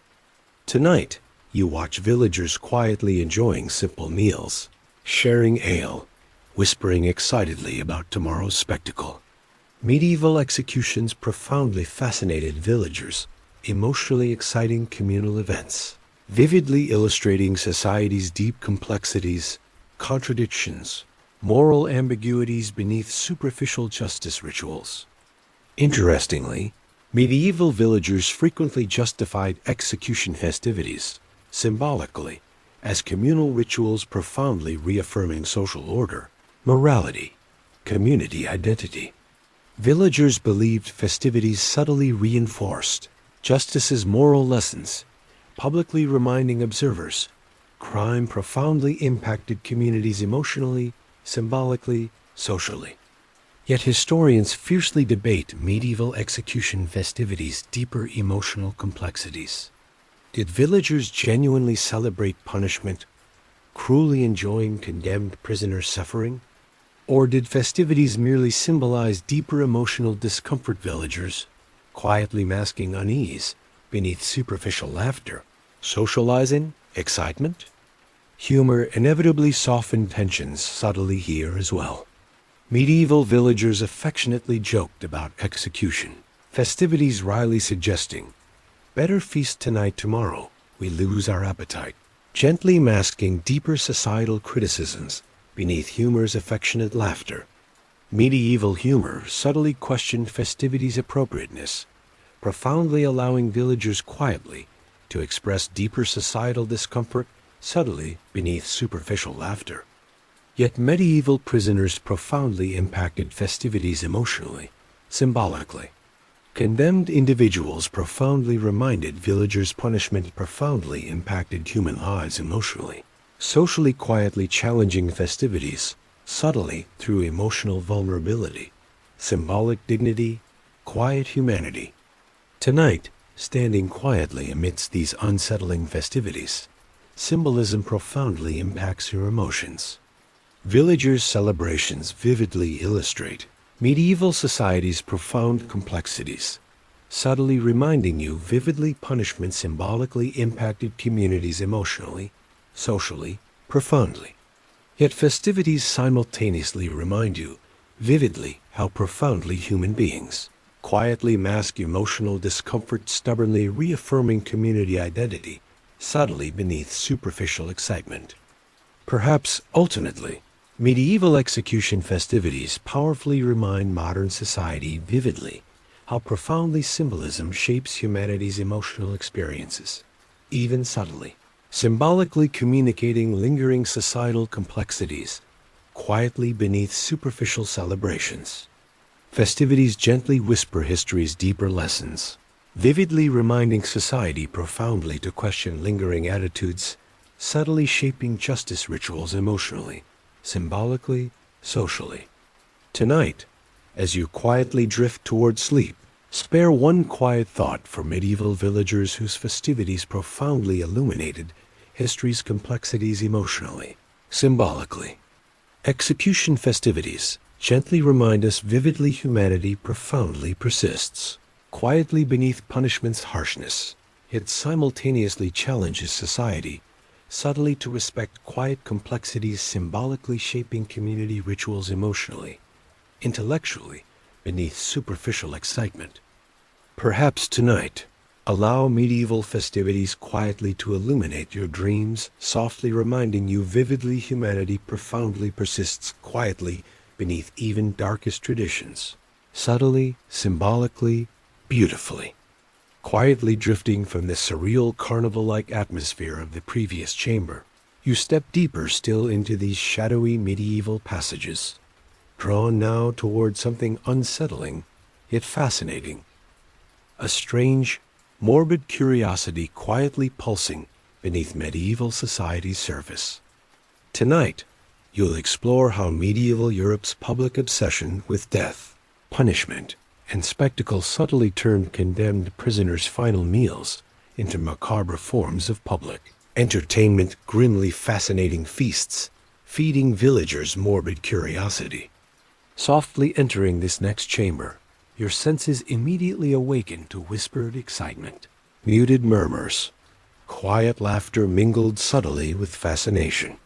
Tonight, you watch villagers quietly enjoying simple meals, sharing ale, whispering excitedly about tomorrow's spectacle. Medieval executions profoundly fascinated villagers, emotionally exciting communal events, vividly illustrating society's deep complexities, contradictions, moral ambiguities beneath superficial justice rituals. Interestingly, medieval villagers frequently justified execution festivities, symbolically, as communal rituals profoundly reaffirming social order, morality, community identity. Villagers believed festivities subtly reinforced justice's moral lessons, publicly reminding observers crime profoundly impacted communities emotionally, symbolically, socially. Yet historians fiercely debate medieval execution festivities' deeper emotional complexities. Did villagers genuinely celebrate punishment, cruelly enjoying condemned prisoners' suffering? Or did festivities merely symbolize deeper emotional discomfort villagers, quietly masking unease beneath superficial laughter, socializing, excitement? Humor inevitably softened tensions subtly here as well. Medieval villagers affectionately joked about execution, festivities wryly suggesting, "Better feast tonight tomorrow, we lose our appetite," gently masking deeper societal criticisms beneath humor's affectionate laughter. Medieval humor subtly questioned festivities' appropriateness, profoundly allowing villagers quietly to express deeper societal discomfort subtly beneath superficial laughter. Yet medieval prisoners profoundly impacted festivities emotionally, symbolically. Condemned individuals profoundly reminded villagers punishment profoundly impacted human lives emotionally, socially quietly challenging festivities, subtly through emotional vulnerability, symbolic dignity, quiet humanity. Tonight, standing quietly amidst these unsettling festivities, symbolism profoundly impacts your emotions. Villagers' celebrations vividly illustrate medieval society's profound complexities, subtly reminding you vividly punishment symbolically impacted communities emotionally, socially, profoundly. Yet festivities simultaneously remind you vividly how profoundly human beings quietly mask emotional discomfort, stubbornly reaffirming community identity, subtly beneath superficial excitement. Perhaps, ultimately, medieval execution festivities powerfully remind modern society vividly how profoundly symbolism shapes humanity's emotional experiences, even subtly, symbolically communicating lingering societal complexities, quietly beneath superficial celebrations. Festivities gently whisper history's deeper lessons, vividly reminding society profoundly to question lingering attitudes, subtly shaping justice rituals emotionally, symbolically, socially. Tonight, as you quietly drift toward sleep, spare one quiet thought for medieval villagers whose festivities profoundly illuminated history's complexities emotionally, symbolically. Execution festivities gently remind us vividly humanity profoundly persists, quietly beneath punishment's harshness, yet simultaneously challenges society subtly to respect quiet complexities symbolically shaping community rituals emotionally, intellectually, beneath superficial excitement. Perhaps tonight, allow medieval festivities quietly to illuminate your dreams, softly reminding you vividly humanity profoundly persists quietly beneath even darkest traditions, subtly, symbolically, beautifully. Quietly drifting from the surreal carnival-like atmosphere of the previous chamber, you step deeper still into these shadowy medieval passages, drawn now toward something unsettling, yet fascinating. A strange, morbid curiosity quietly pulsing beneath medieval society's surface. Tonight, you'll explore how medieval Europe's public obsession with death, punishment, and spectacle subtly turned condemned prisoners' final meals into macabre forms of public entertainment, grimly fascinating feasts, feeding villagers' morbid curiosity. Softly entering this next chamber, your senses immediately awaken to whispered excitement, muted murmurs, quiet laughter mingled subtly with fascination.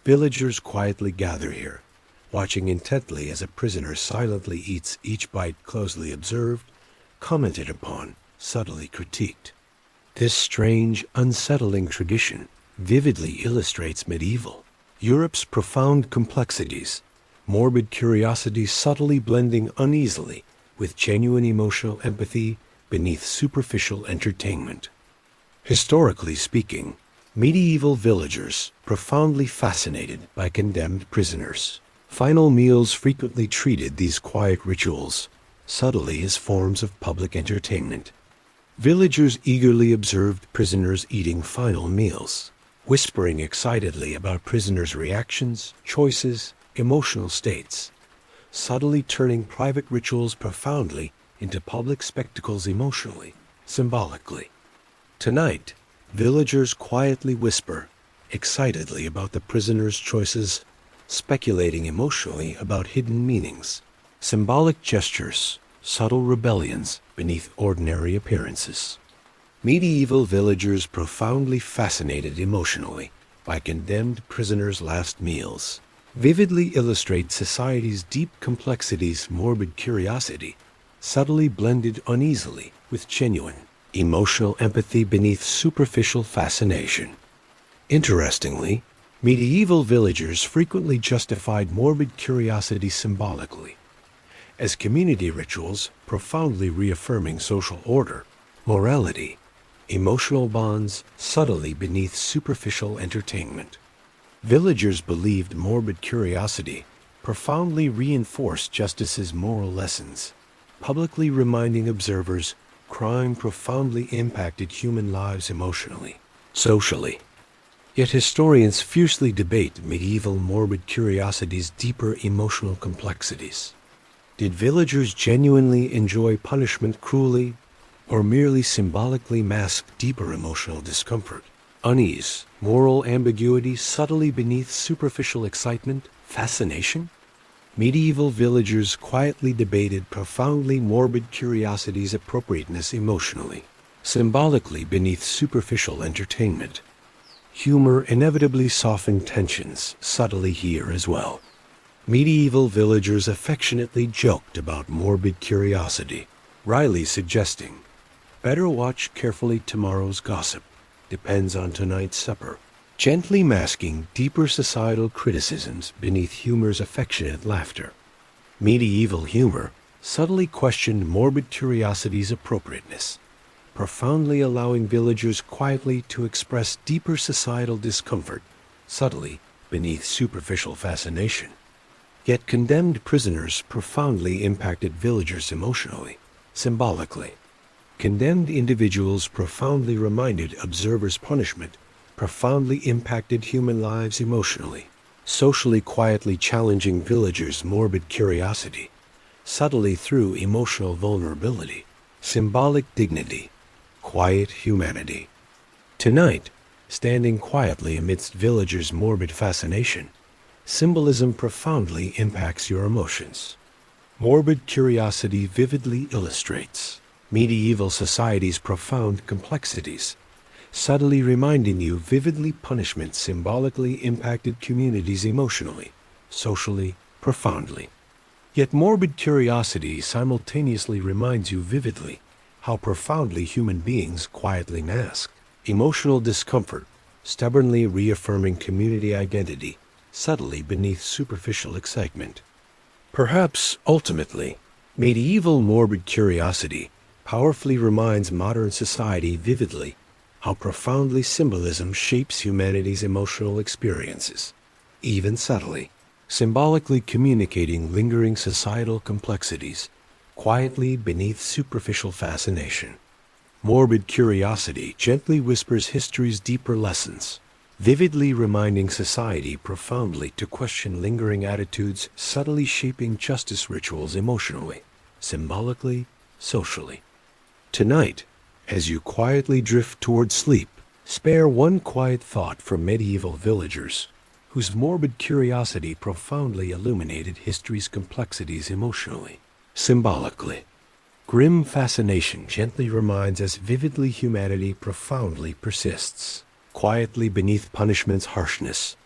Villagers quietly gather here, watching intently as a prisoner silently eats each bite, closely observed, commented upon, subtly critiqued. This strange, unsettling tradition vividly illustrates medieval Europe's profound complexities, morbid curiosity subtly blending uneasily with genuine emotional empathy beneath superficial entertainment. Historically speaking, medieval villagers profoundly fascinated by condemned prisoners. Final meals frequently treated these quiet rituals subtly as forms of public entertainment. Villagers eagerly observed prisoners eating final meals, whispering excitedly about prisoners' reactions, choices, emotional states, subtly turning private rituals profoundly into public spectacles emotionally, symbolically. Tonight, villagers quietly whisper excitedly about the prisoners' choices, speculating emotionally about hidden meanings, symbolic gestures, subtle rebellions beneath ordinary appearances. Medieval villagers profoundly fascinated emotionally by condemned prisoners' last meals, vividly illustrate society's deep complexities. Morbid curiosity subtly blended uneasily with genuine emotional empathy beneath superficial fascination. Interestingly, medieval villagers frequently justified morbid curiosity symbolically as community rituals, profoundly reaffirming social order, morality, emotional bonds subtly beneath superficial entertainment. Villagers believed morbid curiosity profoundly reinforced justice's moral lessons, publicly reminding observers crime profoundly impacted human lives emotionally, socially. Yet historians fiercely debate medieval morbid curiosity's deeper emotional complexities. Did villagers genuinely enjoy punishment cruelly, or merely symbolically mask deeper emotional discomfort, unease, moral ambiguity subtly beneath superficial excitement, fascination? Medieval villagers quietly debated profoundly morbid curiosity's appropriateness emotionally, symbolically beneath superficial entertainment. Humor inevitably softened tensions subtly here as well. Medieval villagers affectionately joked about morbid curiosity, wryly suggesting, "Better watch carefully tomorrow's gossip. Depends on tonight's supper," gently masking deeper societal criticisms beneath humor's affectionate laughter. Medieval humor subtly questioned morbid curiosity's appropriateness, profoundly allowing villagers quietly to express deeper societal discomfort, subtly beneath superficial fascination. Yet condemned prisoners profoundly impacted villagers emotionally, symbolically. Condemned individuals profoundly reminded observers punishment profoundly impacted human lives emotionally, socially quietly challenging villagers' morbid curiosity, subtly through emotional vulnerability, symbolic dignity, quiet humanity. Tonight, standing quietly amidst villagers' morbid fascination, symbolism profoundly impacts your emotions. Morbid curiosity vividly illustrates medieval society's profound complexities, subtly reminding you vividly punishment symbolically impacted communities emotionally, socially, profoundly. Yet morbid curiosity simultaneously reminds you vividly how profoundly human beings quietly mask emotional discomfort, stubbornly reaffirming community identity, subtly beneath superficial excitement. Perhaps, ultimately, medieval morbid curiosity powerfully reminds modern society vividly how profoundly symbolism shapes humanity's emotional experiences, even subtly, symbolically communicating lingering societal complexities, quietly beneath superficial fascination. Morbid curiosity gently whispers history's deeper lessons, vividly reminding society profoundly to question lingering attitudes, subtly shaping justice rituals emotionally, symbolically, socially. Tonight, as you quietly drift toward sleep, spare one quiet thought for medieval villagers, whose morbid curiosity profoundly illuminated history's complexities emotionally, symbolically. Grim fascination gently reminds us vividly humanity profoundly persists, quietly beneath punishment's harshness,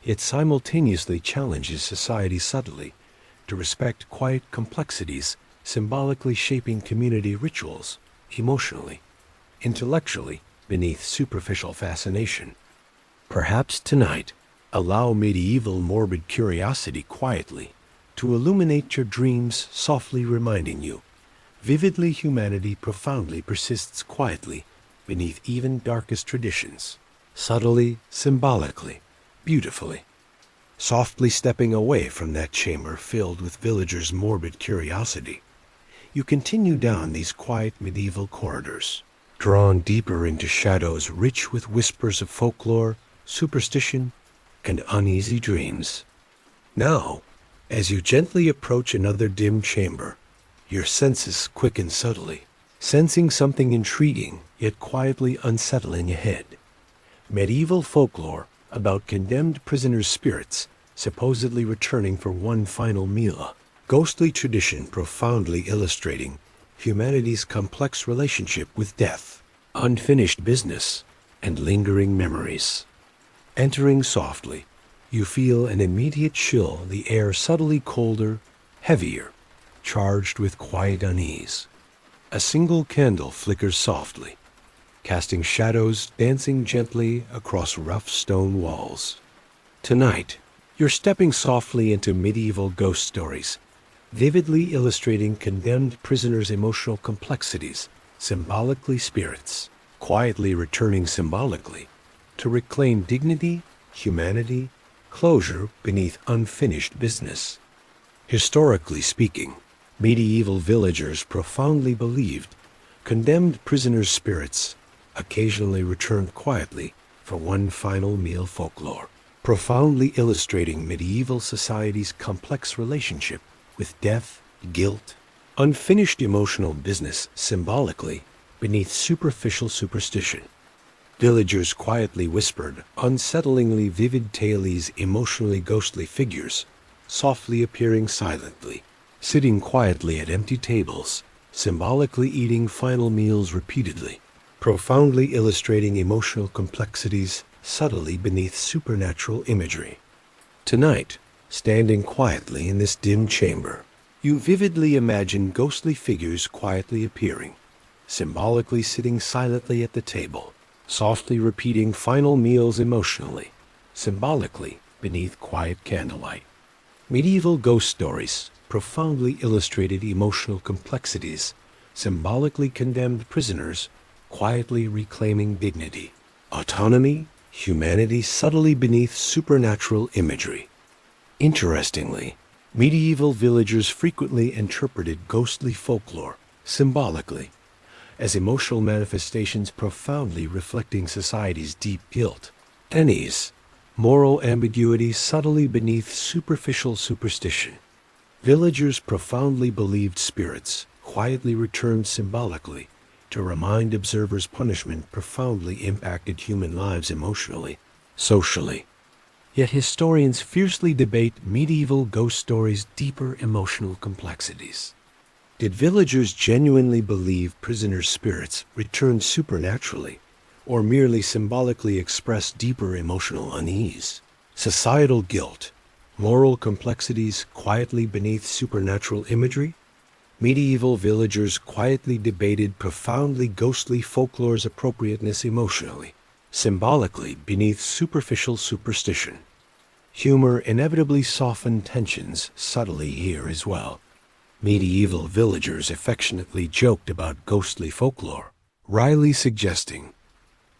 yet simultaneously challenges society subtly to respect quiet complexities, symbolically shaping community rituals, emotionally, intellectually, beneath superficial fascination. Perhaps tonight, allow medieval morbid curiosity quietly to illuminate your dreams, softly reminding you, vividly humanity profoundly persists quietly beneath even darkest traditions, subtly, symbolically, beautifully. Softly stepping away from that chamber filled with villagers' morbid curiosity, you continue down these quiet medieval corridors, drawn deeper into shadows rich with whispers of folklore, superstition, and uneasy dreams. Now, as you gently approach another dim chamber, your senses quicken subtly, sensing something intriguing yet quietly unsettling ahead. Medieval folklore about condemned prisoners' spirits supposedly returning for one final meal, a ghostly tradition profoundly illustrating humanity's complex relationship with death, unfinished business, and lingering memories. Entering softly, you feel an immediate chill, the air subtly colder, heavier, charged with quiet unease. A single candle flickers softly, casting shadows dancing gently across rough stone walls. Tonight, you're stepping softly into medieval ghost stories, vividly illustrating condemned prisoners' emotional complexities, symbolically spirits, quietly returning symbolically to reclaim dignity, humanity, closure beneath unfinished business. Historically speaking, medieval villagers profoundly believed condemned prisoners' spirits occasionally returned quietly for one final meal folklore, profoundly illustrating medieval society's complex relationship with death, guilt, unfinished emotional business symbolically beneath superficial superstition. Villagers quietly whispered unsettlingly vivid tales, emotionally ghostly figures, softly appearing silently, sitting quietly at empty tables, symbolically eating final meals repeatedly, profoundly illustrating emotional complexities subtly beneath supernatural imagery. Tonight, standing quietly in this dim chamber, you vividly imagine ghostly figures quietly appearing, symbolically sitting silently at the table, softly repeating final meals emotionally, symbolically beneath quiet candlelight. Medieval ghost stories profoundly illustrated emotional complexities, symbolically condemned prisoners, quietly reclaiming dignity, autonomy, humanity subtly beneath supernatural imagery. Interestingly, medieval villagers frequently interpreted ghostly folklore symbolically as emotional manifestations profoundly reflecting society's deep guilt, unease, moral ambiguity subtly beneath superficial superstition. Villagers profoundly believed spirits quietly returned symbolically to remind observers punishment profoundly impacted human lives emotionally, socially. Yet historians fiercely debate medieval ghost stories' deeper emotional complexities. Did villagers genuinely believe prisoners' spirits returned supernaturally, or merely symbolically express deeper emotional unease? Societal guilt, moral complexities quietly beneath supernatural imagery? Medieval villagers quietly debated profoundly ghostly folklore's appropriateness emotionally, symbolically beneath superficial superstition. Humor inevitably softened tensions subtly here as well. Medieval villagers affectionately joked about ghostly folklore, wryly suggesting,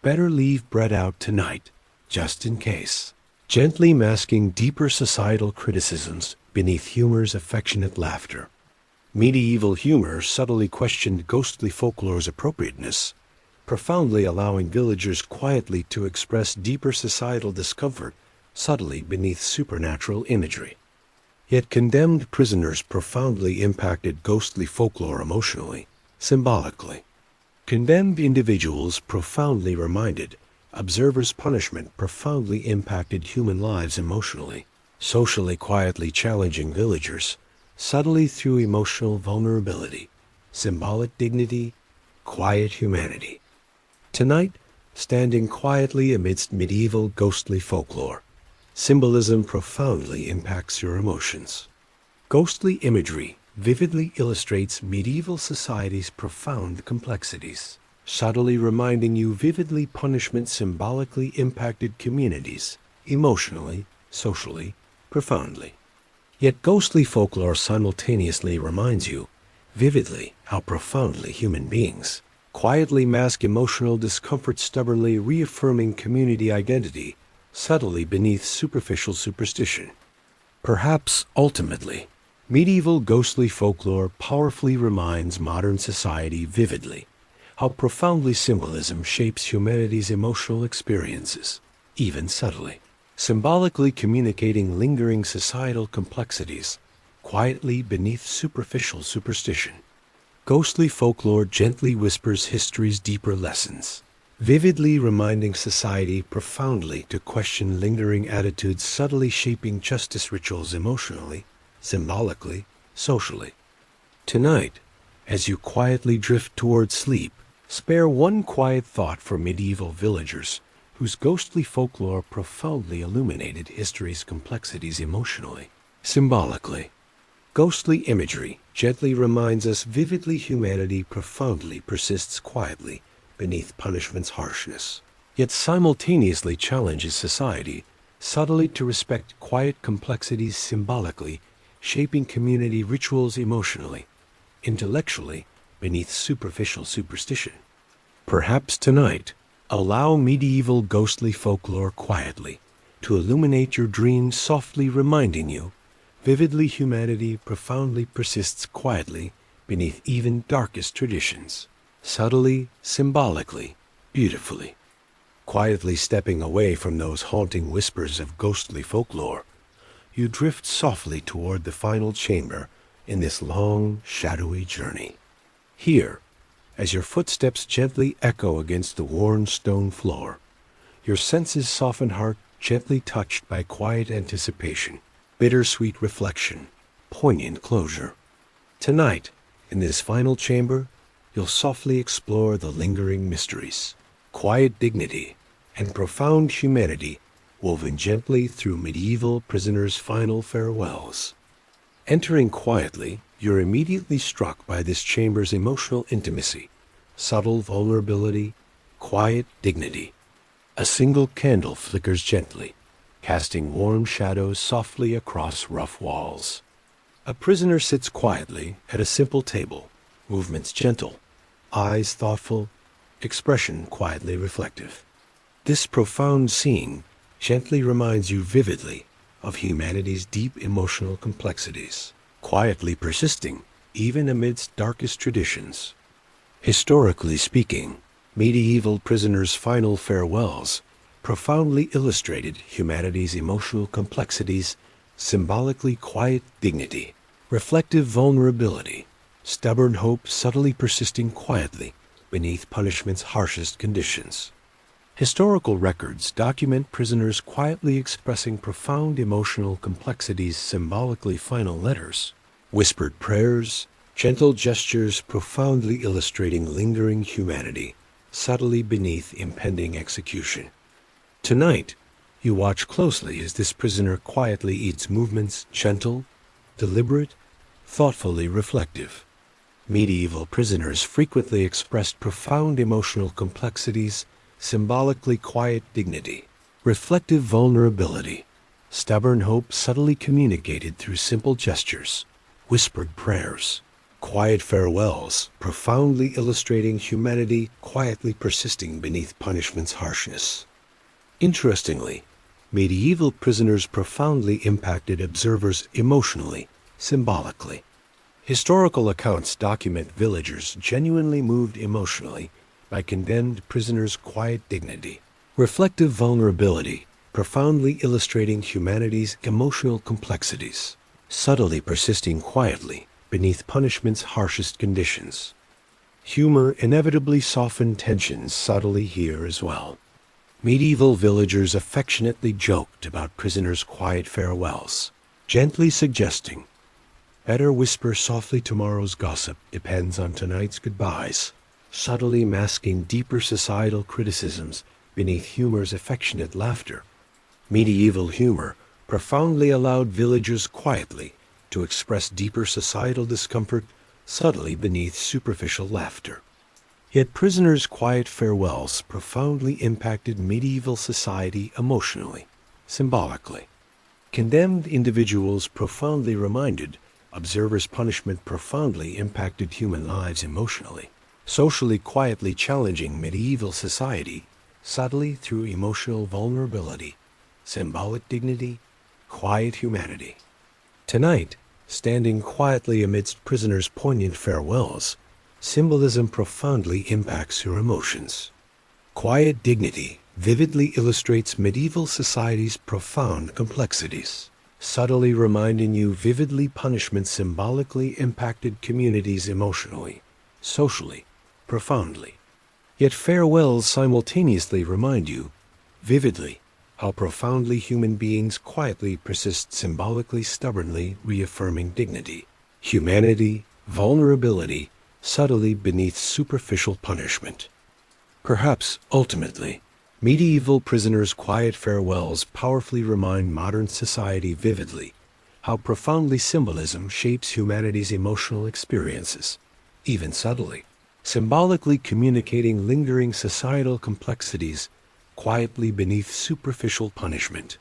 "Better leave bread out tonight, just in case," gently masking deeper societal criticisms beneath humor's affectionate laughter. Medieval humor subtly questioned ghostly folklore's appropriateness, profoundly allowing villagers quietly to express deeper societal discomfort subtly beneath supernatural imagery. Yet condemned prisoners profoundly impacted ghostly folklore emotionally, symbolically. Condemned individuals profoundly reminded observers' punishment profoundly impacted human lives emotionally, socially quietly challenging villagers, subtly through emotional vulnerability, symbolic dignity, quiet humanity. Tonight, standing quietly amidst medieval ghostly folklore, Symbolism profoundly impacts your emotions. Ghostly imagery vividly illustrates medieval society's profound complexities, subtly reminding you vividly punishment symbolically impacted communities, emotionally, socially, profoundly. Yet ghostly folklore simultaneously reminds you, vividly, how profoundly human beings quietly mask emotional discomfort, stubbornly reaffirming community identity, subtly beneath superficial superstition. Perhaps, ultimately, medieval ghostly folklore powerfully reminds modern society vividly how profoundly symbolism shapes humanity's emotional experiences, even subtly, symbolically communicating lingering societal complexities, quietly beneath superficial superstition. Ghostly folklore gently whispers history's deeper lessons, vividly reminding society profoundly to question lingering attitudes, subtly shaping justice rituals emotionally, symbolically, socially. Tonight, as you quietly drift toward sleep, spare one quiet thought for medieval villagers whose ghostly folklore profoundly illuminated history's complexities emotionally, symbolically. Ghostly imagery gently reminds us vividly humanity profoundly persists quietly beneath punishment's harshness, yet simultaneously challenges society subtly to respect quiet complexities symbolically, shaping community rituals emotionally, intellectually, beneath superficial superstition. Perhaps tonight, allow medieval ghostly folklore quietly to illuminate your dreams, softly reminding you vividly humanity profoundly persists quietly beneath even darkest traditions, subtly, symbolically, beautifully. Quietly stepping away from those haunting whispers of ghostly folklore, you drift softly toward the final chamber in this long, shadowy journey. Here, as your footsteps gently echo against the worn stone floor, your senses soften, heart gently touched by quiet anticipation, bittersweet reflection, poignant closure. Tonight, in this final chamber, you'll softly explore the lingering mysteries, quiet dignity, and profound humanity woven gently through medieval prisoners' final farewells. Entering quietly, you're immediately struck by this chamber's emotional intimacy, subtle vulnerability, quiet dignity. A single candle flickers gently, casting warm shadows softly across rough walls. A prisoner sits quietly at a simple table, movements gentle, eyes thoughtful, expression quietly reflective. This profound scene gently reminds you vividly of humanity's deep emotional complexities, quietly persisting even amidst darkest traditions. Historically speaking, medieval prisoners' final farewells profoundly illustrated humanity's emotional complexities, symbolically quiet dignity, reflective vulnerability, stubborn hope subtly persisting quietly beneath punishment's harshest conditions. Historical records document prisoners quietly expressing profound emotional complexities, symbolically final letters, whispered prayers, gentle gestures profoundly illustrating lingering humanity, subtly beneath impending execution. Tonight, you watch closely as this prisoner quietly eats, movements gentle, deliberate, thoughtfully reflective. Medieval prisoners frequently expressed profound emotional complexities, symbolically quiet dignity, reflective vulnerability, stubborn hope subtly communicated through simple gestures, whispered prayers, quiet farewells, profoundly illustrating humanity quietly persisting beneath punishment's harshness. Interestingly, medieval prisoners profoundly impacted observers emotionally, symbolically. Historical accounts document villagers genuinely moved emotionally by condemned prisoners' quiet dignity, reflective vulnerability, profoundly illustrating humanity's emotional complexities, subtly persisting quietly beneath punishment's harshest conditions. Humor inevitably softened tensions subtly here as well. Medieval villagers affectionately joked about prisoners' quiet farewells, gently suggesting, "Better whisper softly tomorrow's gossip depends on tonight's goodbyes," subtly masking deeper societal criticisms beneath humor's affectionate laughter. Medieval humor profoundly allowed villagers quietly to express deeper societal discomfort subtly beneath superficial laughter. Yet prisoners' quiet farewells profoundly impacted medieval society emotionally, symbolically. Condemned individuals profoundly reminded observers' punishment profoundly impacted human lives emotionally, socially quietly challenging medieval society subtly through emotional vulnerability, symbolic dignity, quiet humanity. Tonight, standing quietly amidst prisoners' poignant farewells, symbolism profoundly impacts your emotions. Quiet dignity vividly illustrates medieval society's profound complexities, subtly reminding you vividly punishment symbolically impacted communities emotionally, socially, profoundly. Yet farewells simultaneously remind you, vividly, how profoundly human beings quietly persist symbolically stubbornly reaffirming dignity, humanity, vulnerability, subtly beneath superficial punishment. Perhaps, ultimately, medieval prisoners' quiet farewells powerfully remind modern society vividly how profoundly symbolism shapes humanity's emotional experiences, even subtly, symbolically communicating lingering societal complexities quietly beneath superficial punishment.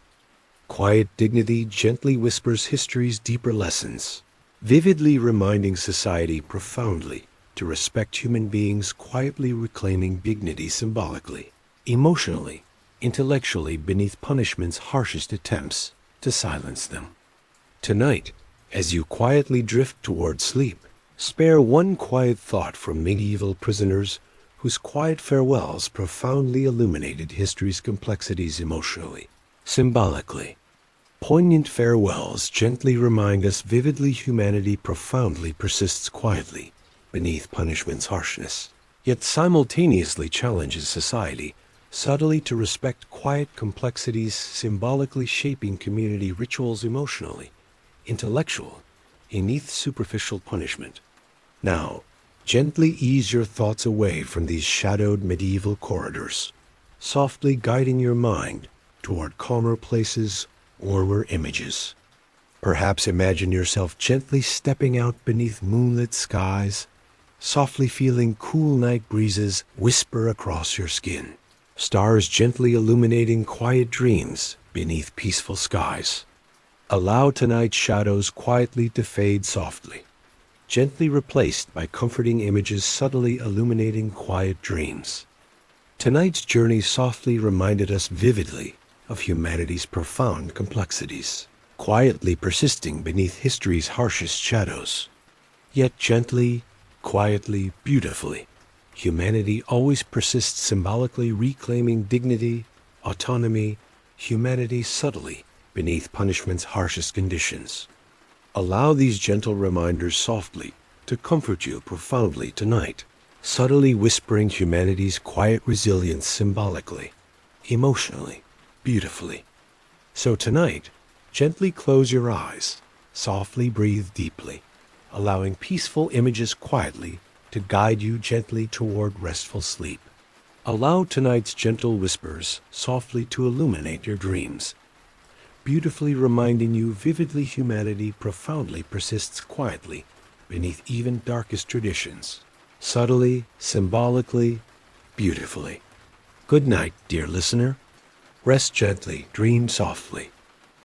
Quiet dignity gently whispers history's deeper lessons, vividly reminding society profoundly to respect human beings quietly reclaiming dignity symbolically, emotionally, intellectually beneath punishment's harshest attempts to silence them. Tonight, as you quietly drift toward sleep, spare one quiet thought from medieval prisoners whose quiet farewells profoundly illuminated history's complexities emotionally, symbolically. Poignant farewells gently remind us vividly humanity profoundly persists quietly beneath punishment's harshness, yet simultaneously challenges society subtly to respect quiet complexities symbolically shaping community rituals emotionally, intellectual, beneath superficial punishment. Now, gently ease your thoughts away from these shadowed medieval corridors, softly guiding your mind toward calmer places, warmer images. Perhaps imagine yourself gently stepping out beneath moonlit skies, softly feeling cool night breezes whisper across your skin, stars gently illuminating quiet dreams beneath peaceful skies. Allow tonight's shadows quietly to fade softly, gently replaced by comforting images subtly illuminating quiet dreams. Tonight's journey softly reminded us vividly of humanity's profound complexities, quietly persisting beneath history's harshest shadows. Yet gently, quietly, beautifully, humanity always persists symbolically reclaiming dignity, autonomy, humanity subtly beneath punishment's harshest conditions. Allow these gentle reminders softly to comfort you profoundly tonight, subtly whispering humanity's quiet resilience symbolically, emotionally, beautifully. So tonight, gently close your eyes, softly breathe deeply, allowing peaceful images quietly to guide you gently toward restful sleep. Allow tonight's gentle whispers softly to illuminate your dreams, beautifully reminding you vividly humanity profoundly persists quietly beneath even darkest traditions, subtly, symbolically, beautifully. Good night, dear listener. Rest gently, dream softly,